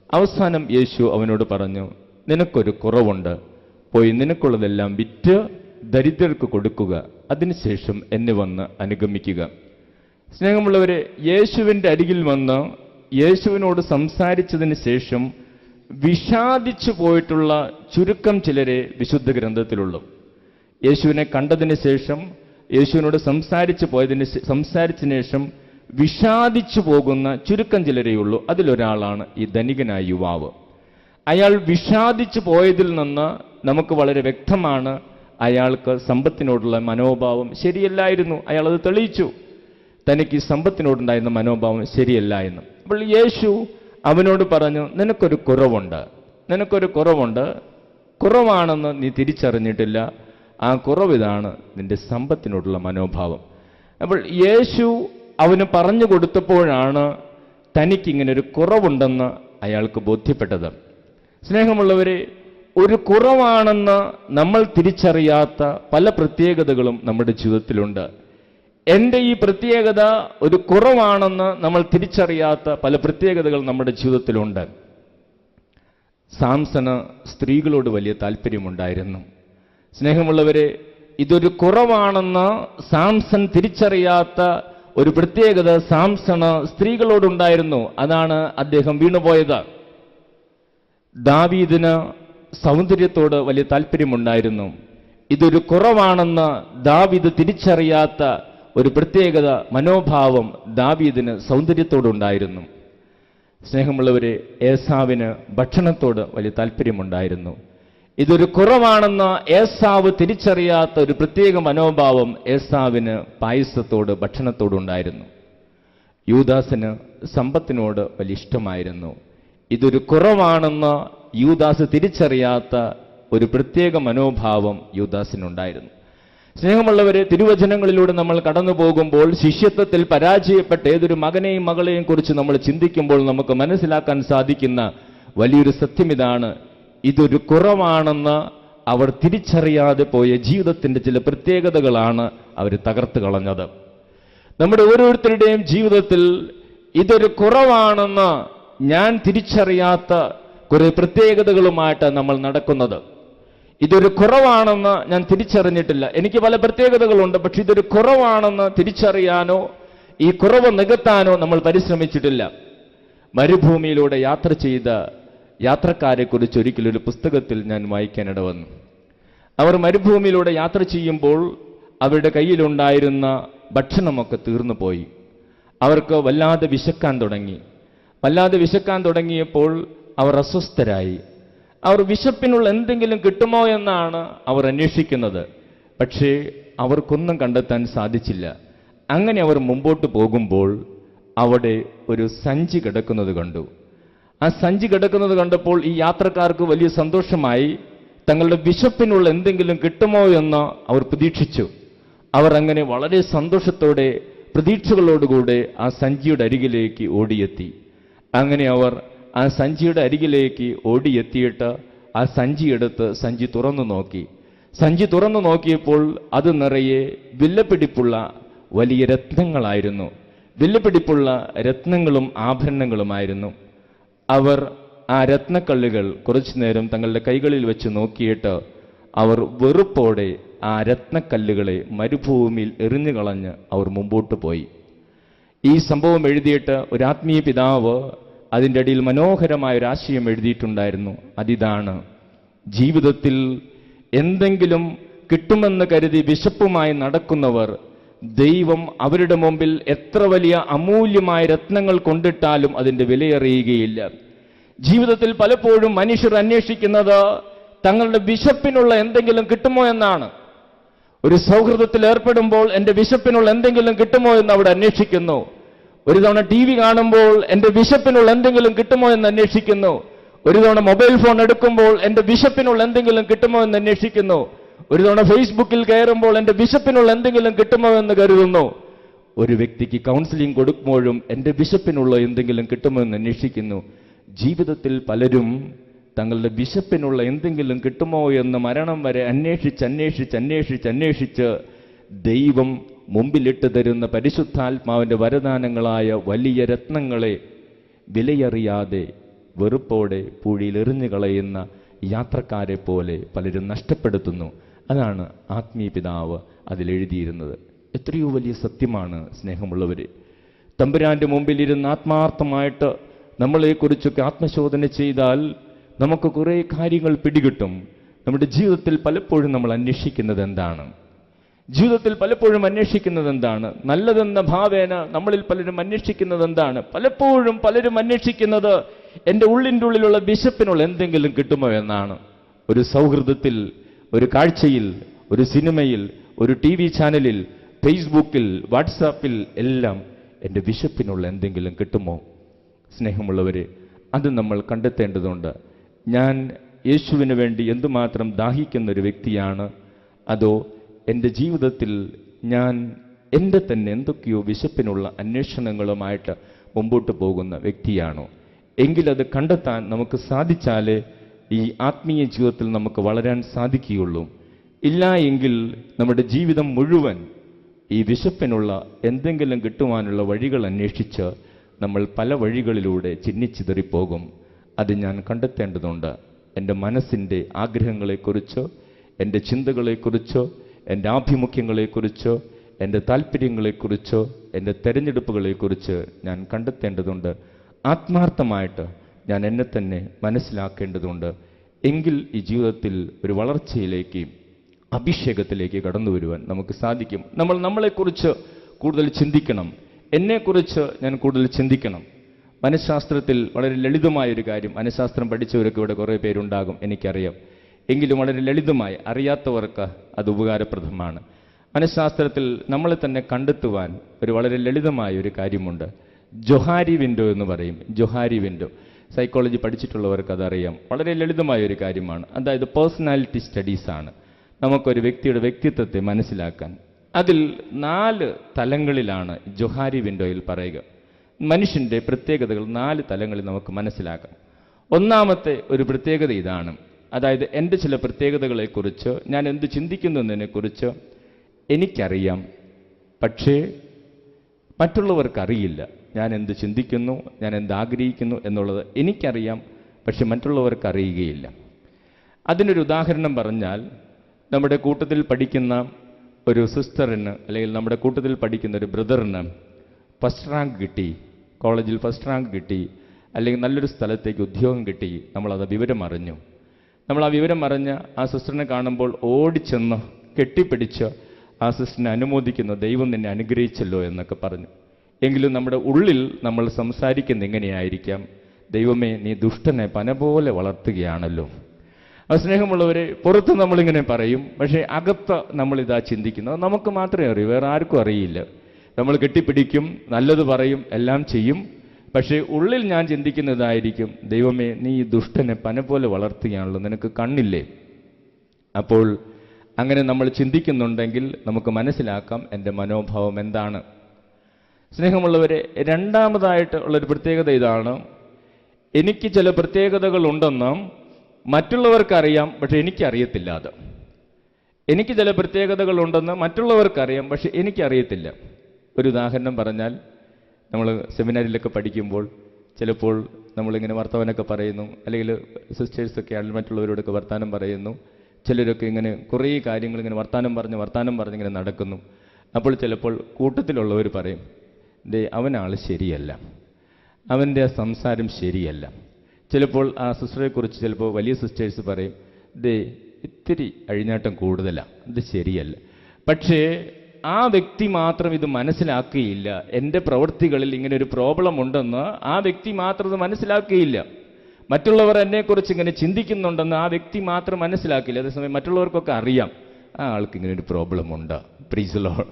അവസാനം യേശു അവനോട് പറഞ്ഞു, നിനക്കൊരു കുറവുണ്ട്. പോയി നിനക്കുള്ളതെല്ലാം വിറ്റ് ദരിദ്രർക്ക് കൊടുക്കുക, അതിനുശേഷം എന്നെ വന്ന് അനുഗമിക്കുക. സ്നേഹമുള്ളവരെ, യേശുവിൻ്റെ അരികിൽ വന്ന് യേശുവിനോട് സംസാരിച്ചതിന് ശേഷം വിഷാദിച്ചു പോയിട്ടുള്ള ചുരുക്കം ചിലരെ വിശുദ്ധ ഗ്രന്ഥത്തിലുള്ളൂ. യേശുവിനെ കണ്ടതിന് ശേഷം, യേശുവിനോട് സംസാരിച്ചതിന് ശേഷം വിഷാദിച്ചു പോകുന്ന ചുരുക്കം ചിലരേയുള്ളൂ. അതിലൊരാളാണ് ഈ ധനികനായ യുവാവ്. അയാൾ വിഷാദിച്ചു പോയതിൽ നിന്ന് നമുക്ക് വളരെ വ്യക്തമാണ് അയാൾക്ക് സമ്പത്തിനോടുള്ള മനോഭാവം ശരിയല്ലായിരുന്നു. അയാൾ അത് തെളിയിച്ചു. തനിക്ക് ഈ സമ്പത്തിനോടുണ്ടായിരുന്ന മനോഭാവം ശരിയല്ല എന്ന്. അപ്പോൾ യേശു അവനോട് പറഞ്ഞു, നിനക്കൊരു കുറവുണ്ട്. കുറവാണെന്ന് നീ തിരിച്ചറിഞ്ഞിട്ടില്ല. ആ കുറവിതാണ് നിന്റെ സമ്പത്തിനോടുള്ള മനോഭാവം. അപ്പോൾ യേശു അവന് പറഞ്ഞു കൊടുത്തപ്പോഴാണ് തനിക്കിങ്ങനൊരു കുറവുണ്ടെന്ന് അയാൾക്ക് ബോധ്യപ്പെട്ടത്. സ്നേഹമുള്ളവരെ, ഒരു കുറവാണെന്ന് നമ്മൾ തിരിച്ചറിയാത്ത പല പ്രത്യേകതകളും നമ്മുടെ ജീവിതത്തിലുണ്ട്. എൻ്റെ ഈ പ്രത്യേകത ഒരു കുറവാണെന്ന് നമ്മൾ തിരിച്ചറിയാത്ത പല പ്രത്യേകതകൾ നമ്മുടെ ജീവിതത്തിലുണ്ട്. സാംസന് സ്ത്രീകളോട് വലിയ താല്പര്യമുണ്ടായിരുന്നു. സ്നേഹമുള്ളവരെ, ഇതൊരു കുറവാണെന്ന് സാംസൺ തിരിച്ചറിയാത്ത ഒരു പ്രത്യേകത സാംസണ് സ്ത്രീകളോടുണ്ടായിരുന്നു. അതാണ് അദ്ദേഹം വീണുപോയത്. ദാവീദിന് സൗന്ദര്യത്തോട് വലിയ താല്പര്യമുണ്ടായിരുന്നു. ഇതൊരു കുറവാണെന്ന് ദാവീദ് തിരിച്ചറിയാത്ത ഒരു പ്രത്യേകത മനോഭാവം ദാവീദിന് സൗന്ദര്യത്തോടുണ്ടായിരുന്നു. സ്നേഹമുള്ളവരെ, ഏസാവിന് ഭക്ഷണത്തോട് വലിയ താല്പര്യമുണ്ടായിരുന്നു. ഇതൊരു കുറവാണെന്ന് ഏസാവ് തിരിച്ചറിയാത്ത ഒരു പ്രത്യേക മനോഭാവം ഏസാവിന് പായസത്തോട് ഭക്ഷണത്തോടുണ്ടായിരുന്നു. യൂദാസിന് സമ്പത്തിനോട് വലിയ ഇഷ്ടമായിരുന്നു. ഇതൊരു കുറവാണെന്ന് യൂദാസ് തിരിച്ചറിയാത്ത ഒരു പ്രത്യേക മനോഭാവം യൂദാസിനുണ്ടായിരുന്നു. സ്നേഹമുള്ളവരെ, തിരുവചനങ്ങളിലൂടെ നമ്മൾ കടന്നു പോകുമ്പോൾ ശിഷ്യത്വത്തിൽ പരാജയപ്പെട്ട ഏതൊരു മകനെയും മകളെയും കുറിച്ച് നമ്മൾ ചിന്തിക്കുമ്പോൾ നമുക്ക് മനസ്സിലാക്കാൻ സാധിക്കുന്ന വലിയൊരു സത്യം ഇതാണ്: ഇതൊരു കുറവാണെന്ന് അവർ തിരിച്ചറിയാതെ പോയ ജീവിതത്തിന്റെ ചില പ്രത്യേകതകളാണ് അവർ തകർത്ത് കളഞ്ഞത്. നമ്മുടെ ഓരോരുത്തരുടെയും ജീവിതത്തിൽ ഇതൊരു കുറവാണെന്ന് ഞാൻ തിരിച്ചറിയാത്ത കുറെ പ്രത്യേകതകളുമായിട്ട് നമ്മൾ നടക്കുന്നത്. ഇതൊരു കുറവാണെന്ന് ഞാൻ തിരിച്ചറിഞ്ഞിട്ടില്ല. എനിക്ക് പല പ്രത്യേകതകളുണ്ട്, പക്ഷെ ഇതൊരു കുറവാണെന്ന് തിരിച്ചറിയാനോ ഈ കുറവ് നികത്താനോ നമ്മൾ പരിശ്രമിച്ചിട്ടില്ല. മരുഭൂമിയിലൂടെ യാത്ര ചെയ്ത യാത്രക്കാരെക്കുറിച്ച് ഒരിക്കലൊരു പുസ്തകത്തിൽ ഞാൻ വായിക്കാനിട വന്നു. അവർ മരുഭൂമിയിലൂടെ യാത്ര ചെയ്യുമ്പോൾ അവരുടെ കയ്യിലുണ്ടായിരുന്ന ഭക്ഷണമൊക്കെ തീർന്നു പോയി. അവർക്ക് വല്ലാതെ വിശക്കാൻ തുടങ്ങിയപ്പോൾ അവർ അസ്വസ്ഥരായി. അവർ വിശപ്പിനുള്ള എന്തെങ്കിലും കിട്ടുമോ എന്നാണ് അവർ അന്വേഷിക്കുന്നത്. പക്ഷേ അവർക്കൊന്നും കണ്ടെത്താൻ സാധിച്ചില്ല. അങ്ങനെ അവർ മുമ്പോട്ട് പോകുമ്പോൾ അവിടെ ഒരു സഞ്ചി കിടക്കുന്നത് കണ്ടു. ആ സഞ്ചി കിടക്കുന്നത് കണ്ടപ്പോൾ ഈ യാത്രക്കാർക്ക് വലിയ സന്തോഷമായി. തങ്ങളുടെ വിശപ്പിനുള്ള എന്തെങ്കിലും കിട്ടുമോ എന്ന് അവർ പ്രതീക്ഷിച്ചു. അവർ അങ്ങനെ വളരെ സന്തോഷത്തോടെ പ്രതീക്ഷകളോടുകൂടെ ആ സഞ്ചിയുടെ അരികിലേക്ക് ഓടിയെത്തി. അങ്ങനെ അവർ ആ സഞ്ചിയുടെ അരികിലേക്ക് ഓടിയെത്തിയിട്ട് ആ സഞ്ചിയെടുത്ത് സഞ്ചി തുറന്നു നോക്കി. സഞ്ചി തുറന്നു നോക്കിയപ്പോൾ അത് നിറയെ വിലപിടിപ്പുള്ള വലിയ രത്നങ്ങളായിരുന്നു. വിലപിടിപ്പുള്ള രത്നങ്ങളും ആഭരണങ്ങളുമായിരുന്നു. അവർ ആ രത്നക്കല്ലുകൾ കുറച്ചു നേരം തങ്ങളുടെ കൈകളിൽ വെച്ച് നോക്കിയിട്ട് അവർ വെറുപ്പോടെ ആ രത്നക്കല്ലുകളെ മരുഭൂമിയിൽ എറിഞ്ഞുകളഞ്ഞ് അവർ മുമ്പോട്ട് പോയി. ഈ സംഭവം എഴുതിയിട്ട് ഒരു ആത്മീയ പിതാവ് അതിൻ്റെ അടിയിൽ മനോഹരമായ ഒരു ആശയം എഴുതിയിട്ടുണ്ടായിരുന്നു. അതിതാണ്: ജീവിതത്തിൽ എന്തെങ്കിലും കിട്ടുമെന്ന് കരുതി വിശപ്പുമായി നടക്കുന്നവർ ദൈവം അവരുടെ മുമ്പിൽ എത്ര വലിയ അമൂല്യമായ രത്നങ്ങൾ കൊണ്ടിട്ടാലും അതിൻ്റെ വിലയറിയുകയില്ല. ജീവിതത്തിൽ പലപ്പോഴും മനുഷ്യർ അന്വേഷിക്കുന്നത് തങ്ങളുടെ വിശപ്പിനുള്ള എന്തെങ്കിലും കിട്ടുമോ എന്നാണ്. ഒരു സൗഹൃദത്തിൽ ഏർപ്പെടുമ്പോൾ എൻ്റെ വിശപ്പിനുള്ള എന്തെങ്കിലും കിട്ടുമോ എന്ന് അവിടെ അന്വേഷിക്കുന്നു. ഒരു തവണ TV കാണുമ്പോൾ എൻ്റെ വിശപ്പിനുള്ള എന്തെങ്കിലും കിട്ടുമോ എന്ന് അന്വേഷിക്കുന്നു. ഒരു തവണ മൊബൈൽ ഫോൺ എടുക്കുമ്പോൾ എൻ്റെ വിശപ്പിനുള്ള എന്തെങ്കിലും കിട്ടുമോ എന്ന് അന്വേഷിക്കുന്നു. ഒരു തവണ ഫേസ്ബുക്കിൽ കയറുമ്പോൾ എൻ്റെ വിശപ്പിനുള്ള എന്തെങ്കിലും കിട്ടുമോ എന്ന് കരുതുന്നു. ഒരു വ്യക്തിക്ക് കൗൺസിലിംഗ് കൊടുക്കുമ്പോഴും എൻ്റെ വിശപ്പിനുള്ള എന്തെങ്കിലും കിട്ടുമോ എന്ന് അന്വേഷിക്കുന്നു. ജീവിതത്തിൽ പലരും തങ്ങളുടെ വിശപ്പിനുള്ള എന്തെങ്കിലും കിട്ടുമോ എന്ന് മരണം വരെ അന്വേഷിച്ച് ദൈവം മുമ്പിലിട്ട് തരുന്ന പരിശുദ്ധാത്മാവിൻ്റെ വരദാനങ്ങളായ വലിയ രത്നങ്ങളെ വിലയറിയാതെ വെറുപ്പോടെ പൂഴിയിൽ എറിഞ്ഞു കളയുന്ന യാത്രക്കാരെ പോലെ പലരും നഷ്ടപ്പെടുത്തുന്നു. അതാണ് ആത്മീയ പിതാവ് അതിലെഴുതിയിരുന്നത്. എത്രയോ വലിയ സത്യമാണ് സ്നേഹമുള്ളവരെ. തമ്പുരാന്റെ മുമ്പിലിരുന്ന് ആത്മാർത്ഥമായിട്ട് നമ്മളെക്കുറിച്ചൊക്കെ ആത്മശോധന ചെയ്താൽ നമുക്ക് കുറേ കാര്യങ്ങൾ പിടികിട്ടും. നമ്മുടെ ജീവിതത്തിൽ പലപ്പോഴും നമ്മൾ അന്വേഷിക്കുന്നത് എന്താണ്? നല്ലതെന്ന ഭാവേന നമ്മളിൽ പലരും അന്വേഷിക്കുന്നത് എന്താണ്? പലരും അന്വേഷിക്കുന്നത് എൻ്റെ ഉള്ളിൻ്റെ ഉള്ളിലുള്ള വിശപ്പിനുള്ള എന്തെങ്കിലും കിട്ടുമോ എന്നാണ്. ഒരു സൗഹൃദത്തിൽ, ഒരു കാഴ്ചയിൽ, ഒരു സിനിമയിൽ, ഒരു TV ചാനലിൽ, ഫേസ്ബുക്കിൽ, വാട്സാപ്പിൽ എല്ലാം എൻ്റെ വിശപ്പിനുള്ള എന്തെങ്കിലും കിട്ടുമോ? സ്നേഹമുള്ളവരെ, അത് നമ്മൾ കണ്ടെത്തേണ്ടതുണ്ട്. ഞാൻ യേശുവിന് വേണ്ടി എന്തുമാത്രം ദാഹിക്കുന്ന ഒരു വ്യക്തിയാണ്, അതോ എൻ്റെ ജീവിതത്തിൽ ഞാൻ എൻ്റെ തന്നെ എന്തൊക്കെയോ വിശപ്പിനുള്ള അന്വേഷണങ്ങളുമായിട്ട് മുമ്പോട്ട് പോകുന്ന വ്യക്തിയാണോ? എങ്കിലത് കണ്ടെത്താൻ നമുക്ക് സാധിച്ചാലേ ഈ ആത്മീയ ജീവിതത്തിൽ നമുക്ക് വളരാൻ സാധിക്കുകയുള്ളൂ. ഇല്ല എങ്കിൽ നമ്മുടെ ജീവിതം മുഴുവൻ ഈ വിശപ്പിനുള്ള എന്തെങ്കിലും കിട്ടുവാനുള്ള വഴികൾ അന്വേഷിച്ച് നമ്മൾ പല വഴികളിലൂടെ ചിന്നിച്ചിതറിപ്പോകും. അത് ഞാൻ കണ്ടെത്തേണ്ടതുണ്ട്. എൻ്റെ മനസ്സിൻ്റെ ആഗ്രഹങ്ങളെക്കുറിച്ചോ, എൻ്റെ ചിന്തകളെക്കുറിച്ചോ, എൻ്റെ ആഭിമുഖ്യങ്ങളെക്കുറിച്ചോ, എൻ്റെ താല്പര്യങ്ങളെക്കുറിച്ചോ, എൻ്റെ തെരഞ്ഞെടുപ്പുകളെക്കുറിച്ച് ഞാൻ കണ്ടെത്തേണ്ടതുണ്ട്. ആത്മാർത്ഥമായിട്ട് ഞാൻ എന്നെ തന്നെ മനസ്സിലാക്കേണ്ടതുണ്ട്. എങ്കിൽ ഈ ജീവിതത്തിൽ ഒരു വളർച്ചയിലേക്ക്, അഭിഷേകത്തിലേക്ക് കടന്നു വരുവാൻ നമുക്ക് സാധിക്കും. നമ്മളെക്കുറിച്ച് കൂടുതൽ ചിന്തിക്കണം. എന്നെക്കുറിച്ച് ഞാൻ കൂടുതൽ ചിന്തിക്കണം. മനഃശാസ്ത്രത്തിൽ വളരെ ലളിതമായൊരു കാര്യം, മനഃശാസ്ത്രം പഠിച്ചവരൊക്കെ ഇവിടെ കുറേ പേരുണ്ടാകും, എനിക്കറിയാം. എങ്കിലും വളരെ ലളിതമായി, അറിയാത്തവർക്ക് അത് ഉപകാരപ്രദമാണ്. മനഃശാസ്ത്രത്തിൽ നമ്മളെ തന്നെ കണ്ടെത്തുവാൻ ഒരു വളരെ ലളിതമായ ഒരു കാര്യമുണ്ട്. ജൊഹാരി വിൻഡോ എന്ന് പറയും. ജൊഹാരി വിൻഡോ സൈക്കോളജി പഠിച്ചിട്ടുള്ളവർക്ക് അതറിയാം. വളരെ ലളിതമായ ഒരു കാര്യമാണ്. അതായത് പേഴ്സണാലിറ്റി സ്റ്റഡീസാണ്. നമുക്കൊരു വ്യക്തിയുടെ വ്യക്തിത്വത്തെ മനസ്സിലാക്കാൻ അതിൽ 4 തലങ്ങളിലാണ് ജൊഹാരി വിൻഡോയിൽ പറയുക. മനുഷ്യൻ്റെ പ്രത്യേകതകൾ 4 തലങ്ങളിൽ നമുക്ക് മനസ്സിലാക്കാം. ഒന്നാമത്തെ ഒരു പ്രത്യേകത ഇതാണ്. അതായത് എൻ്റെ ചില പ്രത്യേകതകളെക്കുറിച്ച്, ഞാൻ എന്ത് ചിന്തിക്കുന്നു എന്നതിനെക്കുറിച്ച് എനിക്കറിയാം, പക്ഷേ മറ്റുള്ളവർക്കറിയില്ല. ഞാൻ എന്ത് ചിന്തിക്കുന്നു, ഞാൻ എന്ത് ആഗ്രഹിക്കുന്നു എന്നുള്ളത് എനിക്കറിയാം, പക്ഷെ മറ്റുള്ളവർക്ക് അറിയുകയില്ല. അതിനൊരു ഉദാഹരണം പറഞ്ഞാൽ, നമ്മുടെ കൂട്ടത്തിൽ പഠിക്കുന്ന ഒരു സിസ്റ്ററിന്, അല്ലെങ്കിൽ നമ്മുടെ കൂട്ടത്തിൽ പഠിക്കുന്ന ഒരു ബ്രദറിന് ഫസ്റ്റ് റാങ്ക് കിട്ടി, കോളേജിൽ ഫസ്റ്റ് റാങ്ക് കിട്ടി, അല്ലെങ്കിൽ നല്ലൊരു സ്ഥലത്തേക്ക് ഉദ്യോഗം കിട്ടി. നമ്മളത് വിവരം അറിഞ്ഞു. നമ്മൾ ആ വിവരം അറിഞ്ഞ് ആ സിസ്റ്ററിനെ കാണുമ്പോൾ ഓടിച്ചെന്ന് കെട്ടിപ്പിടിച്ച് ആ സിസ്റ്ററിനെ അനുമോദിക്കുന്നു. ദൈവം നിന്നെ അനുഗ്രഹിച്ചല്ലോ എന്നൊക്കെ പറഞ്ഞു. എങ്കിലും നമ്മുടെ ഉള്ളിൽ നമ്മൾ സംസാരിക്കുന്ന എങ്ങനെയായിരിക്കാം? ദൈവമേ, നീ ദുഷ്ടനെ പന പോലെ വളർത്തുകയാണല്ലോ. സ്നേഹമുള്ളവരെ, പുറത്ത് നമ്മളിങ്ങനെ പറയും, പക്ഷേ അകത്ത് നമ്മളിതാ ചിന്തിക്കുന്നത് നമുക്ക് മാത്രമേ അറിയൂ, വേറെ ആർക്കും അറിയില്ല. നമ്മൾ കെട്ടിപ്പിടിക്കും, നല്ലത് പറയും, എല്ലാം ചെയ്യും, പക്ഷേ ഉള്ളിൽ ഞാൻ ചിന്തിക്കുന്നതായിരിക്കും, ദൈവമേ, നീ ഈ ദുഷ്ടനെ പന പോലെ വളർത്തുകയാണല്ലോ, നിനക്ക് കണ്ണില്ലേ? അപ്പോൾ അങ്ങനെ നമ്മൾ ചിന്തിക്കുന്നുണ്ടെങ്കിൽ നമുക്ക് മനസ്സിലാക്കാം എൻ്റെ മനോഭാവം എന്താണ്. സ്നേഹമുള്ളവരെ, രണ്ടാമതായിട്ട് ഉള്ളൊരു പ്രത്യേകത ഇതാണ്. എനിക്ക് ചില പ്രത്യേകതകളുണ്ടെന്ന് മറ്റുള്ളവർക്കറിയാം, പക്ഷെ എനിക്കറിയത്തില്ല. അത് എനിക്ക് ചില പ്രത്യേകതകളുണ്ടെന്ന് മറ്റുള്ളവർക്കറിയാം, പക്ഷെ എനിക്കറിയത്തില്ല. ഒരു ഉദാഹരണം പറഞ്ഞാൽ, നമ്മൾ സെമിനാരിലൊക്കെ പഠിക്കുമ്പോൾ ചിലപ്പോൾ നമ്മളിങ്ങനെ വർത്തമാനമൊക്കെ പറയുന്നു, അല്ലെങ്കിൽ സിസ്റ്റേഴ്സൊക്കെ ആണെങ്കിൽ മറ്റുള്ളവരോടൊക്കെ വർത്തമാനം പറയുന്നു. ചിലരൊക്കെ ഇങ്ങനെ കുറേ കാര്യങ്ങൾ ഇങ്ങനെ വർത്തമാനം പറഞ്ഞ് ഇങ്ങനെ നടക്കുന്നു. അപ്പോൾ ചിലപ്പോൾ കൂട്ടത്തിലുള്ളവർ പറയും, അവനാൾ ശരിയല്ല, അവൻ്റെ സംസാരം ശരിയല്ല. ചിലപ്പോൾ ആ സിസ്റ്ററെക്കുറിച്ച് ചിലപ്പോൾ വലിയ സിസ്റ്റേഴ്സ് പറയും, ഇത്തിരി അഴിഞ്ഞാട്ടം കൂടുതലാണ്, ഇത് ശരിയല്ല. പക്ഷേ ആ വ്യക്തി മാത്രം ഇത് മനസ്സിലാക്കുകയില്ല. എൻ്റെ പ്രവൃത്തികളിൽ ഇങ്ങനെ ഒരു പ്രോബ്ലം ഉണ്ടെന്ന് ആ വ്യക്തി മാത്രം ഇത് മനസ്സിലാക്കുകയില്ല. മറ്റുള്ളവർ എന്നെക്കുറിച്ച് ഇങ്ങനെ ചിന്തിക്കുന്നുണ്ടെന്ന് ആ വ്യക്തി മാത്രം മനസ്സിലാക്കില്ല. അതേസമയം മറ്റുള്ളവർക്കൊക്കെ അറിയാം, ആ ആൾക്ക് ഇങ്ങനെ ഒരു പ്രോബ്ലം ഉണ്ട്. Praise the Lord,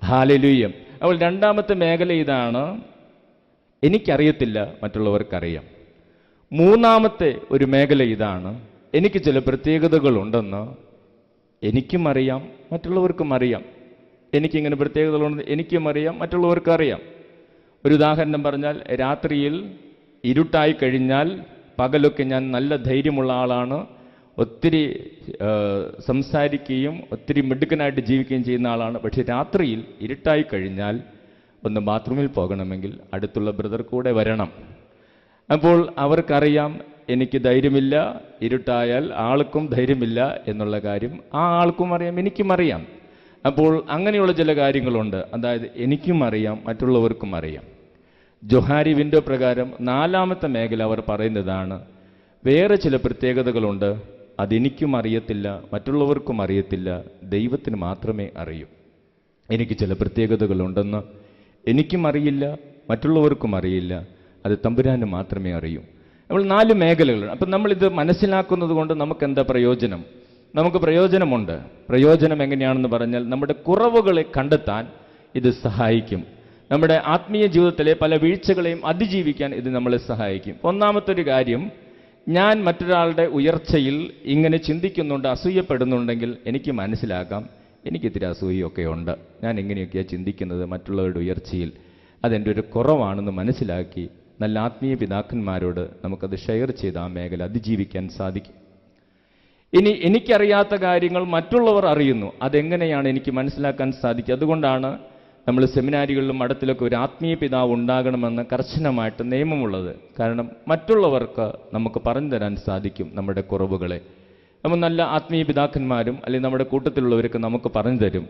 hallelujah. അപ്പോൾ രണ്ടാമത്തെ മേഖല ഇതാണ്, എനിക്കറിയത്തില്ല, മറ്റുള്ളവർക്കറിയാം. മൂന്നാമത്തെ ഒരു മേഖല ഇതാണ്, എനിക്ക് ചില പ്രത്യേകതകളുണ്ടെന്ന് എനിക്കും അറിയാം, മറ്റുള്ളവർക്കും അറിയാം. എനിക്കിങ്ങനെ പ്രത്യേകതകളുണ്ടെന്ന് എനിക്കും അറിയാം, മറ്റുള്ളവർക്കും അറിയാം. ഒരു ഉദാഹരണം പറഞ്ഞാൽ, രാത്രിയിൽ ഇരുട്ടായി കഴിഞ്ഞാൽ, പകലൊക്കെ ഞാൻ നല്ല ധൈര്യമുള്ള ആളാണ്, ഒത്തിരി സംസാരിക്കുകയും ഒത്തിരി മിടുക്കനായിട്ട് ജീവിക്കുകയും ചെയ്യുന്ന ആളാണ്. പക്ഷെ രാത്രിയിൽ ഇരുട്ടായി കഴിഞ്ഞാൽ ഒന്ന് ബാത്റൂമിൽ പോകണമെങ്കിൽ അടുത്തുള്ള ബ്രദർ കൂടെ വരണം. അപ്പോൾ അവർക്കറിയാം എനിക്ക് ധൈര്യമില്ല, ഇരുട്ടായാൽ ആൾക്കും ധൈര്യമില്ല എന്നുള്ള കാര്യം ആ ആൾക്കും അറിയാം, എനിക്കും അറിയാം. അപ്പോൾ അങ്ങനെയുള്ള ചില കാര്യങ്ങളുണ്ട്. അതായത് എനിക്കും അറിയാം, മറ്റുള്ളവർക്കും അറിയാം. ജൊഹാരി വിൻഡോ പ്രകാരം നാലാമത്തെ മേഖല അവർ പറയുന്നതാണ്, വേറെ ചില പ്രത്യേകതകളുണ്ട്, അതെനിക്കും അറിയത്തില്ല, മറ്റുള്ളവർക്കും അറിയത്തില്ല, ദൈവത്തിന് മാത്രമേ അറിയൂ. എനിക്ക് ചില പ്രത്യേകതകളുണ്ടെന്ന് എനിക്കും അറിയില്ല, മറ്റുള്ളവർക്കും അറിയില്ല, അത് തമ്പുരാന് മാത്രമേ അറിയൂ. നമ്മൾ 4 മേഖലകൾ. അപ്പം നമ്മളിത് മനസ്സിലാക്കുന്നത് കൊണ്ട് നമുക്ക് എന്താ പ്രയോജനം? നമുക്ക് പ്രയോജനമുണ്ട്. പ്രയോജനം എങ്ങനെയാണെന്ന് പറഞ്ഞാൽ, നമ്മുടെ കുറവുകളെ കണ്ടെത്താൻ ഇത് സഹായിക്കും. നമ്മുടെ ആത്മീയ ജീവിതത്തിലെ പല വീഴ്ചകളെയും അതിജീവിക്കാൻ ഇത് നമ്മളെ സഹായിക്കും. ഒന്നാമത്തെ ഒരു കാര്യം, ഞാൻ മറ്റൊരാളുടെ ഉയർച്ചയിൽ ഇങ്ങനെ ചിന്തിക്കുന്നുണ്ട്, അസൂയപ്പെടുന്നുണ്ടെങ്കിൽ എനിക്ക് മനസ്സിലാക്കാം എനിക്കിത്തിരി അസൂയൊക്കെ ഉണ്ട്, ഞാൻ എങ്ങനെയൊക്കെയാണ് ചിന്തിക്കുന്നത് മറ്റുള്ളവരുടെ ഉയർച്ചയിൽ, അതെൻ്റെ ഒരു കുറവാണെന്ന് മനസ്സിലാക്കി നല്ല ആത്മീയ പിതാക്കന്മാരോട് നമുക്കത് ഷെയർ ചെയ്ത് ആ മേഖല അതിജീവിക്കാൻ സാധിക്കും. ഇനി എനിക്കറിയാത്ത കാര്യങ്ങൾ മറ്റുള്ളവർ അറിയുന്നു, അതെങ്ങനെയാണ് എനിക്ക് മനസ്സിലാക്കാൻ സാധിക്കുക? അതുകൊണ്ടാണ് നമ്മൾ സെമിനാരികളിലും മഠത്തിലൊക്കെ ഒരു ആത്മീയ പിതാവ് ഉണ്ടാകണമെന്ന് കർശനമായിട്ട് നിയമമുള്ളത്. കാരണം മറ്റുള്ളവർക്ക് നമുക്ക് പറഞ്ഞു തരാൻ സാധിക്കും നമ്മുടെ കുറവുകളെ. നമ്മൾ നല്ല ആത്മീയ പിതാക്കന്മാരും അല്ലെങ്കിൽ നമ്മുടെ കൂട്ടത്തിലുള്ളവർക്ക് നമുക്ക് പറഞ്ഞു തരും,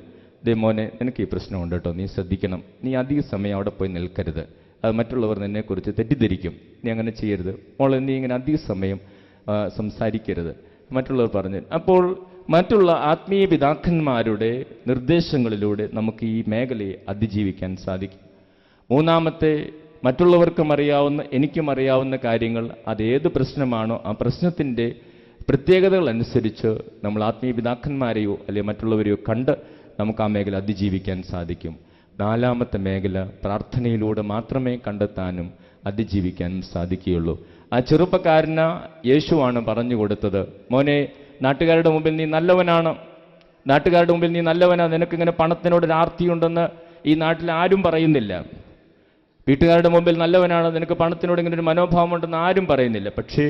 ദേ മോനെ നിനക്ക് ഈ പ്രശ്നമുണ്ട് കേട്ടോ, നീ ശ്രദ്ധിക്കണം, നീ അധിക സമയം അവിടെ പോയി നിൽക്കരുത്, അത് മറ്റുള്ളവർ നിന്നെക്കുറിച്ച് തെറ്റിദ്ധരിക്കും, നീ അങ്ങനെ ചെയ്യരുത്, മോളെ നീ ഇങ്ങനെ അധിക സമയം സംസാരിക്കരുത്, മറ്റുള്ളവർ പറഞ്ഞു. അപ്പോൾ മറ്റുള്ള ആത്മീയ പിതാക്കന്മാരുടെ നിർദ്ദേശങ്ങളിലൂടെ നമുക്ക് ഈ മേഖലയെ അതിജീവിക്കാൻ സാധിക്കും. മൂന്നാമത്തെ, മറ്റുള്ളവർക്കും അറിയാവുന്ന എനിക്കും അറിയാവുന്ന കാര്യങ്ങൾ, അതേത് പ്രശ്നമാണോ ആ പ്രശ്നത്തിൻ്റെ പ്രത്യേകതകൾ അനുസരിച്ച് നമ്മൾ ആത്മീയ പിതാക്കന്മാരെയോ അല്ലെങ്കിൽ മറ്റുള്ളവരെയോ കണ്ട് നമുക്ക് ആ മേഖല അതിജീവിക്കാൻ സാധിക്കും. നാലാമത്തെ മേഖല, പ്രാർത്ഥനയിലൂടെ മാത്രമേ കണ്ടെത്താനും അതിജീവിക്കാനും സാധിക്കുകയുള്ളൂ. ആ ചെറുപ്പക്കാരന് യേശുവാണ് പറഞ്ഞു കൊടുത്തത്, മോനെ നാട്ടുകാരുടെ മുമ്പിൽ നീ നല്ലവനാണ്, നാട്ടുകാരുടെ മുമ്പിൽ നീ നല്ലവനാണ്, നിനക്കിങ്ങനെ പണത്തിനോട് ഒരു ആർത്തിയുണ്ടെന്ന് ഈ നാട്ടിൽ ആരും പറയുന്നില്ല. വീട്ടുകാരുടെ മുമ്പിൽ നല്ലവനാണ്, നിനക്ക് പണത്തിനോട് ഇങ്ങനെ ഒരു മനോഭാവമുണ്ടെന്ന് ആരും പറയുന്നില്ല. പക്ഷേ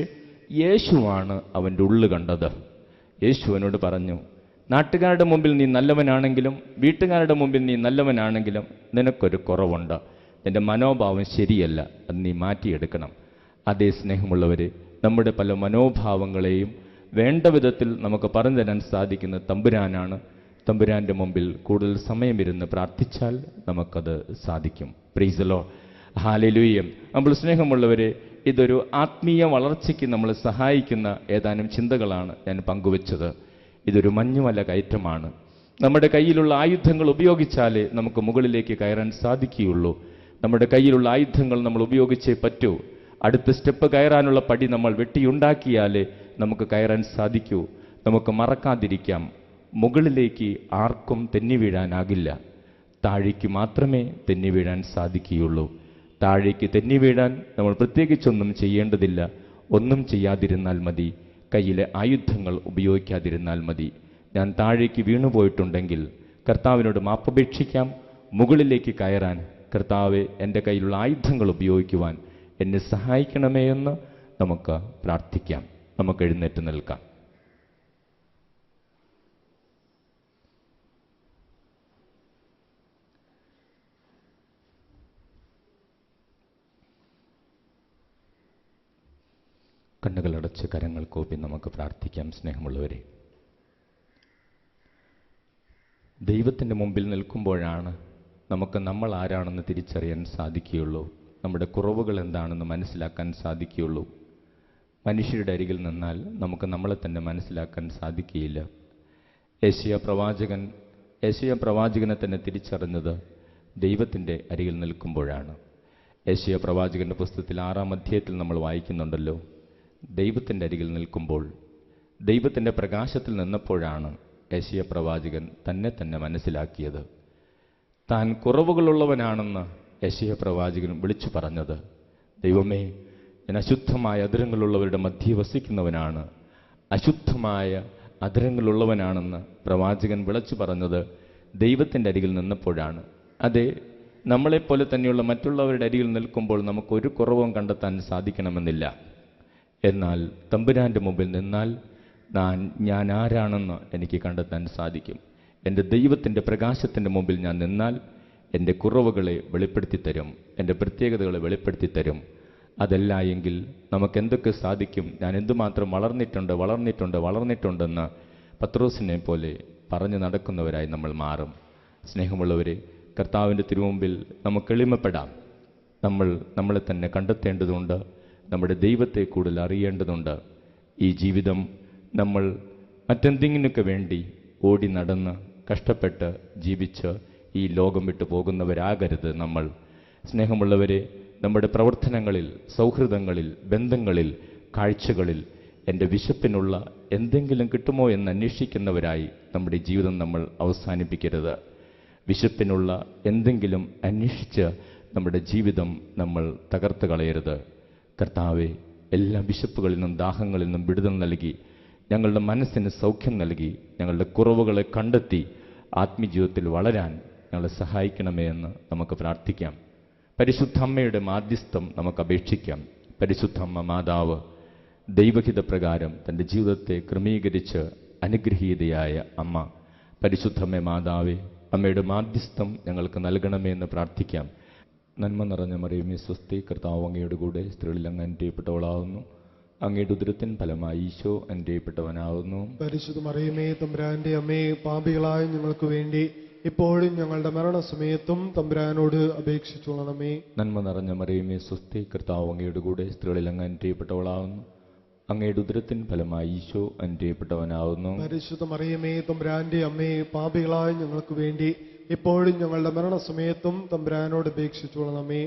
യേശുവാണ് അവൻ്റെ ഉള്ളു കണ്ടത്. യേശു അവനോട് പറഞ്ഞു, നാട്ടുകാരുടെ മുമ്പിൽ നീ നല്ലവനാണെങ്കിലും വീട്ടുകാരുടെ മുമ്പിൽ നീ നല്ലവനാണെങ്കിലും നിനക്കൊരു കുറവുണ്ട്, നിന്റെ മനോഭാവം ശരിയല്ല, അത് നീ മാറ്റിയെടുക്കണം. അതേ സ്നേഹമുള്ളവരെ, നമ്മുടെ പല മനോഭാവങ്ങളെയും വേണ്ട വിധത്തിൽ നമുക്ക് പറഞ്ഞു തരാൻ സാധിക്കുന്ന തമ്പുരാനാണ്. തമ്പുരാൻ്റെ മുമ്പിൽ കൂടുതൽ സമയമിരുന്ന് പ്രാർത്ഥിച്ചാൽ നമുക്കത് സാധിക്കും. Praise the Lord, hallelujah. നമ്മൾ സ്നേഹമുള്ളവരെ, ഇതൊരു ആത്മീയ വളർച്ചയ്ക്ക് നമ്മളെ സഹായിക്കുന്ന ഏതാനും ചിന്തകളാണ് ഞാൻ പങ്കുവച്ചത്. ഇതൊരു മഞ്ഞുമല കയറ്റമാണ്. നമ്മുടെ കയ്യിലുള്ള ആയുധങ്ങൾ ഉപയോഗിച്ചാലേ നമുക്ക് മുകളിലേക്ക് കയറാൻ സാധിക്കുകയുള്ളൂ. നമ്മുടെ കയ്യിലുള്ള ആയുധങ്ങൾ നമ്മൾ ഉപയോഗിച്ചേ പറ്റൂ. അടുത്ത സ്റ്റെപ്പ് കയറാനുള്ള പടി നമ്മൾ വെട്ടിയുണ്ടാക്കിയാലേ നമുക്ക് കയറാൻ സാധിക്കൂ. നമുക്ക് മറക്കാതിരിക്കാം, മുകളിലേക്ക് ആർക്കും തെന്നി വീഴാനാകില്ല, താഴേക്ക് മാത്രമേ തെന്നി വീഴാൻ സാധിക്കുകയുള്ളൂ. താഴേക്ക് തെന്നി വീഴാൻ നമ്മൾ പ്രത്യേകിച്ചൊന്നും ചെയ്യേണ്ടതില്ല. ഒന്നും ചെയ്യാതിരുന്നാൽ മതി, കയ്യിലെ ആയുധങ്ങൾ ഉപയോഗിക്കാതിരുന്നാൽ മതി. ഞാൻ താഴേക്ക് വീണുപോയിട്ടുണ്ടെങ്കിൽ കർത്താവിനോട് മാപ്പപേക്ഷിക്കാം. മുകളിലേക്ക് കയറാൻ കർത്താവെ, എൻ്റെ കയ്യിലുള്ള ആയുധങ്ങൾ ഉപയോഗിക്കുവാൻ എന്നെ സഹായിക്കണമേ എന്ന് നമുക്ക് പ്രാർത്ഥിക്കാം. നമുക്ക് എഴുന്നേറ്റ് നിൽക്കാം. കണ്ണുകളടച്ച് കരങ്ങൾ കൂപ്പി നമുക്ക് പ്രാർത്ഥിക്കാം. സ്നേഹമുള്ളവരെ, ദൈവത്തിൻ്റെ മുമ്പിൽ നിൽക്കുമ്പോഴാണ് നമുക്ക് നമ്മൾ ആരാണെന്ന് തിരിച്ചറിയാൻ സാധിക്കുകയുള്ളൂ. നമ്മുടെ കുറവുകൾ എന്താണെന്ന് മനസ്സിലാക്കാൻ സാധിക്കുകയുള്ളൂ. മനുഷ്യരുടെ അരികിൽ നിന്നാൽ നമുക്ക് നമ്മളെ തന്നെ മനസ്സിലാക്കാൻ സാധിക്കുകയില്ല. യെശയ്യാ പ്രവാചകനെ തന്നെ തിരിച്ചറിഞ്ഞത് ദൈവത്തിൻ്റെ അരികിൽ നിൽക്കുമ്പോഴാണ്. യെശയ്യാ പ്രവാചകൻ്റെ പുസ്തകത്തിൽ 6-ാം അധ്യായത്തിൽ നമ്മൾ വായിക്കുന്നുണ്ടല്ലോ, ദൈവത്തിൻ്റെ അരികിൽ നിൽക്കുമ്പോൾ, ദൈവത്തിൻ്റെ പ്രകാശത്തിൽ നിന്നപ്പോഴാണ് യെശയ്യാ പ്രവാചകൻ തന്നെ തന്നെ മനസ്സിലാക്കിയത്. താൻ കുറവുകളുള്ളവനാണെന്ന് യെശയ്യാ പ്രവാചകൻ വിളിച്ചു പറഞ്ഞത്. ദൈവമേ, ഞാൻ അശുദ്ധമായ അധരങ്ങളുള്ളവരുടെ മധ്യേ വസിക്കുന്നവനാണ്, അശുദ്ധമായ അധരങ്ങളുള്ളവനാണെന്ന് പ്രവാചകൻ വിളിച്ചു പറഞ്ഞത് ദൈവത്തിൻ്റെ അരികിൽ നിന്നപ്പോഴാണ്. അതെ, നമ്മളെപ്പോലെ തന്നെയുള്ള മറ്റുള്ളവരുടെ അരികിൽ നിൽക്കുമ്പോൾ നമുക്കൊരു കുറവും കണ്ടെത്താൻ സാധിക്കണമെന്നില്ല. എന്നാൽ തമ്പുരാൻ്റെ മുമ്പിൽ നിന്നാൽ ഞാൻ ആരാണെന്ന് എനിക്ക് കണ്ടെത്താൻ സാധിക്കും. എൻ്റെ ദൈവത്തിൻ്റെ പ്രകാശത്തിൻ്റെ മുമ്പിൽ ഞാൻ നിന്നാൽ എൻ്റെ കുറവുകളെ വെളിപ്പെടുത്തി തരും, എൻ്റെ പ്രത്യേകതകളെ വെളിപ്പെടുത്തി തരും. അതല്ല എങ്കിൽ നമുക്കെന്തൊക്കെ സാധിക്കും? ഞാൻ എന്തുമാത്രം വളർന്നിട്ടുണ്ടെന്ന് പത്രോസിനെ പോലെ പറഞ്ഞു നടക്കുന്നവരായി നമ്മൾ മാറും. സ്നേഹമുള്ളവരെ, കർത്താവിൻ്റെ തിരുമുമ്പിൽ നമുക്ക് എളിമപ്പെടാം. നമ്മളെ തന്നെ കണ്ടെത്തേണ്ടതുണ്ട്, നമ്മുടെ ദൈവത്തെ കൂടുതൽ അറിയേണ്ടതുണ്ട്. ഈ ജീവിതം നമ്മൾ മറ്റെന്തെങ്കിലുമൊക്കെ വേണ്ടി ഓടി നടന്ന് കഷ്ടപ്പെട്ട് ജീവിച്ച് ഈ ലോകം വിട്ടു പോകുന്നവരാകരുത് നമ്മൾ. സ്നേഹമുള്ളവരെ, നമ്മുടെ പ്രവർത്തനങ്ങളിൽ, സൗഹൃദങ്ങളിൽ, ബന്ധങ്ങളിൽ, കാഴ്ചകളിൽ എൻ്റെ വിശപ്പിനുള്ള എന്തെങ്കിലും കിട്ടുമോ എന്ന് അന്വേഷിക്കുന്നവരായി നമ്മുടെ ജീവിതം നമ്മൾ അവസാനിപ്പിക്കരുത്. വിശപ്പിനുള്ള എന്തെങ്കിലും അന്വേഷിച്ച് നമ്മുടെ ജീവിതം നമ്മൾ തകർത്ത് കളയരുത്. കർത്താവെ, എല്ലാ വിശപ്പുകളിൽ നിന്നും ദാഹങ്ങളിൽ നിന്നും വിടുതൽ നൽകി, ഞങ്ങളുടെ മനസ്സിന് സൗഖ്യം നൽകി, ഞങ്ങളുടെ കുറവുകളെ കണ്ടെത്തി ആത്മീയജീവിതത്തിൽ വളരാൻ ഞങ്ങളെ സഹായിക്കണമേ എന്ന് നമുക്ക് പ്രാർത്ഥിക്കാം. പരിശുദ്ധ അമ്മയുടെ മാധ്യസ്ഥം നമുക്ക് അപേക്ഷിക്കാം. പരിശുദ്ധ അമ്മ മാതാവ് ദൈവഹിതപ്രകാരം തൻ്റെ ജീവിതത്തെ ക്രമീകരിച്ച് അനുഗ്രഹീതയായ അമ്മ, പരിശുദ്ധമ്മ മാതാവേ, അമ്മയുടെ മാധ്യസ്ഥം ഞങ്ങൾക്ക് നൽകണമേ എന്ന് പ്രാർത്ഥിക്കാം. നന്മ നിറഞ്ഞ മറിയമേ സ്വസ്തി, കർത്താവ് അങ്ങയുടെ കൂടെ, സ്ത്രീകളിൽ അങ്ങ് അനുഗ്രഹിക്കപ്പെട്ടവളാകുന്നു. അങ്ങയുടെ ഉദരത്തിൻ ഫലമായി ഈശോ അനുഗ്രഹിക്കപ്പെട്ടവനാകുന്നു. പരിശുദ്ധ മറിയമേ തമ്പുരാന്റെ അമ്മേ, പാപികളായ ഞങ്ങൾക്ക് വേണ്ടി ഇപ്പോഴും ഞങ്ങളുടെ മരണസമയത്തും തമ്പുരാനോട് അപേക്ഷിച്ചുകൊള്ളണമേ. നന്മ നിറഞ്ഞ മറിയമേ സ്വസ്തി, കർത്താവ് അങ്ങയുടെ കൂടെ, സ്ത്രീകളിൽ അങ്ങ് അനുഗ്രഹിക്കപ്പെട്ടവളാകുന്നു. അങ്ങയുടെ ഉദരത്തിൻ ഫലമായി ഈശോ അനുഗ്രഹിക്കപ്പെട്ടവനാകുന്നു. പരിശുദ്ധ മറിയമേ തമ്പുരാന്റെ അമ്മേ, പാപികളായ ഞങ്ങൾക്ക് വേണ്ടി ഇപ്പോഴും ഞങ്ങളുടെ മരണസമയത്തും തമ്പുരാനോട് അപേക്ഷിച്ചുകൊള്ളണമേ.